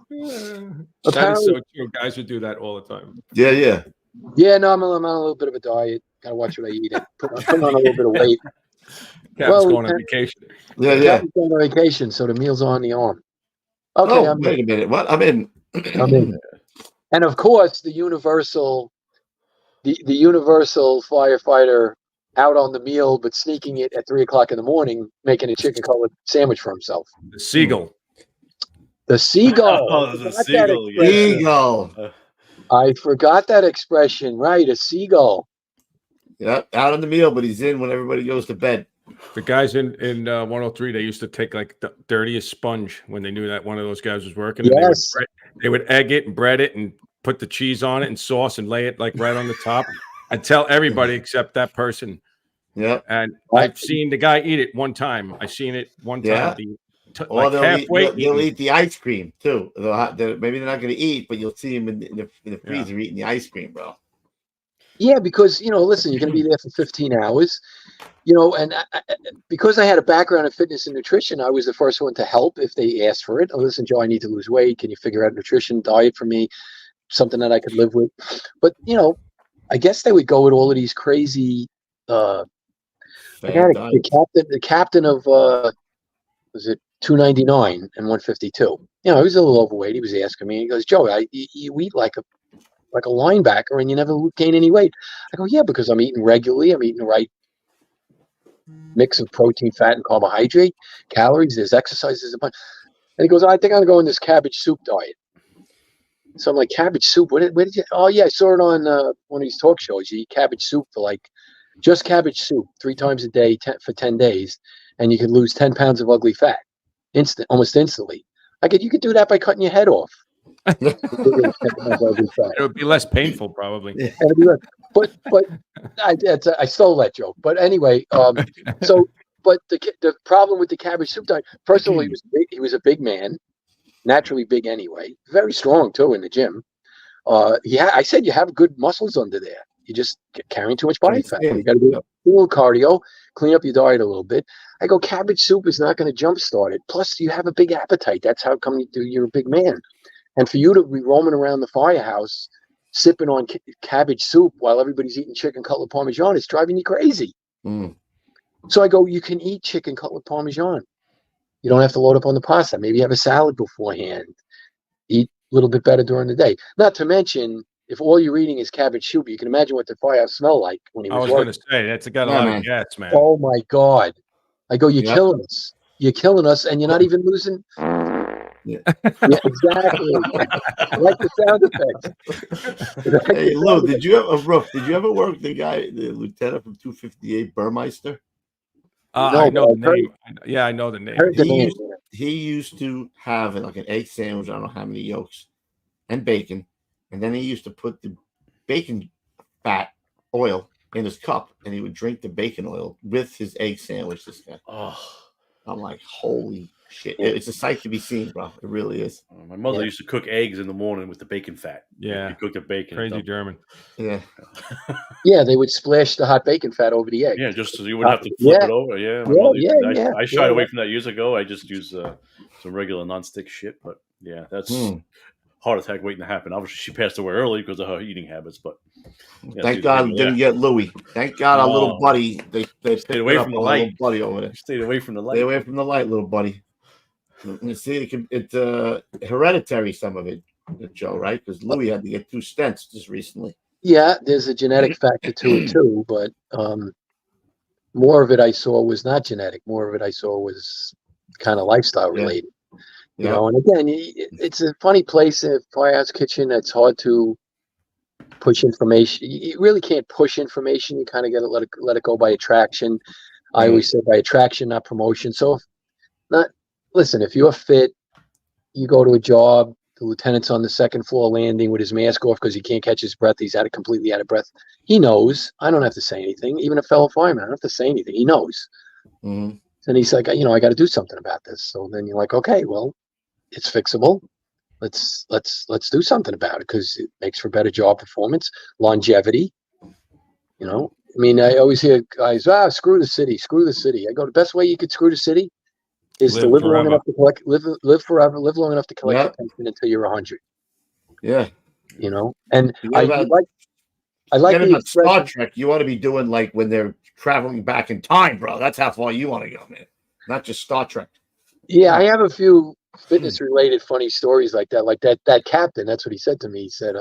Speaker 6: That is so true. Guys would do that all the time.
Speaker 2: Yeah.
Speaker 7: Yeah, no, I'm on a little bit of a diet. Got to watch what I eat. Put on a little bit of weight.
Speaker 6: Cap's going on vacation.
Speaker 2: Yeah.
Speaker 7: Going on vacation, so the meal's on the arm. Okay,
Speaker 2: wait a minute. What? I'm in.
Speaker 7: And of course, the universal firefighter out on the meal, but sneaking it at 3 o'clock in the morning, making a chicken cutlet sandwich for himself.
Speaker 6: The seagull.
Speaker 7: The seagull.
Speaker 5: Oh, the seagull.
Speaker 2: Seagull.
Speaker 7: I forgot that expression. Right, a seagull.
Speaker 2: Yeah, out on the meal, but he's in when everybody goes to bed.
Speaker 6: The guys in 103, they used to take like the dirtiest sponge when they knew that one of those guys was working.
Speaker 7: Yes.
Speaker 6: And they would egg it and bread it and put the cheese on it and sauce and lay it like right on the top and tell everybody except that person.
Speaker 2: Yeah.
Speaker 6: And I've seen the guy eat it one time. I seen it one time.
Speaker 2: Yeah. Or they'll eat the ice cream too. Maybe they're not going to eat, but you'll see them in the freezer eating the ice cream, bro.
Speaker 7: Yeah, because, you know, listen, you're going to be there for 15 hours, you know, and because I had a background in fitness and nutrition, I was the first one to help if they asked for it. Oh, listen, Joe, I need to lose weight. Can you figure out nutrition, diet for me, something that I could live with? But, you know, I guess they would go with all of these crazy, the captain of, was it 299 and 152? You know, he was a little overweight. He was asking me, he goes, Joe, you eat like a linebacker and you never gain any weight. I go, yeah, because I'm eating regularly. I'm eating the right mix of protein, fat, and carbohydrate, calories. There's exercise. There's a bunch. And he goes, I think I'm going to go on this cabbage soup diet. So I'm like, cabbage soup? Where did you? Oh, yeah, I saw it on one of these talk shows. You eat cabbage soup for just cabbage soup 3 times a day for 10 days, and you can lose 10 pounds of ugly fat almost instantly. I go, you could do that by cutting your head off.
Speaker 6: It would be less painful, probably.
Speaker 7: But I stole that joke. But anyway, but the problem with the cabbage soup diet, first of all, he was a big man, naturally big anyway, very strong too in the gym. I said you have good muscles under there. You just carrying too much body fat. You got to do a little cardio, clean up your diet a little bit. I go, cabbage soup is not going to jumpstart it. Plus, you have a big appetite. That's how come you're a big man. And for you to be roaming around the firehouse, sipping on cabbage soup while everybody's eating chicken cutlet parmesan, it's driving you crazy. So I go, you can eat chicken cutlet parmesan. You don't have to load up on the pasta. Maybe have a salad beforehand. Eat a little bit better during the day. Not to mention, if all you're eating is cabbage soup, you can imagine what the firehouse smelled like when he was working.
Speaker 6: I was going to say, that's got a lot of gas, man.
Speaker 7: Oh, my God. I go, you're killing us. You're killing us, and you're not even losing... Yeah, exactly. I like the sound effects.
Speaker 2: Hey, Lou, did you ever work the lieutenant from 258, Burmeister?
Speaker 6: I know the name. Yeah, I know the name.
Speaker 2: he used to have like an egg sandwich. I don't know how many yolks and bacon, and then he used to put the bacon fat oil in his cup, and he would drink the bacon oil with his egg sandwich. This guy.
Speaker 5: Oh,
Speaker 2: I'm like, holy shit! It's a sight to be seen, bro. It really is.
Speaker 5: My mother used to cook eggs in the morning with the bacon fat.
Speaker 6: Yeah,
Speaker 5: she cooked the bacon.
Speaker 6: Crazy German.
Speaker 2: Yeah,
Speaker 7: yeah. They would splash the hot bacon fat over the egg.
Speaker 5: Yeah, just so you wouldn't have to flip it over. Yeah, I shied away from that years ago. I just use some regular nonstick shit. But yeah, that's heart attack waiting to happen. Obviously, she passed away early because of her eating habits. But
Speaker 2: thank God we didn't get Louis. Thank God our little buddy. They
Speaker 5: stayed away from the light.
Speaker 2: Buddy over there.
Speaker 5: Stayed away from the light.
Speaker 2: Stay away from the light, little buddy. You see, it's hereditary, some of it, Joe, right? Because Louis had to get 2 stents just recently.
Speaker 7: Yeah, there's a genetic factor to it too, but more of it I saw was not genetic. More of it I saw was kind of lifestyle related. You know, and again, it's a funny place in Firehouse Kitchen. It's hard to push information. You really can't push information. You kind of got to let it go by attraction. I always say by attraction, not promotion. So, if you're fit, you go to a job. The lieutenant's on the 2nd floor landing with his mask off because he can't catch his breath. He's completely out of breath. He knows. I don't have to say anything. Even a fellow fireman, I don't have to say anything. He knows.
Speaker 2: Mm-hmm.
Speaker 7: And he's like, I got to do something about this. So then you're like, okay, well, it's fixable. Let's do something about it because it makes for better job performance, longevity. You know, I mean, I always hear guys, screw the city. I go, the best way you could screw the city is to live long enough to collect, live forever, live long enough to collect your pension until you're 100.
Speaker 2: Yeah.
Speaker 7: You know, and
Speaker 2: I like
Speaker 7: the
Speaker 2: Star Trek. You want to be doing like when they're traveling back in time, bro. That's how far you want to go, man. Not just Star Trek.
Speaker 7: Yeah, I have a few fitness related funny stories like that captain. That's what he said to me. He said,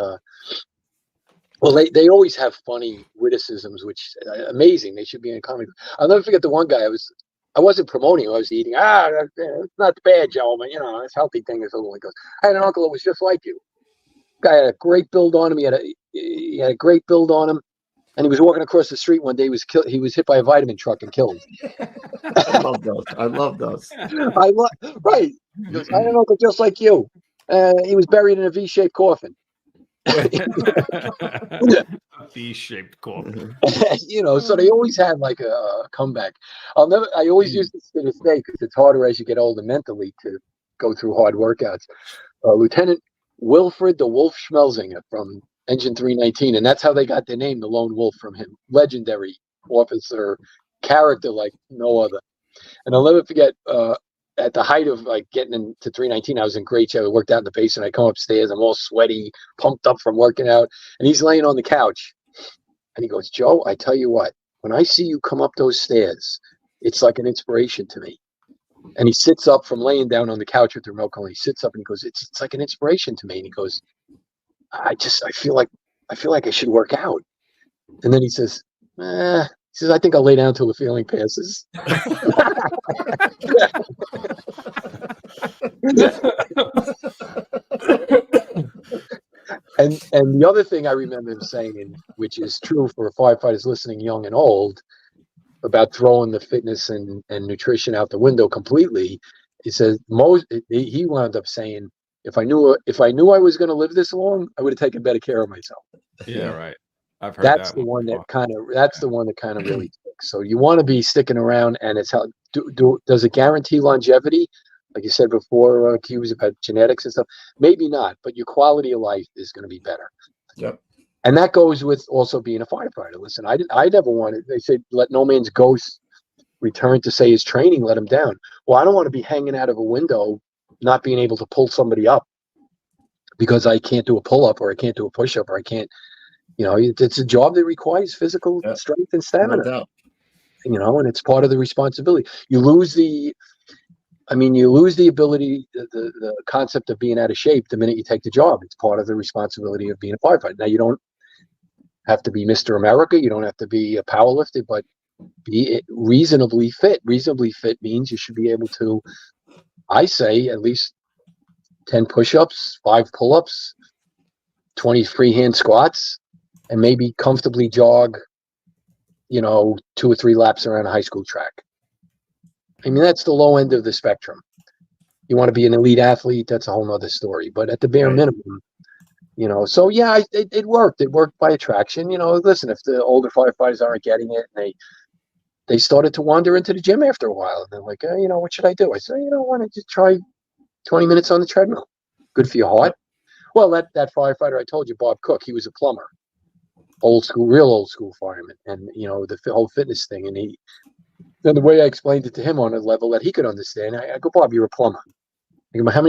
Speaker 7: well, they always have funny witticisms, which amazing. They should be in a comedy. I'll never forget the one guy I wasn't promoting. I was eating. It's not bad, gentlemen. You know, this healthy thing is a little. He goes, I had an uncle that was just like you. Guy had a great build on him. He had a great build on him, and he was walking across the street one day. He was hit by a vitamin truck and killed.
Speaker 2: I love those.
Speaker 7: Right. He goes, I had an uncle just like you. He was buried in a V-shaped coffin.
Speaker 6: V-shaped coffin.
Speaker 7: You know, so they always had like a comeback. I always use this to this day because it's harder as you get older mentally to go through hard workouts. Lieutenant Wilfred the Wolf Schmelzinger from Engine 319, and that's how they got their name, the Lone Wolf, from him. Legendary officer, character like no other. And I'll never forget, at the height of like getting into 319, I was in great shape. I worked out in the basement. I come upstairs, I'm all sweaty, pumped up from working out, and he's laying on the couch. And he goes, Joe, I tell you what, when I see you come up those stairs, it's like an inspiration to me. And he sits up from laying down on the couch with the remote control. He sits up and he goes, it's like an inspiration to me. And he goes, I feel like I should work out. And then he says, he says, I think I'll lay down till the feeling passes. And the other thing I remember him saying, which is true for firefighters listening, young and old, about throwing the fitness and nutrition out the window completely, he says he wound up saying, if I knew I was going to live this long, I would have taken better care of myself.
Speaker 6: Yeah, right. I've heard
Speaker 7: that's the one that kind of really sticks. So you want to be sticking around, and it's how does it guarantee longevity? Like you said before, cues about genetics and stuff. Maybe not, but your quality of life is going to be better.
Speaker 2: Yep.
Speaker 7: And that goes with also being a firefighter. Listen, I never wanted. They say let no man's ghost return to say his training let him down. Well, I don't want to be hanging out of a window, not being able to pull somebody up because I can't do a pull up or I can't do a push up or I can't. You know, it's a job that requires physical strength and stamina. No doubt. You know, and it's part of the responsibility. You lose the ability, the concept of being out of shape the minute you take the job. It's part of the responsibility of being a firefighter. Now, you don't have to be Mr. America. You don't have to be a powerlifter, but be reasonably fit. Reasonably fit means you should be able to, I say, at least 10 push-ups, 5 pull-ups, 20 freehand squats, and maybe comfortably jog, 2 or 3 laps around a high school track. I mean, that's the low end of the spectrum. You want to be an elite athlete, that's a whole nother story. But at the bare minimum, you know, so yeah, it worked. It worked by attraction. You know, listen, if the older firefighters aren't getting it, and they started to wander into the gym after a while, and they're like, you know, what should I do? I said, you know, why don't you try 20 minutes on the treadmill? Good for your heart. Well, that firefighter I told you, Bob Cook, he was a plumber, old school, real old school fireman, and you know the whole fitness thing. And the way I explained it to him on a level that he could understand, I go, Bob, you're a plumber. I go, how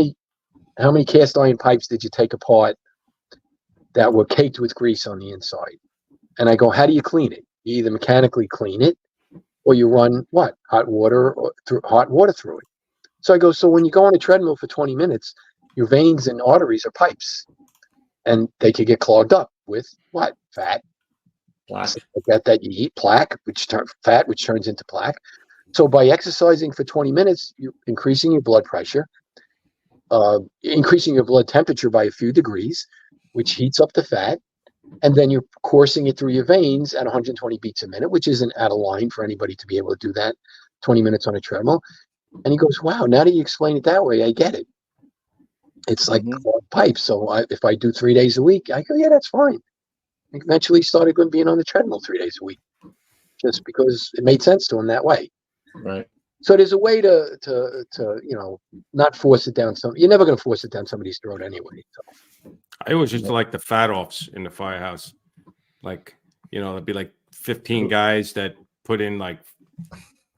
Speaker 7: many cast iron pipes did you take apart that were caked with grease on the inside? And I go, how do you clean it? You either mechanically clean it, or you run what? Hot water through it. So I go, so when you go on a treadmill for 20 minutes, your veins and arteries are pipes, and they could get clogged up with what? Fat, plaque. That you eat, plaque, which turns into plaque. So by exercising for 20 minutes, you're increasing your blood pressure, increasing your blood temperature by a few degrees, which heats up the fat, and then you're coursing it through your veins at 120 beats a minute, which isn't out of line for anybody to be able to do that 20 minutes on a treadmill. And he goes, wow, now that you explain it that way, I get it. It's like pipes. So if I do 3 days a week, I go, yeah, that's fine. I eventually started being on the treadmill 3 days a week, just because it made sense to him that way.
Speaker 2: Right.
Speaker 7: So there's a way to you know, not force it down. You're never going to force it down somebody's throat anyway. So.
Speaker 6: I always used to like the fat offs in the firehouse. Like, you know, it'd be like 15 guys that put in like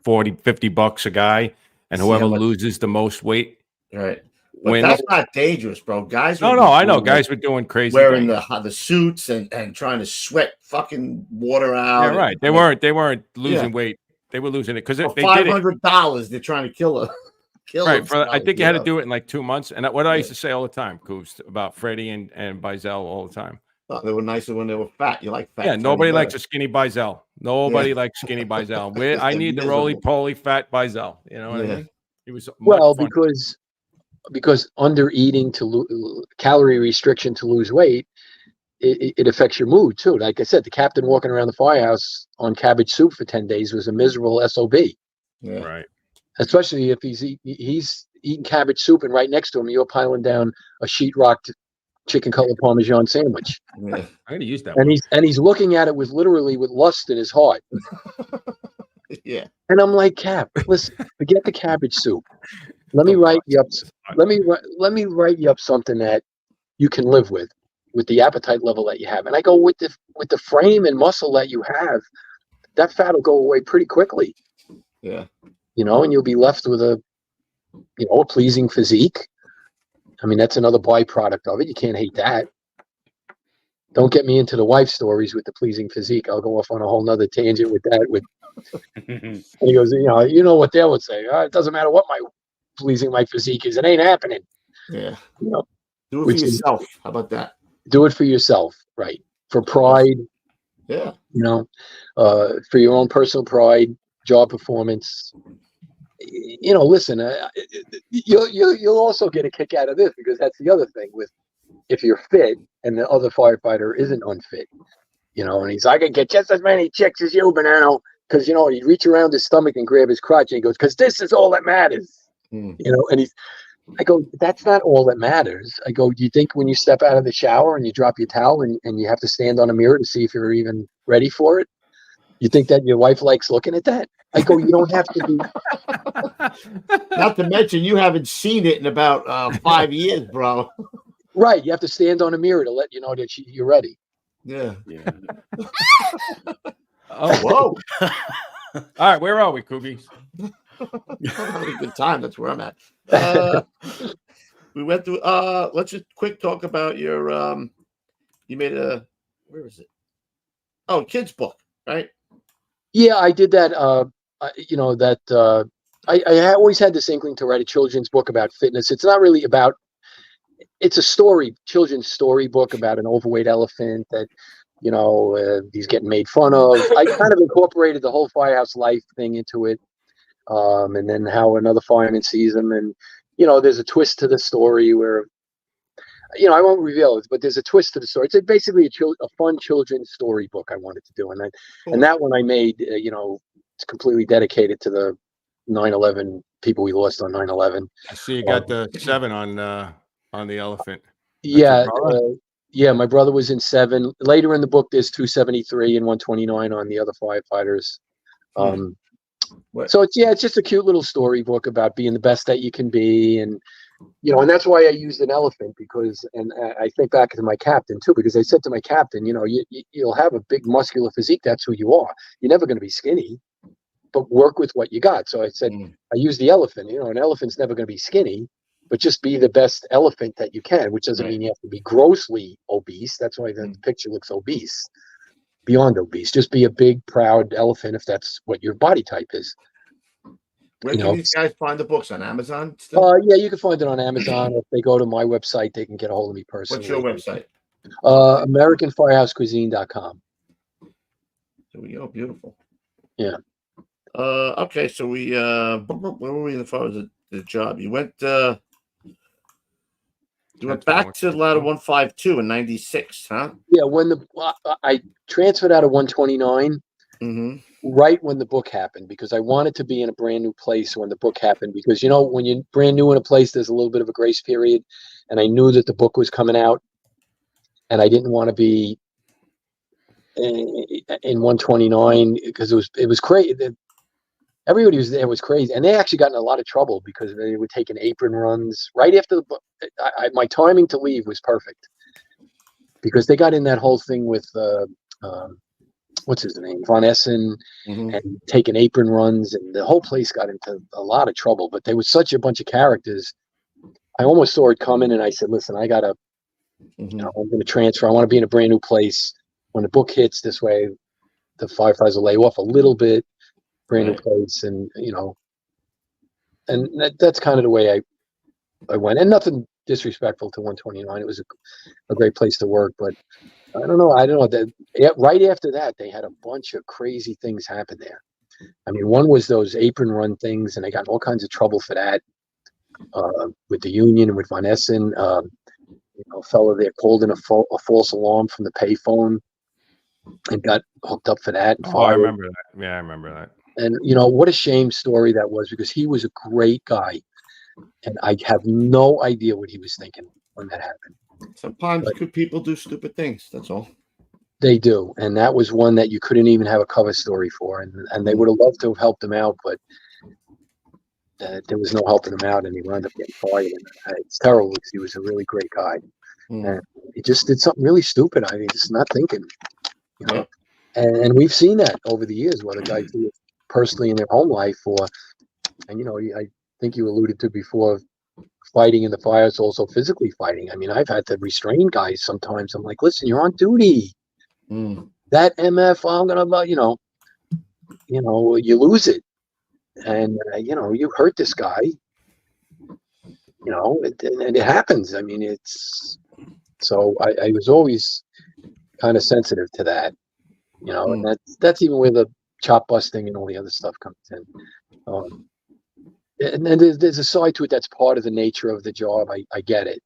Speaker 6: $40-50 a guy, and whoever loses the most weight.
Speaker 2: Right. But that's not dangerous, bro. Guys.
Speaker 6: No, I know. Guys were doing crazy.
Speaker 2: Wearing the suits and trying to sweat fucking water out.
Speaker 6: Yeah, right. They weren't losing weight. They were losing it because if they did
Speaker 2: $500, they're trying to kill
Speaker 6: right. I think you had to do it in like 2 months. And what I used to say all the time, Coos, about Freddie and Bizel all the time.
Speaker 2: Oh, they were nicer when they were fat. You like fat?
Speaker 6: Yeah, nobody likes a skinny Bizel. Nobody likes skinny Bizel. I need the roly-poly fat Bizel. You know what I mean? He was
Speaker 7: because under eating calorie restriction to lose weight, it affects your mood too. Like I said, the captain walking around the firehouse on cabbage soup for 10 days was a miserable SOB.
Speaker 2: Yeah.
Speaker 6: Right.
Speaker 7: Especially if he's eating cabbage soup and right next to him you're piling down a sheetrock chicken cutlet Parmesan sandwich.
Speaker 2: Yeah.
Speaker 6: I'm gonna use that.
Speaker 7: And he's looking at it with lust in his heart.
Speaker 2: Yeah.
Speaker 7: And I'm like, Cap, listen, forget the cabbage soup. Let me write you up. Let me write you up something that you can live with the appetite level that you have. And I go, with the frame and muscle that you have, that fat will go away pretty quickly.
Speaker 2: Yeah.
Speaker 7: You know, and you'll be left with a pleasing physique. I mean, that's another byproduct of it. You can't hate that. Don't get me into the wife stories with the pleasing physique. I'll go off on a whole nother tangent with that. And he goes, you know what they would say. It doesn't matter what pleasing my physique is. It ain't happening.
Speaker 2: Yeah.
Speaker 7: You know,
Speaker 2: do it for yourself. How about that?
Speaker 7: Do it for yourself, right? For pride.
Speaker 2: Yeah.
Speaker 7: You know, for your own personal pride, job performance. You know, listen, you'll also get a kick out of this, because that's the other thing with if you're fit and the other firefighter isn't unfit, you know, and he's like, I can get just as many chicks as you, Bonanno, because, you know, he'd reach around his stomach and grab his crotch and he goes, because this is all that matters, you know, and I go, that's not all that matters. I go, do you think when you step out of the shower and you drop your towel and you have to stand on a mirror to see if you're even ready for it, you think that your wife likes looking at that? I go, you don't have to be.
Speaker 2: Not to mention, you haven't seen it in about 5 years, bro.
Speaker 7: Right. You have to stand on a mirror to let you know that you're ready.
Speaker 2: Yeah.
Speaker 6: Oh, whoa. All right. Where are we, Kubi?
Speaker 2: Having a good time. That's where I'm at. We went through, let's just quick talk about your, you made where is it? Oh, kids book, right?
Speaker 7: Yeah, I did that. You know, that I always had this inkling to write a children's book about fitness. It's not really about, it's a children's story book about an overweight elephant that, you know, he's getting made fun of. I kind of incorporated the whole firehouse life thing into it. And then how another fireman sees him. And, you know, there's a twist to the story where, you know, I won't reveal it, but there's a twist to the story. It's basically a fun children's story book I wanted to do. And that one I made, you know, it's completely dedicated to the 9/11 people we lost on 9/11.
Speaker 6: I see you got the 7 on the elephant.
Speaker 7: Yeah, my brother was in 7. Later in the book, there's 273 and 129 on the other firefighters. So it's just a cute little storybook about being the best that you can be, and and that's why I used an elephant, because, and I think back to my captain too, because I said to my captain, you'll have a big muscular physique. That's who you are. You're never going to be skinny, but work with what you got. So I said, I use the elephant. An elephant's never going to be skinny, but just be the best elephant that you can, which doesn't mean you have to be grossly obese. That's why the picture looks obese, beyond obese. Just be a big, proud elephant if that's what your body type is.
Speaker 2: Where can these guys find the books? On Amazon still?
Speaker 7: Yeah, you can find it on Amazon. If they go to my website, they can get a hold of me personally.
Speaker 2: What's your website?
Speaker 7: AmericanFireHouseCuisine.com.
Speaker 2: There we go. Beautiful.
Speaker 7: Yeah.
Speaker 2: Okay, so we where were we as far as the job? You went back to ladder 152 in 96, huh?
Speaker 7: Yeah, when I transferred out of 129. Right when the book happened, because I wanted to be in a brand new place when the book happened, because when you're brand new in a place, there's a little bit of a grace period, and I knew that the book was coming out, and I didn't want to be in 129 because it was crazy. Everybody was there was crazy, and they actually got in a lot of trouble because they were taking apron runs right after the book. My timing to leave was perfect because they got in that whole thing with what's his name, Von Essen, and taking apron runs, and the whole place got into a lot of trouble. But there was such a bunch of characters. I almost saw it coming, and I said, listen, I gotta, I'm going to transfer. I want to be in a brand new place. When the book hits this way, the firefighters will lay off a little bit, brand new place, and and that's kind of the way I went. And nothing disrespectful to 129. It was a great place to work, but I don't know. That right after that, they had a bunch of crazy things happen there. I mean, one was those apron run things, and they got in all kinds of trouble for that with the union and with Von Essen. A fellow there called in a false alarm from the payphone and got hooked up for that. And
Speaker 6: I remember that. Yeah, I remember that.
Speaker 7: And what a shame story that was, because he was a great guy, and I have no idea what he was thinking when that happened.
Speaker 2: Sometimes good people do stupid things. That's all.
Speaker 7: They do, and that was one that you couldn't even have a cover story for, and they would have loved to have helped him out, but there was no helping him out, and he wound up getting fired. And it's terrible because he was a really great guy, and he just did something really stupid. I mean, just not thinking, And we've seen that over the years, whether guys do it personally in their home life, and I think you alluded to before. Fighting in the fire is also physically fighting. I mean, I've had to restrain guys sometimes. I'm like, listen, you're on duty. That MF, I'm gonna, you lose it, and you hurt this guy. And it happens. I mean, it's so I was always kind of sensitive to that. And that's even where the chop busting and all the other stuff comes in. And then there's a side to it that's part of the nature of the job. I get it,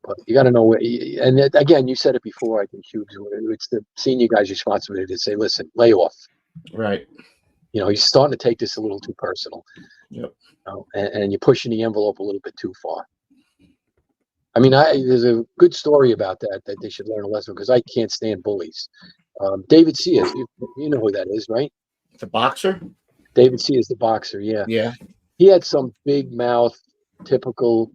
Speaker 7: but you got to know. And again, you said it before. I think Hughes, it's the senior guy's responsibility to say, "Listen, lay off."
Speaker 2: Right.
Speaker 7: He's starting to take this a little too personal.
Speaker 2: Yep.
Speaker 7: And you're pushing the envelope a little bit too far. I mean, there's a good story about that they should learn a lesson, because I can't stand bullies. David Sears, you know who that is, right?
Speaker 2: The boxer.
Speaker 7: David Sears, the boxer. Yeah.
Speaker 2: Yeah.
Speaker 7: He had some big mouth, typical.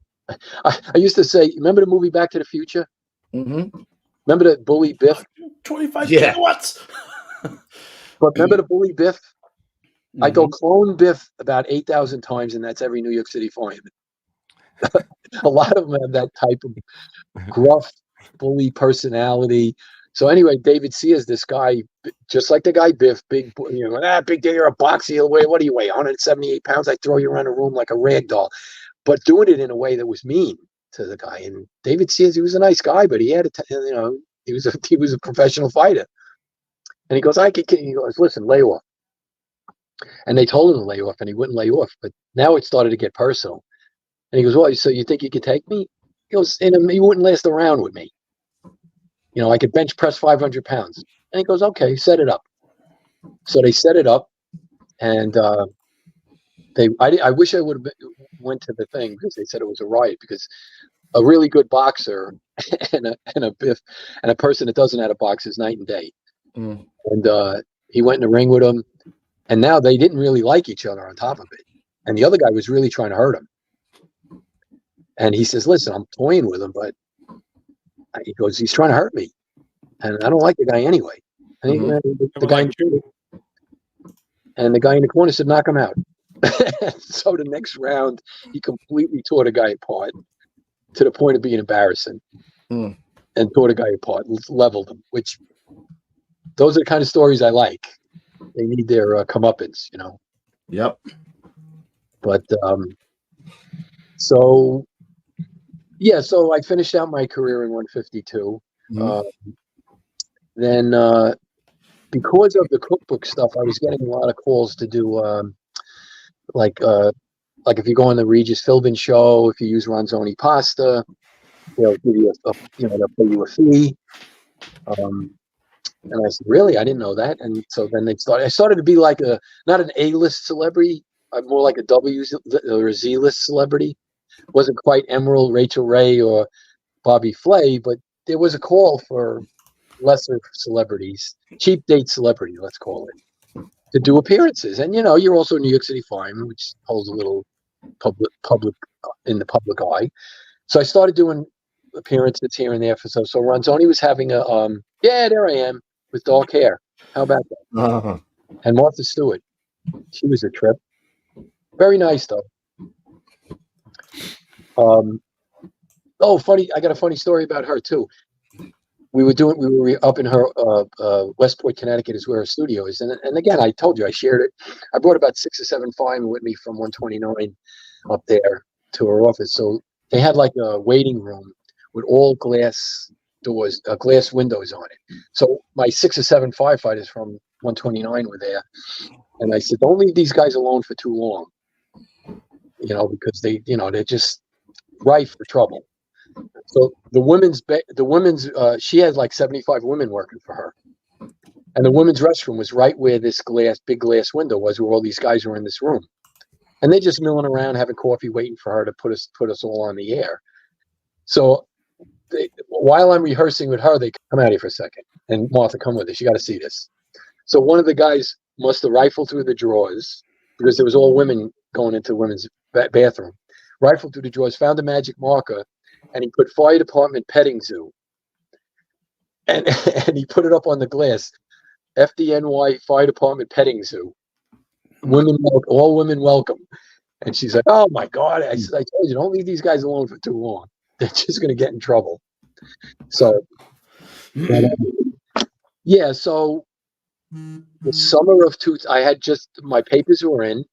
Speaker 7: I used to say, remember the movie Back to the Future? Remember the bully Biff?
Speaker 4: 25 kilowatts.
Speaker 7: But remember the bully Biff? I go clone Biff about 8,000 times, and that's every New York City fireman. A lot of them have that type of gruff bully personality. So anyway, David Sears, this guy, just like the guy Biff, big, big day, you're a boxer. What do you weigh? 178 pounds. I throw you around a room like a rag doll, but doing it in a way that was mean to the guy. And David Sears, he was a nice guy, but he had he was a professional fighter. And he goes, he goes, listen, lay off. And they told him to lay off, and he wouldn't lay off. But now it started to get personal. And he goes, well, so you think you could take me? He goes, and he wouldn't last a round with me. I could bench press 500 pounds. And he goes, okay, set it up. So they set it up, and I wish I would have went to the thing because they said it was a riot, because a really good boxer and a person that doesn't know how to box is night and day. And he went in the ring with him, and now they didn't really like each other on top of it. And the other guy was really trying to hurt him. And he says, listen, I'm toying with him, but he goes, he's trying to hurt me. And I don't like the guy anyway. And the guy in the corner said, knock him out. So the next round, he completely tore the guy apart to the point of being embarrassing, and tore the guy apart, leveled him, which those are the kind of stories I like. They need their comeuppance, you know?
Speaker 2: Yep.
Speaker 7: But, so I finished out my career in 152. Then, because of the cookbook stuff, I was getting a lot of calls to do, like if you go on the Regis Philbin show, if you use Ronzoni pasta, they'll give you they'll pay you a fee. And I said, really? I didn't know that. And so then I started to be like not an A-list celebrity, more like a W or a Z-list celebrity. Wasn't quite Emerald, Rachel Ray, or Bobby Flay, but there was a call for lesser celebrities, cheap date celebrity, let's call it, to do appearances. And you're also New York City fireman, which holds a little public in the public eye. So I started doing appearances here and there for so Ronzoni was having a there I am with dark hair. How about that? And Martha Stewart, she was a trip. Very nice though. Funny, I got a funny story about her too. We were up in her Westport, Connecticut is where her studio is. And again, I told you, I shared it. I brought about 6 or 7 firemen with me from 129 up there to her office. So they had like a waiting room with all glass doors, glass windows on it. So my 6 or 7 firefighters from 129 were there. And I said, don't leave these guys alone for too long, because they're just rife for trouble. So the women's, she had like 75 women working for her. And the women's restroom was right where this big glass window was, where all these guys were in this room. And they're just milling around, having coffee, waiting for her to put us all on the air. So while I'm rehearsing with her, they come out here for a second. And Martha, come with us. You got to see this. So one of the guys must have rifled through the drawers, because there was all women going into the women's bathroom. Rifled through the drawers, found a magic marker, and he put fire department petting zoo. And he put it up on the glass. FDNY fire department petting zoo. All women welcome. And she's like, oh my God. I said, I told you, don't leave these guys alone for too long. They're just going to get in trouble. So, so the summer of I had just, my papers were in,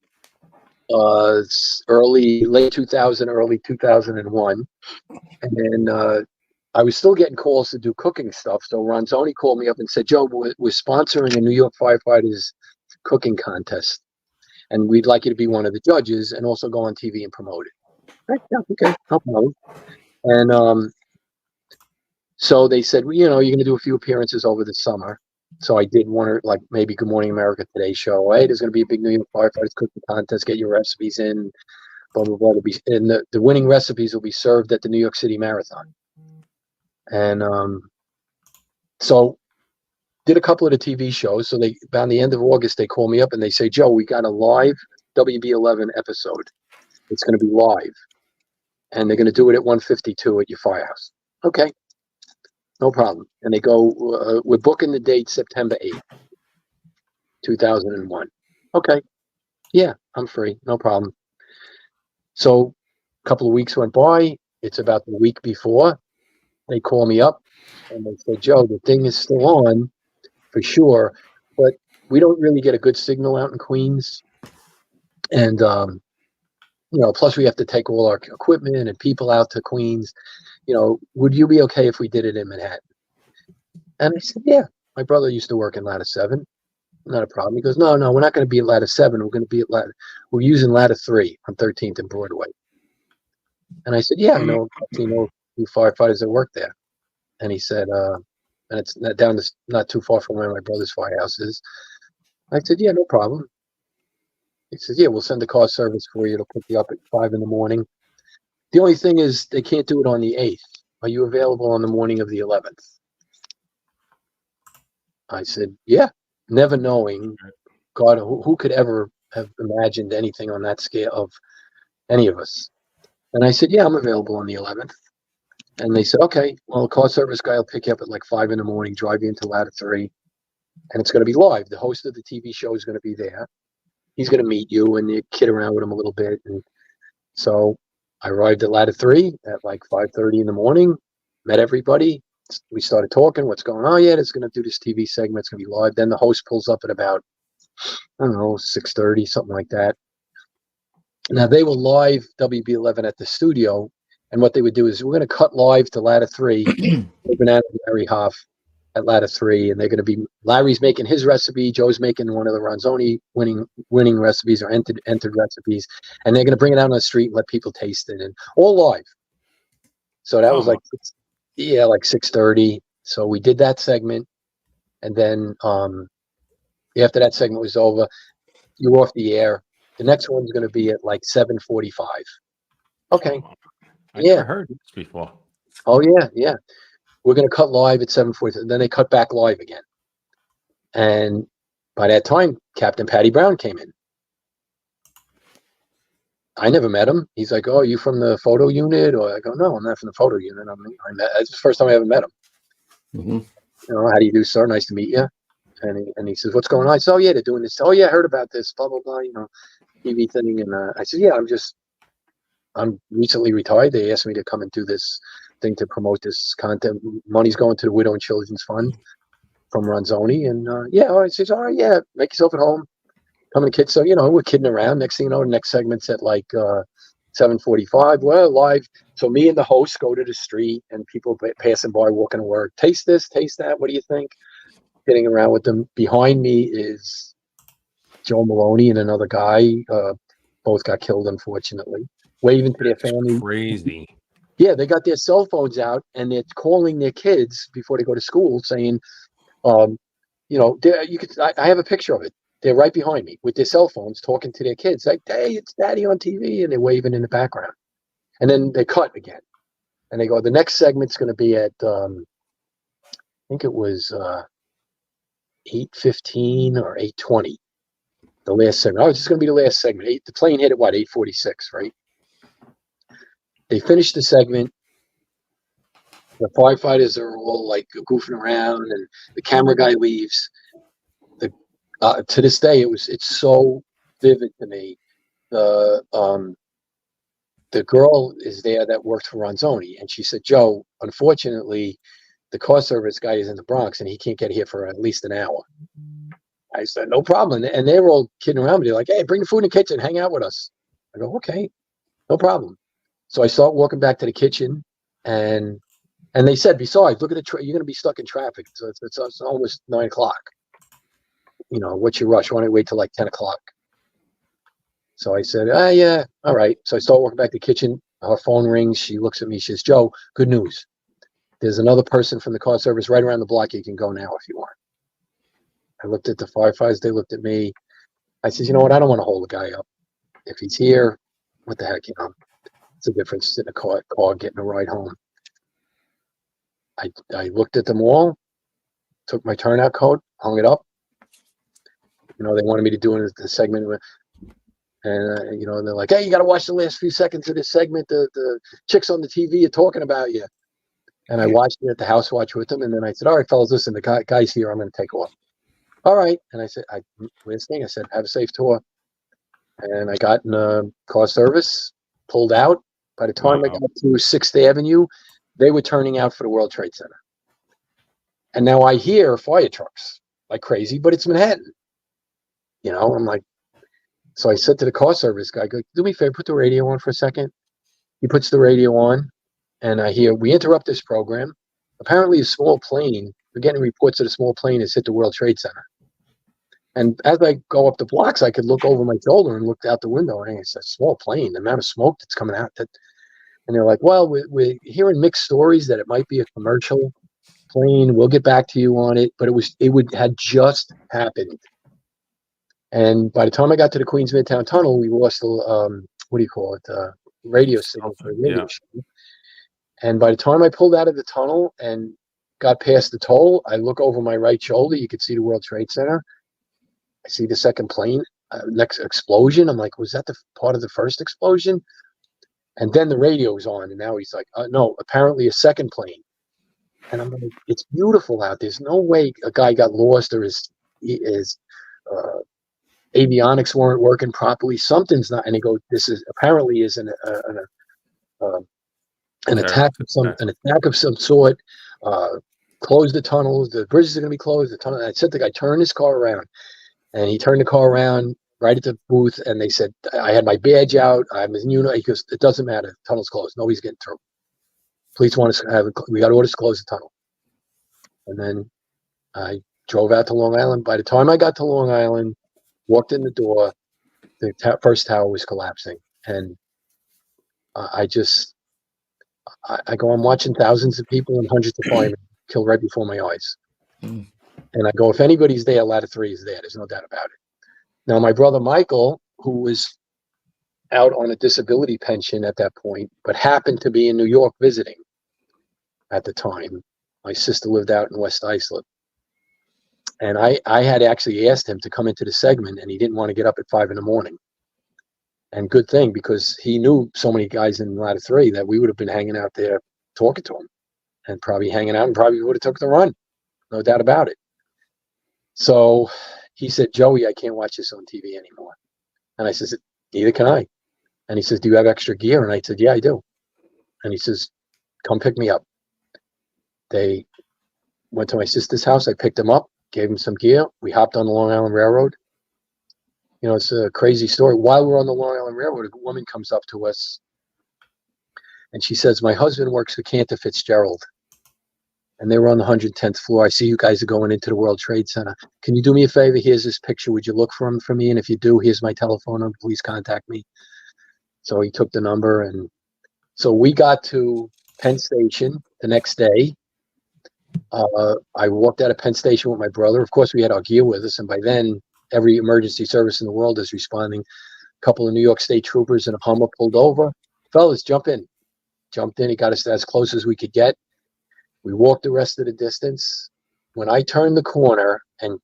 Speaker 7: late 2000, early 2001. And then I was still getting calls to do cooking stuff. So Ronzoni called me up and said, Joe, we're sponsoring a New York firefighters cooking contest. And we'd like you to be one of the judges and also go on TV and promote it. Right, yeah, okay, no problem. And so they said, well, you're going to do a few appearances over the summer. So I did one, like maybe Good Morning America Today show. Hey, there's going to be a big New York firefighters cooking contest. Get your recipes in. Blah blah blah. And the winning recipes will be served at the New York City Marathon. And so did a couple of the TV shows. So by the end of August, they call me up and they say, Joe, we got a live WB11 episode. It's going to be live. And they're going to do it at 152 at your firehouse. Okay. No problem. And they go, we're booking the date September 8th, 2001. Okay. Yeah, I'm free. No problem. So a couple of weeks went by. It's about the week before. They call me up and they say, Joe, the thing is still on for sure, but we don't really get a good signal out in Queens. And, plus we have to take all our equipment and people out to Queens. Would you be okay if we did it in Manhattan? And I said, yeah. My brother used to work in Ladder 7. Not a problem. He goes, no, we're not going to be at Ladder 7. We're using Ladder 3 on 13th and Broadway. And I said, yeah, I know few firefighters that work there. And he said, and it's not too far from where my brother's firehouse is. I said, yeah, no problem. He says, yeah, we'll send the car service for you. It'll pick you up at 5 in the morning. The only thing is they can't do it on the 8th. Are you available on the morning of the 11th? I said, yeah, never knowing. God, who could ever have imagined anything on that scale of any of us? And I said, yeah, I'm available on the 11th. And they said, okay, well, the car service guy will pick you up at like 5 in the morning, drive you into Ladder 3, and it's going to be live. The host of the TV show is going to be there. He's going to meet you, and you kid around with him a little bit. And so I arrived at Ladder 3 at like 5:30 in the morning, met everybody. We started talking, what's going on? Yeah, it's going to do this TV segment. It's going to be live. Then the host pulls up at about, I don't know, 6:30, something like that. Now, they were live WB11 at the studio, and what they would do is we're going to cut live to Ladder 3, open out of Larry Hoff at Ladder 3, and they're going to be, Larry's making his recipe, Joe's making one of the Ronzoni winning recipes or entered recipes, and they're going to bring it out on the street and let people taste it, and all live. So that was like 6:30. So we did that segment, and then after that segment was over, you're off the air. The next one's going to be at like 7:45. Okay.
Speaker 6: I never heard this before.
Speaker 7: Oh, yeah. We're going to cut live at 7:40. Then they cut back live again. And by that time, Captain Patty Brown came in. I never met him. He's like, oh, are you from the photo unit? Or I go, no, I'm not from the photo unit. It's the first time I ever met him.
Speaker 2: Mm-hmm.
Speaker 7: You know, how do you do, sir? Nice to meet you. And he says, what's going on? I said, oh, yeah, they're doing this. Oh, yeah, I heard about this, blah, blah, blah, TV thing. And I said, yeah, I'm recently retired. They asked me to come and do this thing to promote this content. Money's going to the Widow and Children's Fund from Ronzoni. And I says, all right, yeah, make yourself at home. Come in the kids. So, we're kidding around. Next thing you know, the next segment's at like 7:45. Well, live. So me and the host go to the street and people passing by, walking to work. Taste this, taste that. What do you think? Getting around with them. Behind me is Joe Maloney and another guy. Both got killed, unfortunately. Waving to their family.
Speaker 6: Crazy.
Speaker 7: Yeah, they got their cell phones out and they're calling their kids before they go to school, saying, you could. I have a picture of it. They're right behind me with their cell phones, talking to their kids, like, "Hey, it's Daddy on TV," and they're waving in the background. And then they cut again, and they go, "The next segment's going to be at, I think it was 8:15 or 8:20." The last segment. Oh, it's just going to be the last segment. The plane hit at 8:46, right? They finished the segment. The firefighters are all like goofing around, and the camera guy leaves. To this day, it's so vivid to me. The girl is there that worked for Ronzoni, and she said, "Joe, unfortunately, the car service guy is in the Bronx, and he can't get here for at least an hour." I said, "No problem." And they were all kidding around me. They're like, "Hey, bring the food in the kitchen, hang out with us." I go, "Okay, no problem." So I start walking back to the kitchen, and they said, "Besides, look at you're going to be stuck in traffic. So it's almost 9 o'clock. What's your rush? Why don't you wait till like 10 o'clock?" So I said, yeah, all right. So I start walking back to the kitchen. Her phone rings. She looks at me. She says, "Joe, good news. There's another person from the car service right around the block. You can go now if you want." I looked at the firefighters. They looked at me. I said, "You know what? I don't want to hold the guy up. If he's here, what the heck, it's a difference in a car getting a ride home." I looked at them all, took my turnout coat, hung it up. They wanted me to do it the segment, and they're like, "Hey, you got to watch the last few seconds of this segment. The chicks on the TV are talking about you." And I watched it at the house watch with them, and then I said, "All right, fellas, listen, the guy's here. I'm going to take off." "All right." And I said, last thing I said, "Have a safe tour." And I got in a car service, pulled out. By the time I got to 6th Avenue, they were turning out for the World Trade Center. And now I hear fire trucks like crazy, but it's Manhattan. I'm like, so I said to the car service guy, "Go, do me a favor, put the radio on for a second." He puts the radio on, and I hear, "We interrupt this program. Apparently a small plane, we're getting reports that a small plane has hit the World Trade Center." And as I go up the blocks, I could look over my shoulder and look out the window, and it's a small plane, the amount of smoke that's coming out. And they're like, "Well, we're hearing mixed stories that it might be a commercial plane. We'll get back to you on it." But it had just happened. And by the time I got to the Queens Midtown Tunnel, we lost the radio signal for the radio show. And by the time I pulled out of the tunnel and got past the toll, I look over my right shoulder. You could see the World Trade Center. I see the second plane, next explosion. I'm like, was that the part of the first explosion? And then the radio was on, and now he's like, no, apparently a second plane. And I'm like, it's beautiful out. There's no way a guy got lost or his avionics weren't working properly. Something's not. And he goes, this is apparently is an attack of some sort. Close the tunnels. The bridges are going to be closed. The tunnel. And I said the guy, turn his car around, and he turned the car around right at the booth. And they said, I had my badge out. I'm in He goes, it doesn't matter. The tunnel's closed. Nobody's getting through. Police want to have. We got orders to close the tunnel. And then I drove out to Long Island. By the time I got to Long Island, walked in the door, the first tower was collapsing, and I go, I'm watching thousands of people and hundreds of firemen killed right before my eyes. And I go, if anybody's there, Ladder 3 is there. There's no doubt about it. Now, my brother Michael, who was out on a disability pension at that point, but happened to be in New York visiting at the time. My sister lived out in West Islip. And I had actually asked him to come into the segment, and he didn't want to get up at 5 a.m. And good thing, because he knew so many guys in Ladder 3 that we would have been hanging out there talking to him, and probably hanging out, and probably would have took the run. No doubt about it. So he said, Joey, I can't watch this on TV anymore. And I said, neither can I. And he says, do you have extra gear? And I said, yeah, I do. And he says, come pick me up. They went to my sister's house. I picked him up, gave him some gear. We hopped on the Long Island Railroad. You know, it's a crazy story. While we're on the Long Island Railroad, a woman comes up to us, and she says, my husband works for Cantor Fitzgerald, and they were on the 110th floor. I see you guys are going into the World Trade Center. Can you do me a favor? Here's this picture. Would you look for him for me? And if you do, here's my telephone number. Please contact me. So he took the number, and so we got to Penn Station the next day. I walked out of Penn Station with my brother. Of course, we had our gear with us, and by then, every emergency service in the world is responding. A couple of New York State troopers in a Hummer pulled over. Fellas, jump in. Jumped in. He got us as close as we could get. We walked the rest of the distance. When I turned the corner and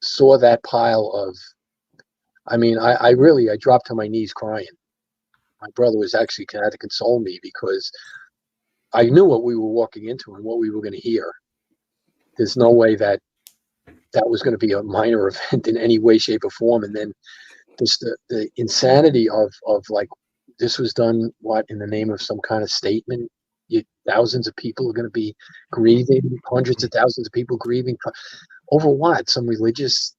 Speaker 7: saw that pile of, I mean, I dropped to my knees crying. My brother was actually had to console me because I knew what we were walking into and what we were going to hear. There's no way that was going to be a minor event in any way, shape, or form. And then just the insanity of like, this was done, in the name of some kind of statement. Thousands of people are going to be grieving, hundreds of thousands of people grieving over what? Some religious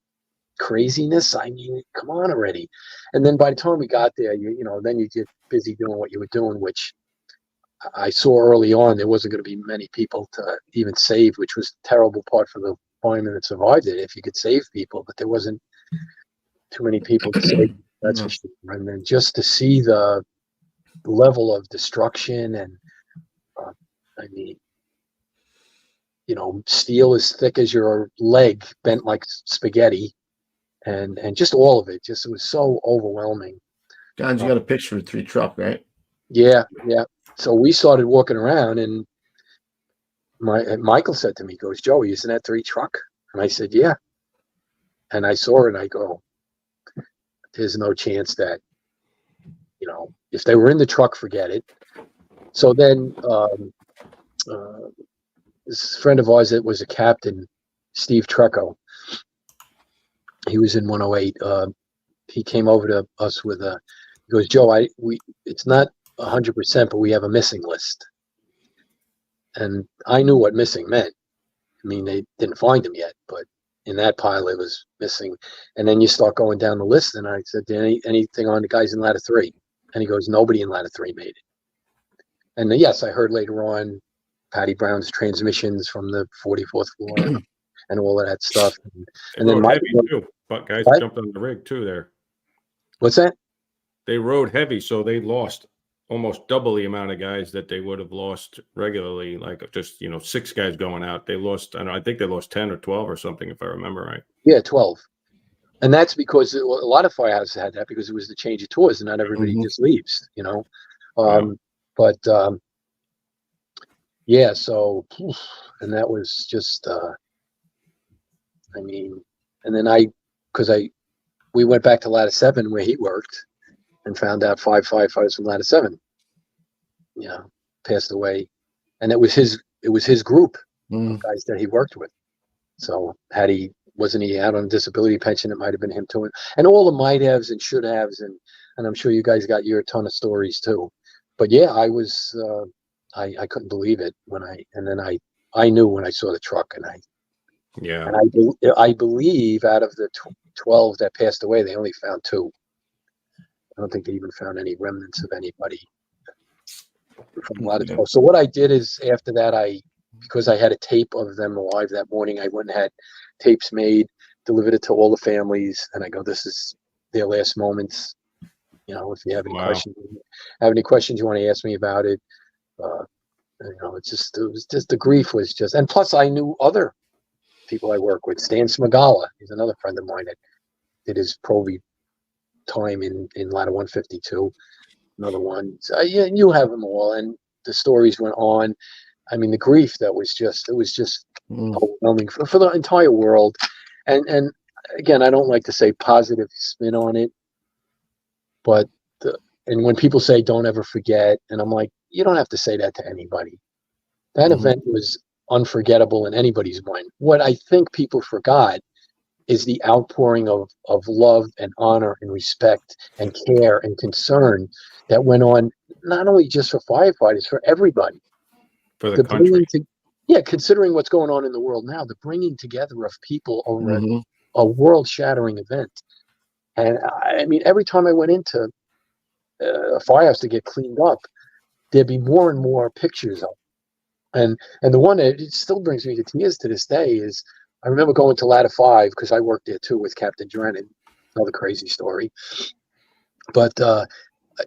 Speaker 7: craziness? I mean, come on already. And then by the time we got there, then you get busy doing what you were doing, which I saw early on there wasn't going to be many people to even save, which was the terrible part for the firemen that survived it. If you could save people, but there wasn't too many people to save. That's for sure. And then just to see the level of destruction and I mean, steel as thick as your leg, bent like spaghetti, and just all of it. Just it was so overwhelming.
Speaker 2: Guys, you got a picture of 3 truck, right?
Speaker 7: Yeah. So we started walking around, and Michael said to me, he goes, Joey, isn't that 3 truck? And I said, yeah. And I saw it, and I go, there's no chance that, if they were in the truck, forget it. So then this friend of ours that was a captain, Steve Trecco, he was in 108. He came over to us with he goes, Joe, it's not 100%, but we have a missing list. And I knew what missing meant. I mean, they didn't find him yet, but in that pile it was missing. And then you start going down the list, and I said, anything on the guys in Ladder 3? And he goes, nobody in Ladder 3 made it. And then, yes, I heard later on Patty Brown's transmissions from the 44th floor and all of that stuff. And then
Speaker 6: heavy too, but guys jumped on the rig too there.
Speaker 7: What's that?
Speaker 6: They rode heavy, so they lost almost double the amount of guys that they would have lost regularly. Like just 6 guys going out, they lost. I think they lost 10 or 12 or something, if I remember right.
Speaker 7: Yeah, 12. And that's because a lot of firehouses had that, because it was the change of tours and not everybody just leaves, you know. But yeah, so, and that was just, I mean, and then we went back to Ladder 7 where he worked and found out 5 firefighters from Ladder 7, you know, passed away. And it was his group of guys that he worked with. So wasn't he out on disability pension, it might have been him too. And all the might haves and should haves, and I'm sure you guys got your ton of stories too. But yeah, I was I couldn't believe it I knew when I saw the truck, and I believe out of the 12 that passed away, they only found 2. I don't think they even found any remnants of anybody from a lot of 12. So what I did is, after that, because I had a tape of them alive that morning, I went and had tapes made, delivered it to all the families, and I go, this is their last moments. You know, if you have any questions you want to ask me about it, you know, it was just the grief was just, and plus I knew other people I work with. Stan Smagala, he's another friend of mine that did his Proby time in Ladder 152. Another one. So, yeah, you have them all, and the stories went on. I mean, the grief it was just overwhelming for the entire world. And again, I don't like to say positive spin on it, but and when people say don't ever forget, and I'm like, you don't have to say that to anybody. That event was unforgettable in anybody's mind. What I think people forgot is the outpouring of love and honor and respect and care and concern that went on, not only just for firefighters, for everybody.
Speaker 6: For the country.
Speaker 7: Considering what's going on in the world now, the bringing together of people over a world-shattering event. And I mean, every time I went into a firehouse to get cleaned up, there'd be more and more pictures of them. And the one that it still brings me to tears to this day is, I remember going to Ladder 5, because I worked there too with Captain Drennan. Another crazy story. But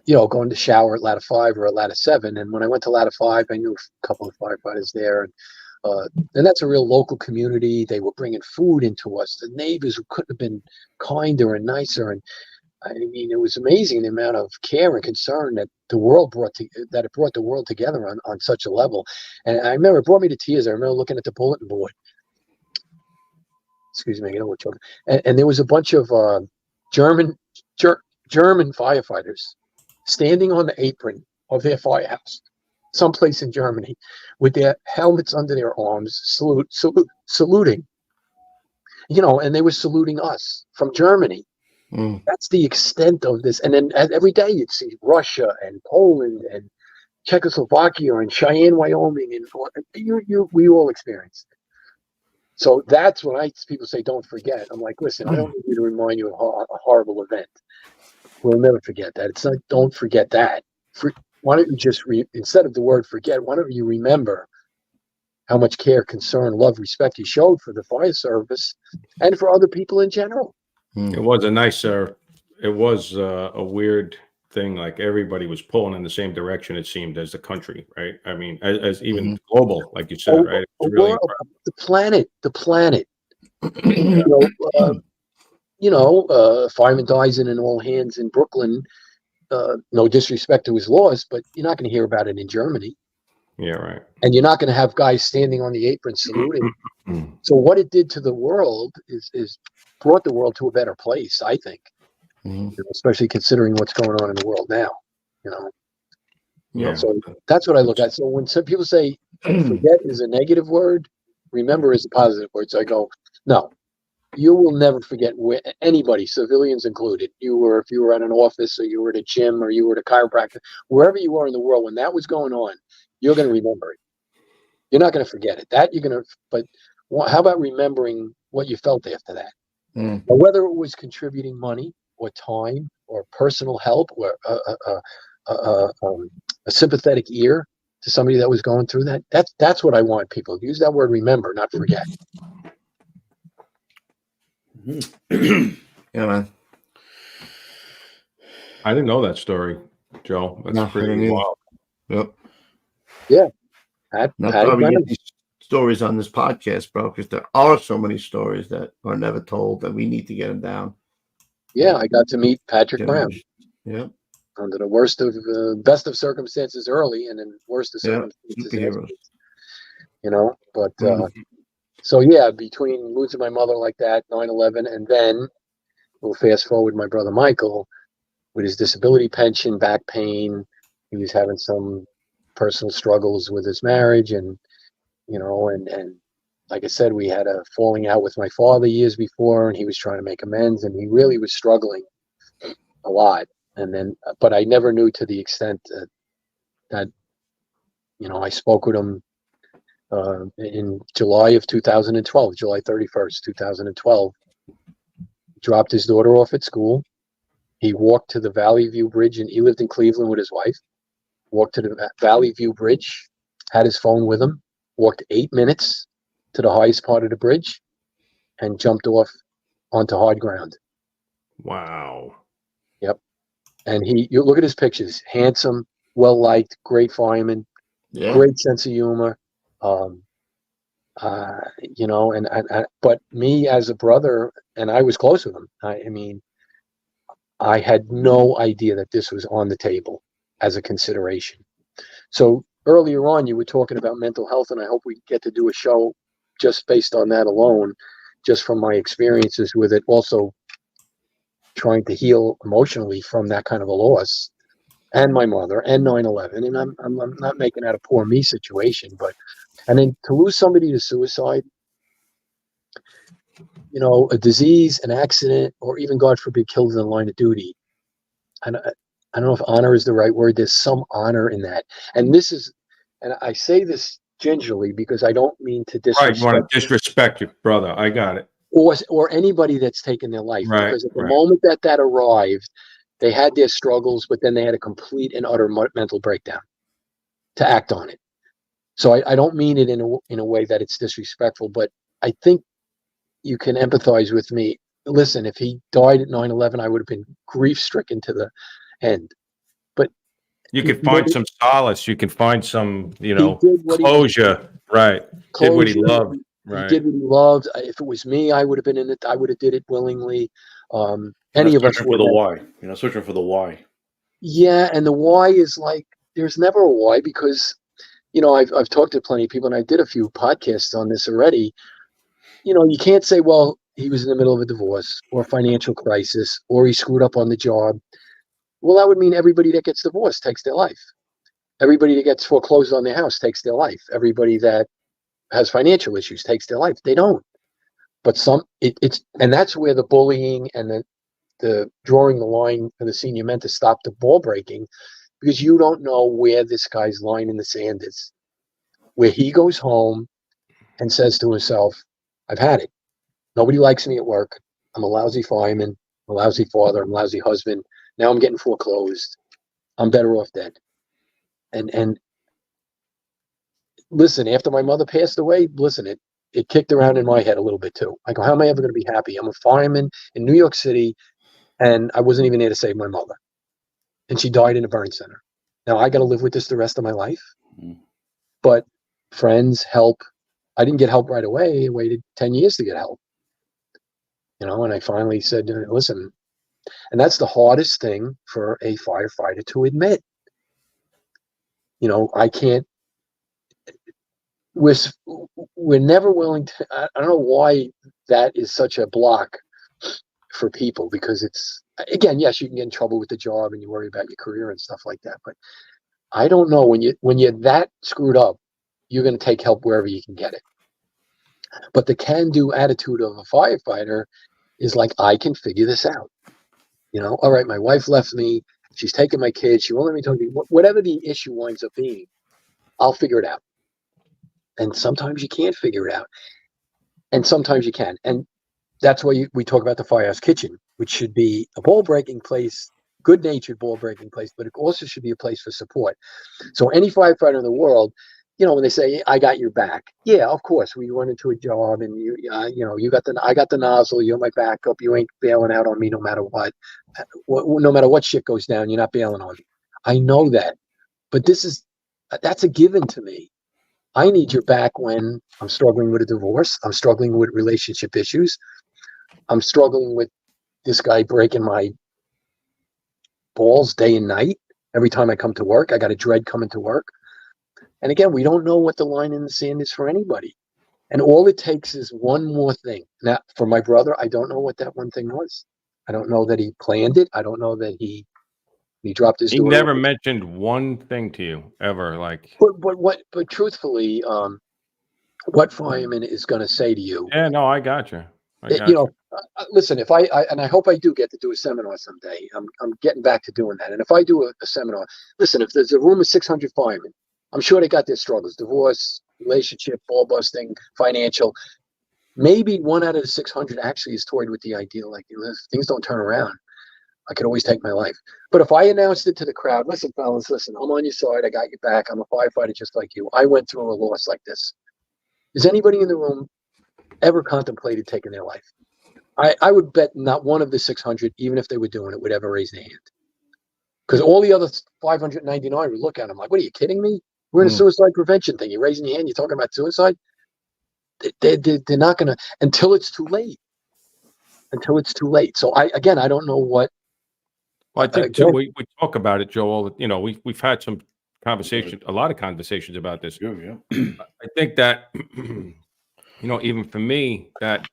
Speaker 7: you know, going to shower at Ladder 5 or at Ladder 7. And when I went to Ladder 5, I knew a couple of firefighters there. And that's a real local community. They were bringing food into us. The neighbors who couldn't have been kinder and nicer. And I mean, it was amazing the amount of care and concern that it brought the world together on such a level. And I remember it brought me to tears. I remember looking at the bulletin board. Excuse me, I know what you're talking. And there was a bunch of German firefighters standing on the apron of their firehouse, someplace in Germany, with their helmets under their arms, saluting. You know, and they were saluting us from Germany. That's the extent of this. And then every day you'd see Russia and Poland and Czechoslovakia and Cheyenne, Wyoming, and we all experienced it. So that's when people say, don't forget. I'm like, listen, I don't need you to remind you of a horrible event. We'll never forget that. It's not, don't forget that. Why don't you just, instead of the word forget, why don't you remember how much care, concern, love, respect you showed for the fire service and for other people in general.
Speaker 6: It was a weird thing. Like, everybody was pulling in the same direction, it seemed, as the country, right? I mean, as even global, like you said, right? It's really
Speaker 7: the planet. A fireman dies in an all hands in Brooklyn. No disrespect to his laws, but you're not going to hear about it in Germany.
Speaker 6: Yeah, right.
Speaker 7: And you're not going to have guys standing on the apron saluting. So what it did to the world is brought the world to a better place, I think. Especially considering what's going on in the world now. So that's what I look at. So when some people say forget is a negative word, remember is a positive word. So I go, no, you will never forget anybody, civilians included. If you were at an office, or you were at a gym, or you were at a chiropractor, wherever you were in the world when that was going on, you're going to remember it. You're not going to forget it. But how about remembering what you felt after that? Whether it was contributing money or time or personal help or a sympathetic ear to somebody that was going through that. That's what I want people to use, that word remember, not forget.
Speaker 2: Yeah, man.
Speaker 6: I didn't know that story, Joe. That's pretty wild.
Speaker 2: Yep.
Speaker 7: Yeah.
Speaker 2: We get these stories on this podcast, bro, because there are so many stories that are never told, that we need to get them down.
Speaker 7: Yeah, I got to meet Patrick Brown.
Speaker 2: Yeah.
Speaker 7: Under the best of circumstances early, and then worst of circumstances afterwards. You know, but so yeah, between losing my mother like that, 9/11, and then we'll fast forward my brother Michael with his disability pension, back pain. He was having some personal struggles with his marriage, and you know, and like I said, we had a falling out with my father years before, and he was trying to make amends, and he really was struggling a lot. And then, but I never knew to the extent that you know, I spoke with him in July of 2012, July 31st, 2012. Dropped his daughter off at school. He walked to the Valley View Bridge, and he lived in Cleveland with his wife. Walked to the Valley View Bridge, had his phone with him, walked 8 minutes to the highest part of the bridge, and jumped off onto hard ground.
Speaker 6: Wow.
Speaker 7: Yep. And you look at his pictures, handsome, well-liked, great fireman, great sense of humor. You know, but me as a brother, and I was close with him. I mean, I had no idea that this was on the table as a consideration. So earlier on, you were talking about mental health, and I hope we get to do a show just based on that alone, just from my experiences with it. Also, trying to heal emotionally from that kind of a loss, and my mother, and 9/11. And I'm not making that a poor me situation, but and then to lose somebody to suicide, you know, a disease, an accident, or even, God forbid, killed in the line of duty. And I don't know if honor is the right word. There's some honor in that. And this is, and I say this gingerly because I don't mean to disrespect.
Speaker 6: Right, you want to disrespect your brother. I got it.
Speaker 7: Or anybody that's taken their life. Right, because at the moment that arrived, they had their struggles, but then they had a complete and utter mental breakdown to act on it. So I don't mean it in a way that it's disrespectful, but I think you can empathize with me. Listen, if he died at 9/11, I would have been grief-stricken to the end. But
Speaker 6: you could find some solace. You can find some, you know, closure. Right. Did what he loved. Right.
Speaker 7: He did what he loved. If it was me, I would have been in it. I would have did it willingly. Any of us
Speaker 5: searching for the why. You're not searching for the why.
Speaker 7: Yeah, and the why is like there's never a why, because you know I've talked to plenty of people, and I did a few podcasts on this already. You know, you can't say, well, he was in the middle of a divorce or a financial crisis, or he screwed up on the job. Well, that would mean everybody that gets divorced takes their life. Everybody that gets foreclosed on their house takes their life. Everybody that has financial issues takes their life. They don't. But and that's where the bullying and the drawing the line for the senior men to stop the ball breaking, because you don't know where this guy's line in the sand is, where he goes home and says to himself, I've had it. Nobody likes me at work. I'm a lousy fireman, I'm a lousy father, I'm a lousy husband. Now I'm getting foreclosed. I'm better off dead. And listen, after my mother passed away, listen, it kicked around in my head a little bit too. I go, how am I ever going to be happy? I'm a fireman in New York City, and I wasn't even there to save my mother. And she died in a burn center. Now I got to live with this the rest of my life. Mm-hmm. But friends, help. I didn't get help right away. I waited 10 years to get help. You know, and I finally said, listen, and that's the hardest thing for a firefighter to admit. You know, I can't, we're never willing to, I don't know why that is such a block for people, because it's, again, yes, you can get in trouble with the job and you worry about your career and stuff like that. But I don't know, when you're that screwed up, you're going to take help wherever you can get it. But the can-do attitude of a firefighter is like, I can figure this out. You know, all right, my wife left me. She's taking my kids. She won't let me talk to you. Whatever the issue winds up being, I'll figure it out. And sometimes you can't figure it out. And sometimes you can. And that's why we talk about the Firehouse Kitchen, which should be a ball-breaking place, good-natured ball-breaking place, but it also should be a place for support. So any firefighter in the world, you know, when they say, I got your back. Yeah, of course. We run into a job and I got the nozzle, you're my backup. You ain't bailing out on me no matter what. No matter what shit goes down, you're not bailing on me. I know that. But that's a given to me. I need your back when I'm struggling with a divorce. I'm struggling with relationship issues. I'm struggling with this guy breaking my balls day and night. Every time I come to work, I got a dread coming to work. And again, we don't know what the line in the sand is for anybody. And all it takes is one more thing. Now, for my brother, I don't know what that one thing was. I don't know that he planned it. I don't know that he dropped his.
Speaker 6: He never mentioned one thing to you ever, like.
Speaker 7: But truthfully, what fireman is going to say to you?
Speaker 6: Yeah, no, I got you.
Speaker 7: Listen, if I and I hope I do get to do a seminar someday. I'm getting back to doing that. And if I do a seminar, listen, if there's a room of 600 firemen, I'm sure they got their struggles: divorce, relationship, ball busting, financial. Maybe 1 out of the 600 actually is toyed with the idea, like, if things don't turn around, I could always take my life. But if I announced it to the crowd, listen, fellas, listen, I'm on your side. I got your back. I'm a firefighter just like you. I went through a loss like this. Is anybody in the room ever contemplated taking their life? I would bet not one of the 600, even if they were doing it, would ever raise their hand. Because all the other 599 would look at them like, what, are you kidding me? We're in a suicide prevention thing. You're raising your hand. You're talking about suicide? They're not going to, until it's too late. Until it's too late. So I don't know what.
Speaker 6: Well, I think too, we talk about it, Joel. We've had some conversation, a lot of conversations about this.
Speaker 5: Yeah.
Speaker 6: I think that, even for me, that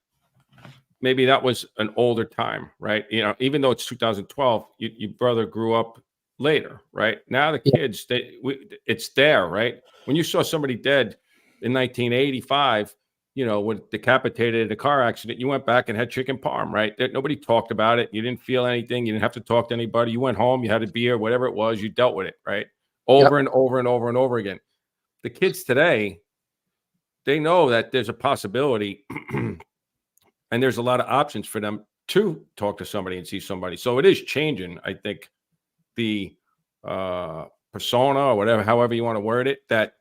Speaker 6: maybe that was an older time, right? Even though it's 2012, your brother grew up later, right? Now the kids, it's there, right? When you saw somebody dead in 1985, with decapitated in a car accident, you went back and had chicken parm, right? Nobody talked about it. You didn't feel anything. You didn't have to talk to anybody. You went home, you had a beer, whatever it was, you dealt with it, right? Over and over and over and over again. The kids today, they know that there's a possibility and there's a lot of options for them to talk to somebody and see somebody. So it is changing, I think, the persona or whatever, however you want to word it, that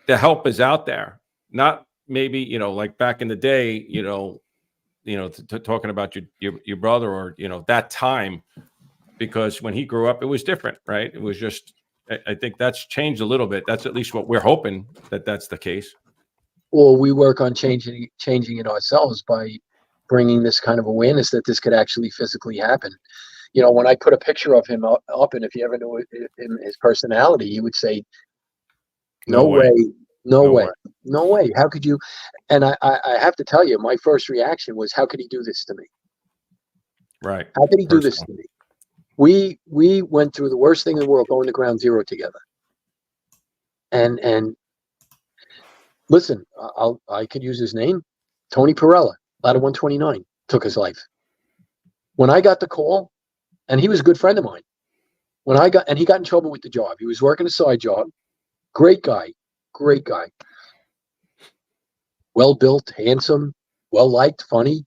Speaker 6: the help is out there. Not maybe, like back in the day, talking about your brother or, that time, because when he grew up, it was different, right? It was just, I think that's changed a little bit. That's at least what we're hoping that's the case.
Speaker 7: Well, we work on changing it ourselves by bringing this kind of awareness that this could actually physically happen. When I put a picture of him up, and if you ever knew his personality, you would say, no way. No way. How could you? And I have to tell you, my first reaction was, how could he do this to me?
Speaker 6: Right.
Speaker 7: How could he do this to me? We went through the worst thing in the world, going to ground zero together. And listen, I could use his name. Tony Perella, Ladder 129, took his life. When I got the call, and he was a good friend of mine, he got in trouble with the job. He was working a side job. Great guy. Well built, handsome, well liked, funny.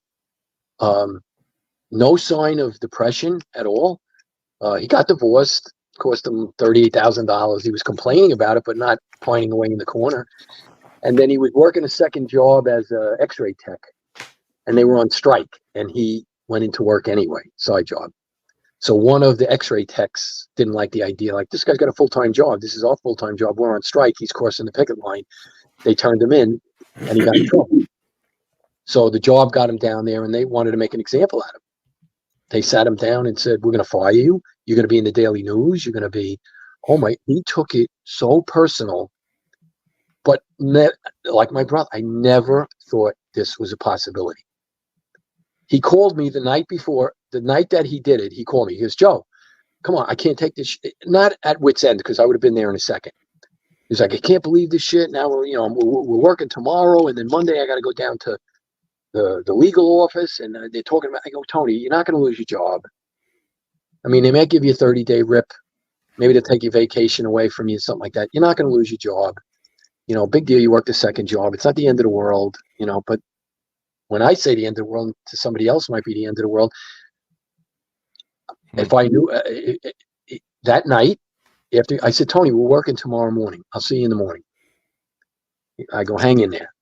Speaker 7: No sign of depression at all. He got divorced, cost him $38,000. He was complaining about it, but not pining away in the corner. And then he was working a second job as an X-ray tech, and they were on strike, and he went into work anyway, side job. So one of the X-ray techs didn't like the idea, like, this guy's got a full-time job. This is our full-time job. We're on strike. He's crossing the picket line. They turned him in, and he got in trouble. So the job got him down there, and they wanted to make an example out of him. They sat him down and said, we're going to fire you. You're going to be in the daily news. You're going to be, he took it so personal. But like my brother, I never thought this was a possibility. He called me the night before, the night that he did it. He called me. He goes, Joe, come on, I can't take this. Not at wit's end, because I would have been there in a second. He's like, I can't believe this shit. Now we're working tomorrow, and then Monday I got to go down to the legal office, and they're talking about. I go, Tony, you're not going to lose your job. I mean, they might give you a 30-day rip. Maybe they'll take your vacation away from you, something like that. You're not going to lose your job. Big deal. You work the second job. It's not the end of the world, but when I say the end of the world to somebody else might be the end of the world. If I knew that night, after I said, Tony, we're working tomorrow morning. I'll see you in the morning. I go, hang in there.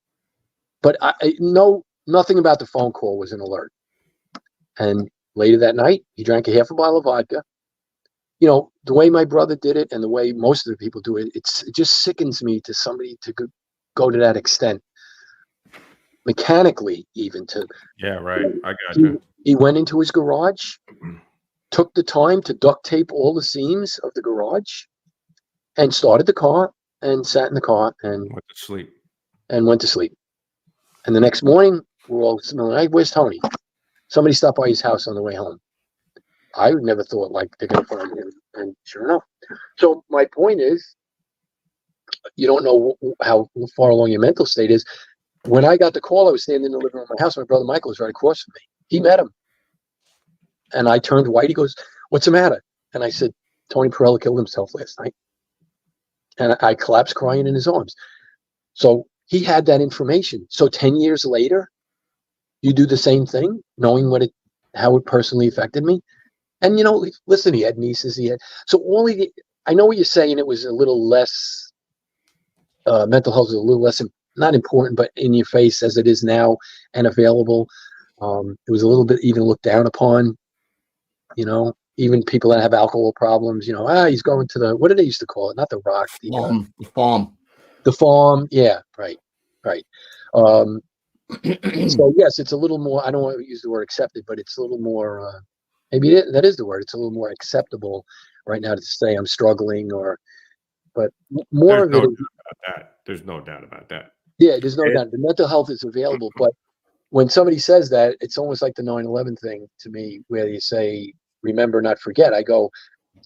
Speaker 7: But I know nothing about the phone call was an alert. And later that night, he drank a half a bottle of vodka. The way my brother did it and the way most of the people do it, it just sickens me to somebody to go to that extent. mechanically even to.
Speaker 6: Yeah, right. I got you.
Speaker 7: He went into his garage, took the time to duct tape all the seams of the garage, and started the car and sat in the car and
Speaker 6: went to sleep.
Speaker 7: And the next morning, we're all smelling, hey, where's Tony? Somebody stopped by his house on the way home. I never thought like they're going to find him. And sure enough. So my point is, you don't know how far along your mental state is. When I got the call, I was standing in the living room of my house. My brother Michael was right across from me. He met him. And I turned white. He goes, what's the matter? And I said, Tony Perella killed himself last night. And I collapsed crying in his arms. So he had that information. So 10 years later, you do the same thing, knowing how it personally affected me. And, listen, he had nieces. So I know what you're saying. It was a little less, mental health is a little less, not important, but in your face as it is now and available. It was a little bit even looked down upon, even people that have alcohol problems, he's going to what did they used to call it? Not the Rock, the
Speaker 2: farm.
Speaker 7: The farm. Yeah. Right. So yes, it's a little more, I don't want to use the word accepted, but it's a little more, maybe that is the word. It's a little more acceptable right now to say I'm struggling but more of it.
Speaker 6: There's no doubt about that.
Speaker 7: Yeah, there's no doubt. The mental health is available, but when somebody says that, it's almost like the 9/11 thing to me, where you say, remember, not forget. I go,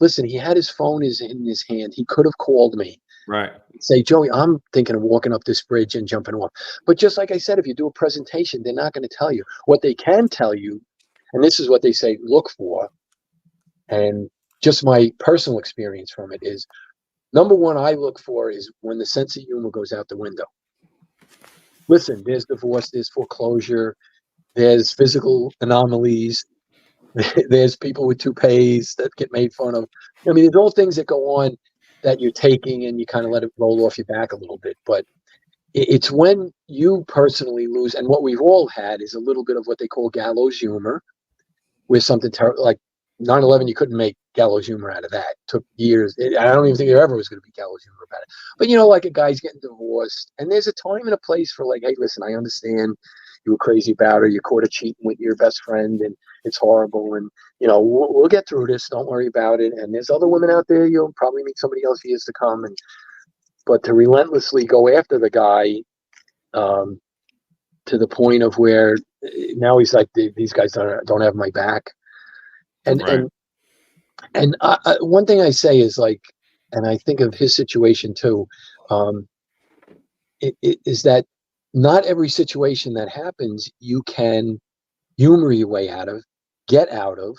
Speaker 7: listen, he had his phone in his hand. He could have called me.
Speaker 6: Right.
Speaker 7: Say, Joey, I'm thinking of walking up this bridge and jumping off. But just like I said, if you do a presentation, they're not going to tell you. What they can tell you, and this is what they say, look for, and just my personal experience from it is, number one I look for is when the sense of humor goes out the window. Listen, there's divorce, there's foreclosure, there's physical anomalies, there's people with toupees that get made fun of. I mean, there's all things that go on that you're taking and you kind of let it roll off your back a little bit. But it's when you personally lose, and what we've all had is a little bit of what they call gallows humor, where something terrible, like 9/11, you couldn't make gallows humor out of that. It took years. I don't even think there ever was going to be gallows humor about it. But, like a guy's getting divorced, and there's a time and a place for like, hey, listen, I understand you were crazy about her. You caught her cheating with your best friend, and it's horrible. And, we'll get through this. Don't worry about it. And there's other women out there. You'll probably meet somebody else years to come. But to relentlessly go after the guy to the point of where now he's like, these guys don't have my back. And
Speaker 6: right.
Speaker 7: and one thing I say is like, and I think of his situation too, is that not every situation that happens you can humor your way out of, get out of,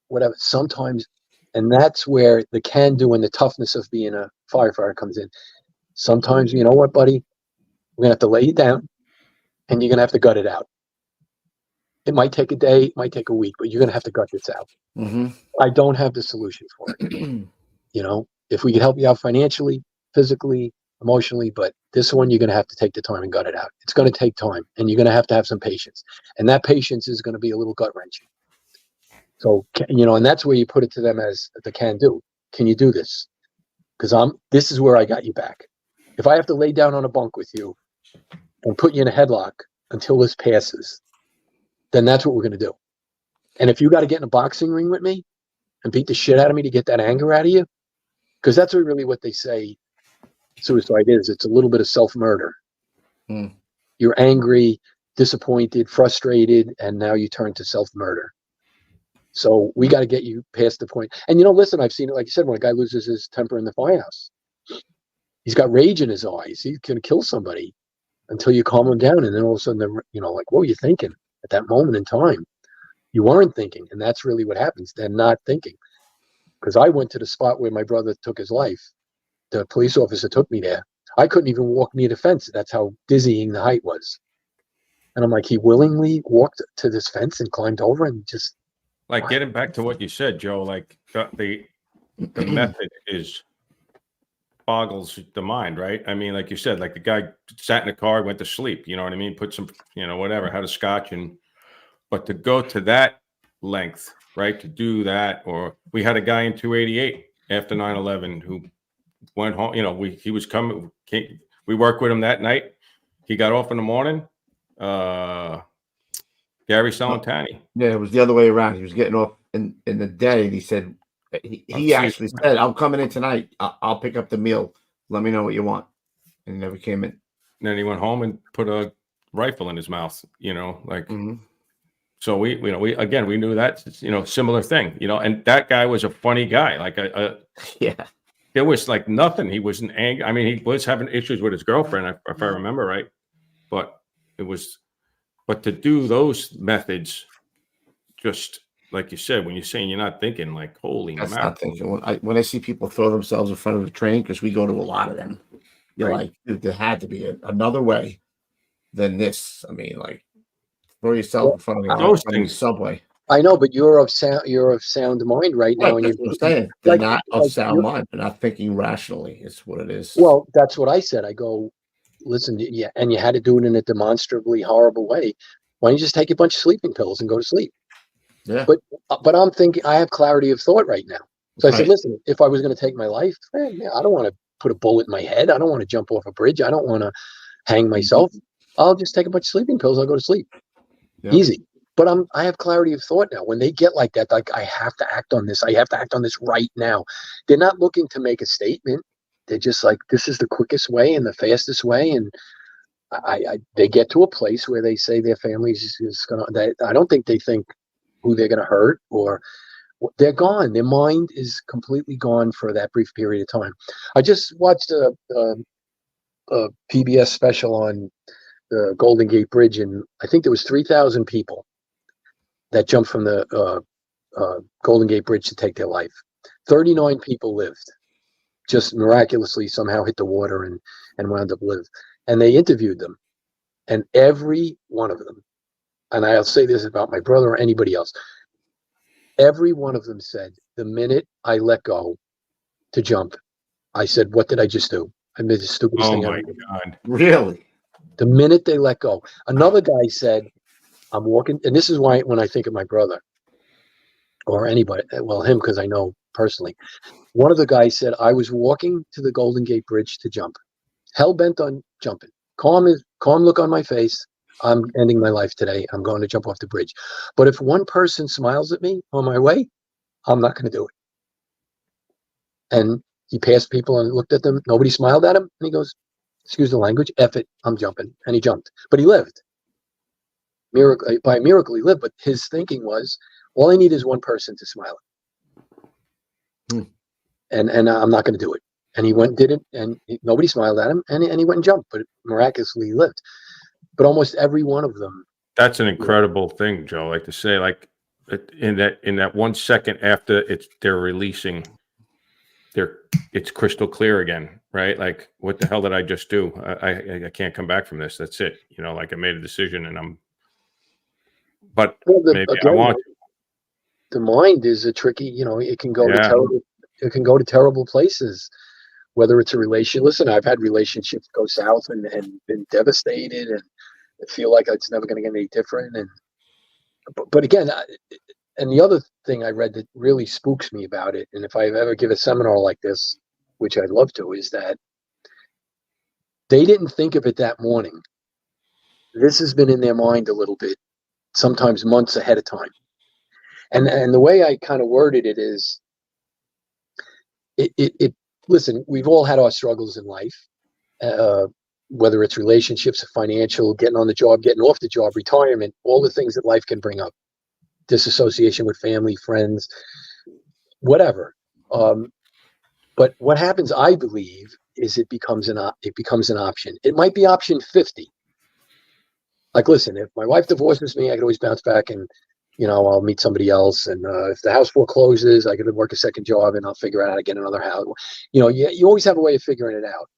Speaker 7: whatever. Sometimes, and that's where the can-do and the toughness of being a firefighter comes in. Sometimes, you know what, buddy? We're gonna have to lay you down, and you're gonna have to gut it out. It might take a day, it might take a week, but you're gonna have to gut this out.
Speaker 2: Mm-hmm.
Speaker 7: I don't have the solution for it. If we can help you out financially, physically, emotionally, but this one, you're going to have to take the time and gut it out. It's going to take time, and you're going to have some patience. And that patience is going to be a little gut-wrenching. So, and that's where you put it to them as the can-do. Can you do this? Because this is where I got you back. If I have to lay down on a bunk with you and put you in a headlock until this passes, then that's what we're going to do. And if you got to get in a boxing ring with me and beat the shit out of me to get that anger out of you, because that's really what they say suicide is. It's a little bit of self-murder. You're angry, disappointed, frustrated, and now you turn to self-murder. So we got to get you past the point. And listen, I've seen it, like you said, when a guy loses his temper in the firehouse, he's got rage in his eyes. He's going to kill somebody until you calm him down. And then all of a sudden, like, what were you thinking at that moment in time? You weren't thinking. And that's really what happens. They're not thinking. Because I went to the spot where my brother took his life. The police officer took me there. I couldn't even walk near the fence. That's how dizzying the height was. And I'm like, he willingly walked to this fence and climbed over and just.
Speaker 6: Like, getting back to what you said, Joe, like the method boggles the mind, right? I mean, like you said, like the guy sat in the car, went to sleep, you know what I mean? Put some, whatever, had a scotch, but to go to that length, right, to do that. Or we had a guy in 288 after 9/11 who went home. He was coming. We worked with him that night. He got off in the morning. Gary Salentani.
Speaker 2: Yeah, it was the other way around. He was getting off in the day, and he said he actually said, "I'm coming in tonight. I'll pick up the meal. Let me know what you want." And he never came in.
Speaker 6: And then he went home and put a rifle in his mouth. Like. Mm-hmm. So we knew that, similar thing, and that guy was a funny guy. Like, there was like nothing. He wasn't angry. I mean, he was having issues with his girlfriend, if I remember right. But to do those methods, just like you said, when you're saying you're not thinking, like, holy
Speaker 2: That's
Speaker 6: mackerel.
Speaker 2: Not thinking. When I see people throw themselves in front of the train, because we go to a lot of them, you're like, dude, there had to be another way than this. I mean, like, throw yourself in front of the subway.
Speaker 7: I know, but you're of sound mind right now.
Speaker 2: That's what I'm saying. They're not of sound mind. They're not thinking rationally. It's what it is.
Speaker 7: Well, that's what I said. I go, listen, and you had to do it in a demonstrably horrible way. Why don't you just take a bunch of sleeping pills and go to sleep?
Speaker 2: Yeah.
Speaker 7: But I'm thinking, I have clarity of thought right now. So I said, listen, if I was going to take my life, I don't want to put a bullet in my head. I don't want to jump off a bridge. I don't want to hang myself. I'll just take a bunch of sleeping pills. I'll go to sleep. Yeah. Easy. But I have clarity of thought now. When they get like that, like, I have to act on this. I have to act on this right now. They're not looking to make a statement. They're just like, this is the quickest way and the fastest way. And they get to a place where they say their family is going to, I don't think they think who they're going to hurt, or they're gone. Their mind is completely gone for that brief period of time. I just watched a PBS special on the Golden Gate Bridge, and I think there was 3,000 people that jumped from the Golden Gate Bridge to take their life. 39 people lived, just miraculously somehow hit the water and wound up live. And they interviewed them, and every one of them, and I'll say this about my brother or anybody else, every one of them said, the minute I let go to jump, I said, what did I just do? I made the stupidest thing ever.
Speaker 6: Oh my God.
Speaker 2: Really?
Speaker 7: The minute they let go. Another guy said, I'm walking, and this is why when I think of my brother or anybody, well, him, because I know personally, one of the guys said, I was walking to the Golden Gate Bridge to jump, hell bent on jumping, calm look on my face. I'm ending my life today. I'm going to jump off the bridge. But if one person smiles at me on my way, I'm not going to do it. And he passed people and looked at them. Nobody smiled at him. And he goes, excuse the language, F it, I'm jumping. And he jumped. But he lived. By miracle, he lived. But his thinking was, all I need is one person to smile at me. And I'm not going to do it. And he went and did it. And nobody smiled at him. And he went and jumped. But miraculously, he lived. But almost every one of them.
Speaker 6: That's an incredible thing, Joe. Like to say, like in that 1 second after they're releasing, it's crystal clear again, right? Like, what the hell did I just do? I can't come back from this. That's it. Like I made a decision, and maybe I want to.
Speaker 7: The mind is a tricky. It can go to terrible. It can go to terrible places. Whether it's a relationship. Listen, I've had relationships go south and been devastated, and feel like it's never going to get any different. But again, and the other thing I read that really spooks me about it, and if I ever give a seminar like this, which I'd love to, is that they didn't think of it that morning. This has been in their mind a little bit, sometimes months ahead of time. And the way I kind of worded it is, listen, we've all had our struggles in life, whether it's relationships, financial, getting on the job, getting off the job, retirement, all the things that life can bring up, disassociation with family, friends, whatever. But what happens, I believe, is it becomes an option. It might be option 50. Like, listen, if my wife divorces me, I could always bounce back and, I'll meet somebody else. And if the house forecloses, I could work a second job and I'll figure out how to get another house. You always have a way of figuring it out.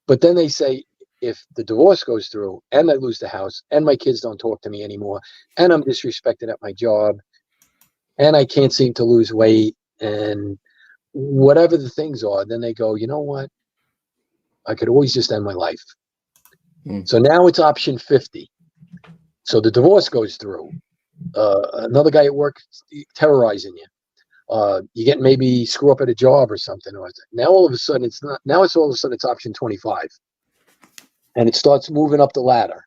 Speaker 7: But then they say, if the divorce goes through and I lose the house and my kids don't talk to me anymore and I'm disrespected at my job and I can't seem to lose weight and whatever the things are, then they go, you know what? I could always just end my life. So now it's option 50. So the divorce goes through. Another guy at work terrorizing you. You get maybe screw up at a job or something. Now all of a sudden it's not. Now it's all of a sudden it's option 25, and it starts moving up the ladder.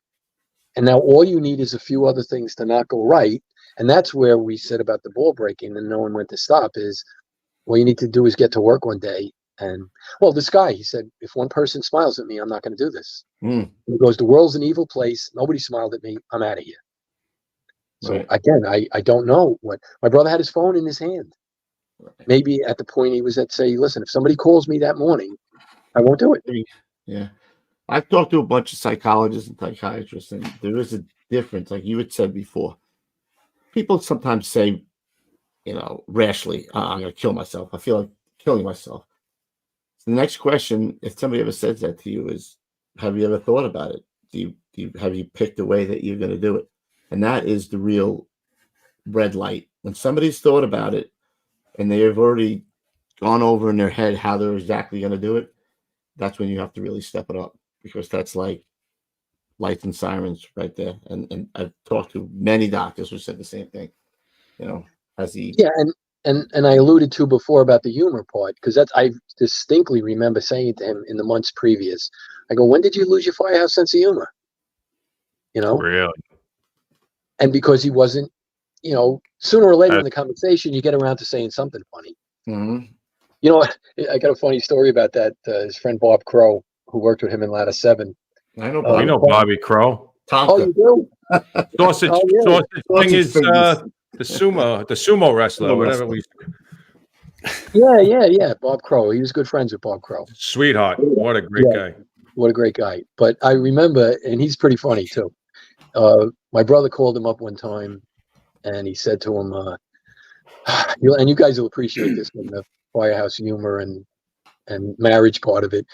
Speaker 7: And now all you need is a few other things to not go right. And that's where we said about the ball breaking and knowing when to stop is, all you need to do is get to work one day. And, well, this guy, he said, if one person smiles at me, I'm not going to do this. He goes, the world's an evil place. Nobody smiled at me. I'm out of here. So again, I don't know what my brother had his phone in his hand. Maybe at the point he was at, say, listen, if somebody calls me that morning, I won't do it.
Speaker 2: Yeah. I've talked to a bunch of psychologists and psychiatrists, and there is a difference, like you had said before. People sometimes say, rashly, I'm going to kill myself. I feel like killing myself. So the next question, if somebody ever says that to you, is, have you ever thought about it? Have you picked a way that you're going to do it? And that is the real red light. When somebody's thought about it and they have already gone over in their head how they're exactly going to do it, that's when you have to really step it up, because that's like lights and sirens right there. And I've talked to many doctors who said the same thing,
Speaker 7: And I alluded to before about the humor part, because that's, I distinctly remember saying to him in the months previous, I go, when did you lose your firehouse sense of humor?
Speaker 6: Really?
Speaker 7: And because he wasn't, sooner or later in the conversation, you get around to saying something funny. You know what? I got a funny story about that. His friend Bob Crow, who worked with him in Ladder 7.
Speaker 6: I know Bobby Crow.
Speaker 7: Tonka. Oh, you do?
Speaker 6: Sausage thing is the sumo wrestler, whatever we.
Speaker 7: Yeah. Bob Crow. He was good friends with Bob Crow.
Speaker 6: Sweetheart. What a great guy.
Speaker 7: What a great guy. But I remember, and he's pretty funny too. My brother called him up one time, and he said to him, and you guys will appreciate this in the firehouse humor and marriage part of it.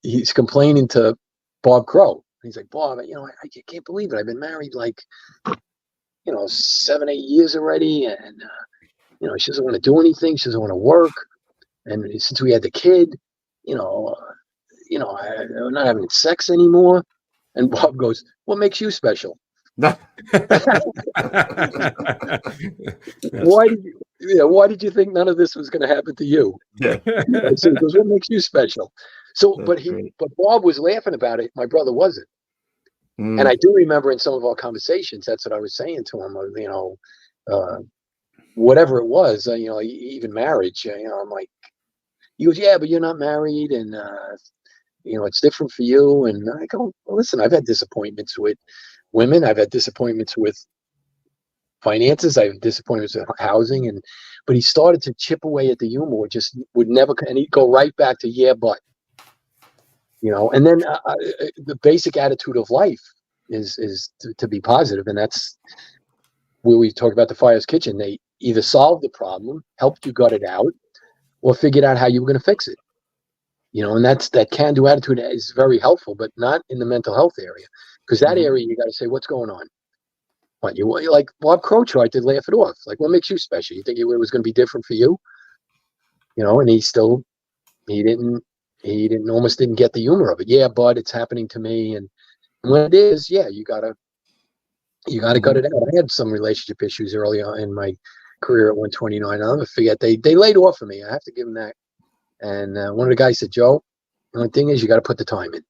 Speaker 7: He's complaining to Bob Crow. He's like, Bob, I can't believe it. I've been married like, 7-8 years already, and she doesn't want to do anything. She doesn't want to work. And since we had the kid, I'm not having sex anymore. And Bob goes, what makes you special? Why did you think none of this was going to happen to you? So he goes, what makes you special? So, but Bob was laughing about it. My brother wasn't. And I do remember in some of our conversations, that's what I was saying to him, whatever it was, even marriage, I'm like, he goes, yeah, but you're not married. And, it's different for you. And I go, well, listen, I've had disappointments with women. I've had disappointments with finances. I have disappointments with housing. But he started to chip away at the humor, just would never, and he'd go right back to, yeah, but, and then the basic attitude of life is to be positive. And that's where we talk about the Firehouse Kitchen. They either solved the problem, helped you gut it out, or figured out how you were going to fix it. And that can-do attitude is very helpful, but not in the mental health area, because that area you got to say, what's going on? What you like? Bob Crow tried to laugh it off. Like, what makes you special? You think it was going to be different for you? And he almost didn't get the humor of it. Yeah, but it's happening to me, and when it is, yeah, you gotta gut it out. I had some relationship issues early on in my career at 129. I'll never forget. They laid off of me. I have to give them that. And one of the guys said, Joe, the only thing is you got to put the time in.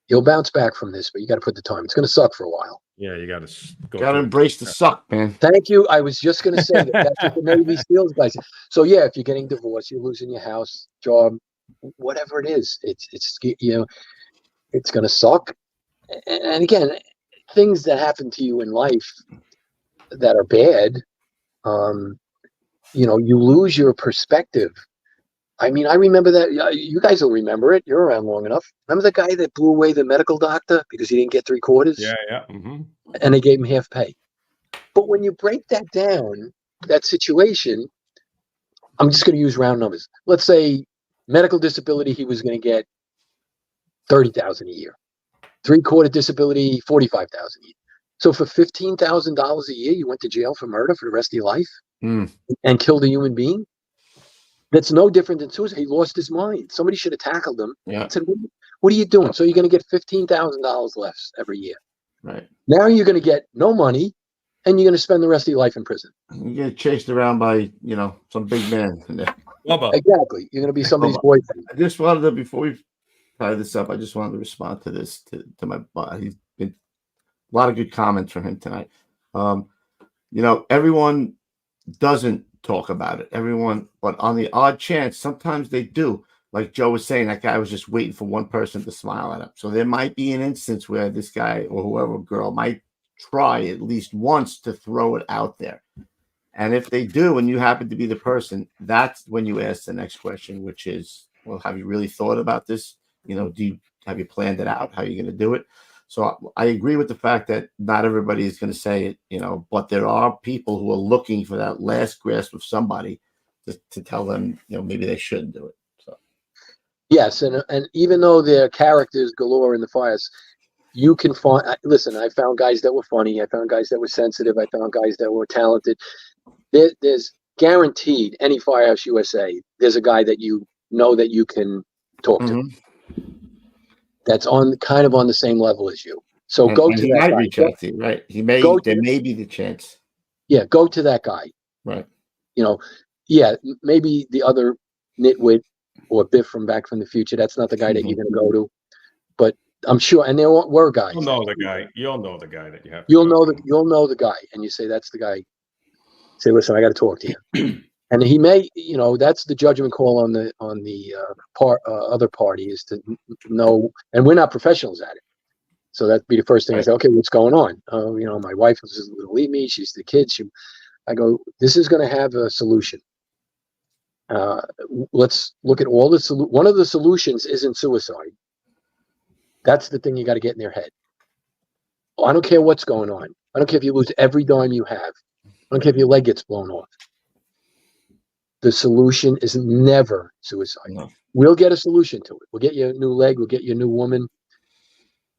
Speaker 7: You'll bounce back from this, but you got to put the time. It's going to suck for a while.
Speaker 6: Yeah, you got
Speaker 2: to embrace the suck, man.
Speaker 7: Thank you. I was just going to say that. That's what the Navy SEALs guys. So yeah, if you're getting divorced, you're losing your house, job, whatever it is, it's going to suck. And again, things that happen to you in life that are bad, you lose your perspective. I mean, I remember that. You guys will remember it. You're around long enough. Remember the guy that blew away the medical doctor because he didn't get 3/4?
Speaker 6: Yeah. Mm-hmm.
Speaker 7: And they gave him half pay. But when you break that down, that situation, I'm just going to use round numbers. Let's say medical disability, he was going to get $30,000 a year. 3/4 disability, $45,000 a year. So for $15,000 a year, you went to jail for murder for the rest of your life and killed a human being? That's no different than suicide. He lost his mind. Somebody should have tackled him and said, what are you doing? So you're going to get $15,000 less every year.
Speaker 2: Right.
Speaker 7: Now you're going to get no money, and you're going to spend the rest of your life in prison.
Speaker 2: You get chased around by, some big man.
Speaker 7: Exactly. You're going to be somebody's boyfriend.
Speaker 2: I just wanted to, before we tie this up, I just wanted to respond to this, to my buddy. He's been lot of good comments from him tonight. Everyone doesn't talk about it. But on the odd chance, sometimes they do. Like Joe was saying, that guy was just waiting for one person to smile at him. So there might be an instance where this guy or whoever girl might try at least once to throw it out there. And if they do, and you happen to be the person, that's when you ask the next question, which is, well, have you really thought about this? Have you planned it out? How are you going to do it? So I agree with the fact that not everybody is going to say it, but there are people who are looking for that last grasp of somebody to tell them, maybe they shouldn't do it. So
Speaker 7: yes, and even though there are characters galore in the Firehouse, you can find. Listen, I found guys that were funny. I found guys that were sensitive. I found guys that were talented. There's guaranteed any Firehouse USA. There's a guy that that you can talk to. That's kind of on the same level as you. So go to that guy. He might reach out to you,
Speaker 2: right? There may be the chance.
Speaker 7: Yeah, go to that guy.
Speaker 2: Right.
Speaker 7: Maybe the other nitwit or Biff from Back from the Future. That's not the guy that you're going to go to. But I'm sure, and there were guys.
Speaker 6: You'll know the guy. You'll know the guy that you have.
Speaker 7: You'll know the guy, and you say that's the guy. Say, listen, I got to talk to you. And he may, that's the judgment call on the other party is to know, and we're not professionals at it. So that'd be the first thing I say, okay, what's going on? My wife was going to leave me. She's the kid. I go, this is going to have a solution. Let's look at all the one of the solutions isn't suicide. That's the thing you got to get in their head. I don't care what's going on. I don't care if you lose every dime you have. I don't care if your leg gets blown off. The solution is never suicide. No. We'll get a solution to it. We'll get you a new leg. We'll get you a new woman.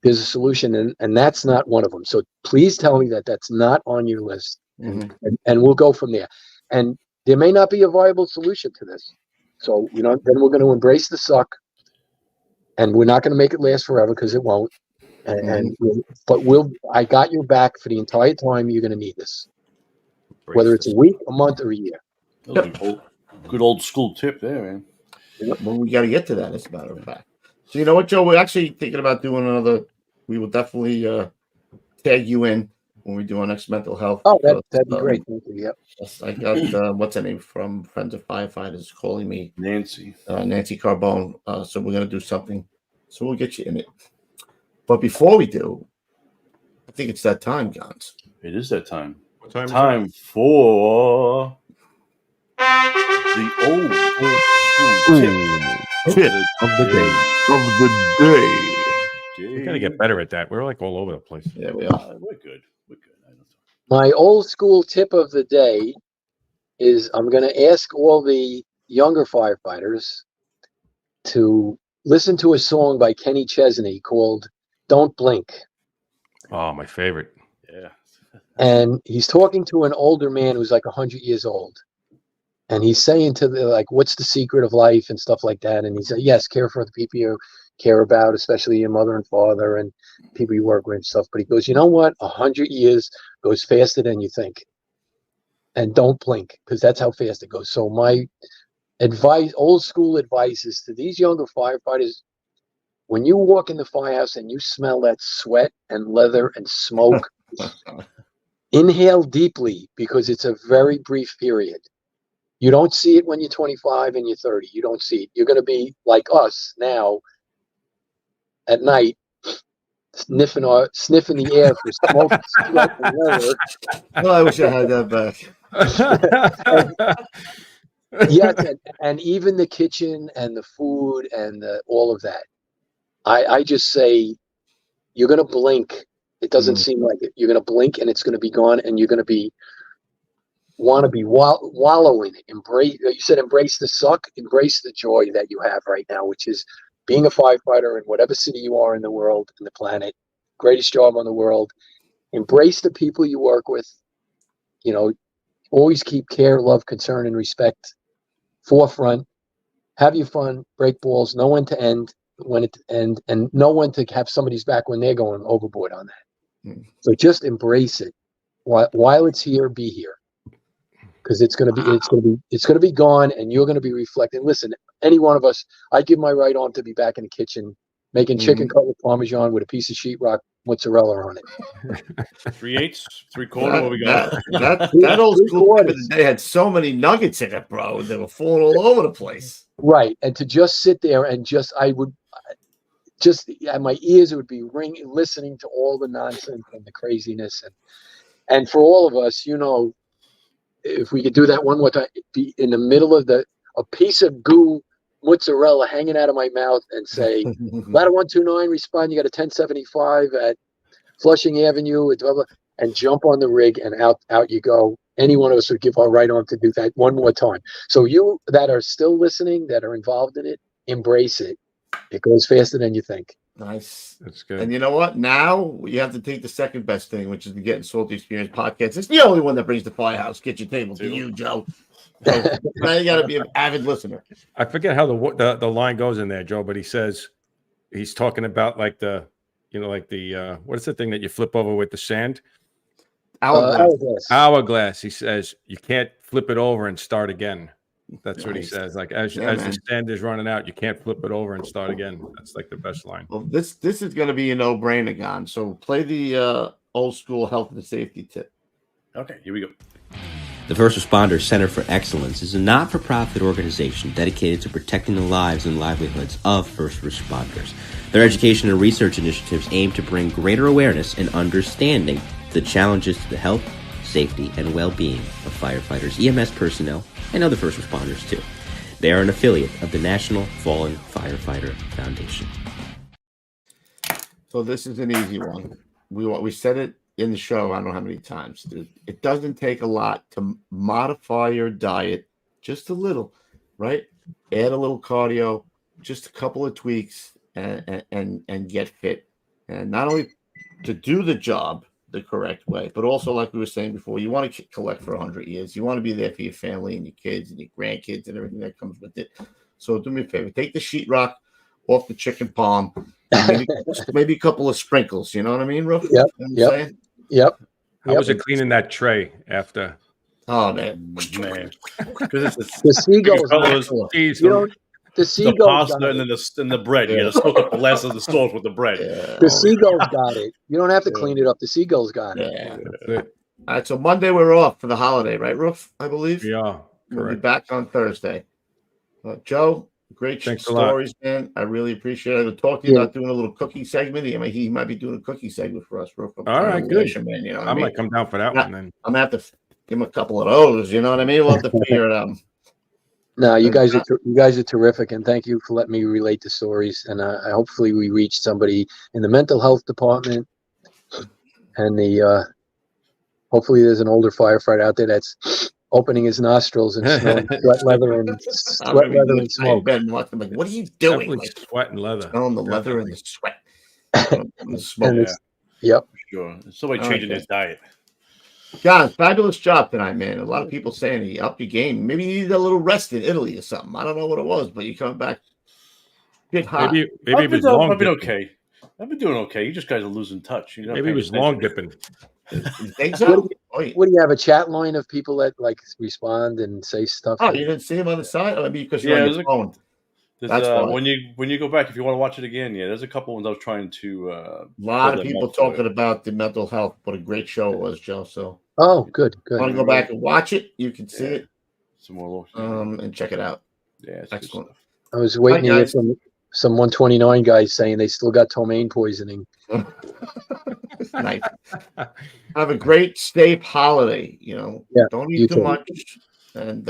Speaker 7: There's a solution, and that's not one of them. So please tell me that that's not on your list, and we'll go from there. And there may not be a viable solution to this. So, then we're going to embrace the suck, and we're not going to make it last forever because it won't. But I got your back for the entire time you're going to need this, whether it's a week, a month, or a year.
Speaker 5: Good old school tip there, man.
Speaker 2: Well, we got to get to that, as a matter of fact. So you know what, Joe? We're actually thinking about doing another. We will definitely tag you in when we do our next mental health.
Speaker 7: Oh, that'd be great. Thank you. Yep.
Speaker 2: I got what's her name from Friends of Firefighters calling me,
Speaker 5: Nancy
Speaker 2: Carbone. So we're gonna do something. So we'll get you in it. But before we do, I think it's that time, Gons.
Speaker 5: It is that time.
Speaker 6: What time?
Speaker 5: Time for the old school tip
Speaker 2: of the day.
Speaker 6: We gotta get better at that. We're like all over the place.
Speaker 2: Yeah, we are.
Speaker 5: We're good.
Speaker 7: My old school tip of the day is I'm going to ask all the younger firefighters to listen to a song by Kenny Chesney called "Don't Blink."
Speaker 6: Oh, my favorite.
Speaker 5: Yeah.
Speaker 7: And he's talking to an older man who's like 100 years old. And he's saying to what's the secret of life and stuff like that. And he said, yes, care for the people you care about, especially your mother and father and people you work with and stuff. But he goes, you know what? 100 years goes faster than you think. And don't blink, because that's how fast it goes. So my advice, old school advice, is to these younger firefighters: when you walk in the firehouse and you smell that sweat and leather and smoke, inhale deeply, because it's a very brief period. You don't see it when you're 25 and you're 30. You don't see it. You're going to be like us now at night, sniffing the air for smoke, sweat, and leather.
Speaker 2: Oh, I wish I had that back.
Speaker 7: Yes, and even the kitchen and the food and all of that. I just say, you're going to blink. It doesn't seem like it. You're going to blink and it's going to be gone, and you're going to want to be wallow in it. Embrace the suck, embrace the joy that you have right now, which is being a firefighter in whatever city you are in the world, in the planet. Greatest job on the world. Embrace the people you work with. Always keep care, love, concern, and respect forefront. Have your fun, break balls, know when to end, and know when to have somebody's back when they're going overboard on that. So just embrace it while it's here. Be here. Because it's gonna be gone, and you're gonna be reflecting. Listen, any one of us, I'd give my right arm to be back in the kitchen making chicken cutlet parmesan with a piece of sheetrock mozzarella on it.
Speaker 5: 3/8, 3/4. What we got?
Speaker 2: That old school back in the day had so many nuggets in it, bro. They were falling all over the place.
Speaker 7: Right, and to just sit there and I would just my ears would be ringing, listening to all the nonsense and the craziness, and for all of us, if we could do that one more time, be in the middle of a piece of goo mozzarella hanging out of my mouth and say, ladder 129, respond, you got a 1075 at Flushing Avenue, blah, blah, and jump on the rig and out you go. Any one of us would give our right arm to do that one more time. So you that are still listening, that are involved in it, embrace it. It goes faster than you think.
Speaker 2: Nice.
Speaker 6: That's good.
Speaker 2: And you know what? Now you have to take the second best thing, which is the Getting Salty Experience podcast. It's the only one that brings the Firehouse Kitchen Table to you, Joe. So now you got to be an avid listener.
Speaker 6: I forget how the line goes in there, Joe, but he's talking about like what is the thing that you flip over with the sand? Hourglass. He says you can't flip it over and start again. That's what he says. Like as the sand is running out, you can't flip it over and start again. That's like the best line.
Speaker 2: Well, this is going to be a no-brainer, Gon. So play the old school health and safety tip.
Speaker 5: Okay, here we go.
Speaker 1: The First Responders Center for Excellence is a not-for-profit organization dedicated to protecting the lives and livelihoods of first responders. Their education and research initiatives aim to bring greater awareness and understanding to the challenges to the health, safety, and well-being of firefighters, EMS personnel, and other first responders, too. They are an affiliate of the National Fallen Firefighter Foundation.
Speaker 2: So this is an easy one. We said it in the show, I don't know how many times. It doesn't take a lot to modify your diet, just a little, right? Add a little cardio, just a couple of tweaks, and get fit. And not only to do the job the correct way, but also, like we were saying before, you want to collect for 100 years. You want to be there for your family and your kids and your grandkids and everything that comes with it. So do me a favor, take the sheetrock off the chicken palm, maybe a couple of sprinkles. You know what I mean, Roof?
Speaker 7: Yep.
Speaker 6: How was it cleaning that tray after?
Speaker 2: Oh man.
Speaker 5: Because
Speaker 7: the seagulls. The seagulls
Speaker 5: pasta and the bread. You got to soak up the last of the sauce with the bread.
Speaker 2: Yeah.
Speaker 7: The seagulls got it. You don't have to clean it up. The seagulls got it.
Speaker 2: Yeah. All right. So Monday we're off for the holiday, right, Roof? I believe.
Speaker 6: Yeah.
Speaker 2: We'll be back on Thursday. Joe, great stories, man. I really appreciate it. I'll talk to you about doing a little cookie segment. He might be doing a cookie segment for us. Roof.
Speaker 6: All right, good.
Speaker 2: Man, you know
Speaker 6: I might come down for that one then.
Speaker 2: I'm gonna have to give him a couple of those. You know what I mean? We'll have to figure it out.
Speaker 7: No, you guys are terrific, and thank you for letting me relate the stories. And hopefully we reach somebody in the mental health department, and hopefully there's an older firefighter out there that's opening his nostrils and smelling sweat leather and smoke.
Speaker 2: Like, what are you doing?
Speaker 6: Like, sweat and leather.
Speaker 2: Smelling the leather and the sweat. And the smoke.
Speaker 7: Yep.
Speaker 5: Sure. Somebody changing his diet.
Speaker 2: Guys, fabulous job tonight, man. A lot of people saying you upped your game. Maybe you needed a little rest in Italy or something. I don't know what it was, but you come back. Maybe
Speaker 6: it was long.
Speaker 5: I've been okay. I've been doing okay. You just guys are losing touch.
Speaker 6: Maybe it was long dipping.
Speaker 2: You think so?
Speaker 7: What do you have, a chat line of people that like respond and say stuff?
Speaker 2: Oh, you didn't see him on the side? I mean, because you're on your phone.
Speaker 5: That's when you go back, if you want to watch it again, there's a couple ones I was trying to.
Speaker 2: A lot of people talking about the mental health. What a great show it was, Joe. So.
Speaker 7: Oh, good.
Speaker 2: Want to go back and watch it? You can see it.
Speaker 5: Some more.
Speaker 2: And check it out.
Speaker 5: Yeah,
Speaker 2: excellent.
Speaker 7: I was waiting to hear from some 129 guys saying they still got ptomaine poisoning.
Speaker 2: Nice. Have a great, safe holiday. Don't eat too much, and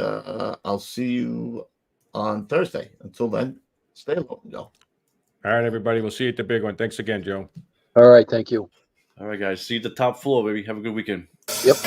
Speaker 2: I'll see you on Thursday. Until then, stay low and go.
Speaker 6: All right, everybody. We'll see you at the big one. Thanks again, Joe.
Speaker 7: All right. Thank you.
Speaker 5: All right, guys. See you at the top floor, baby. Have a good weekend.
Speaker 7: Yep.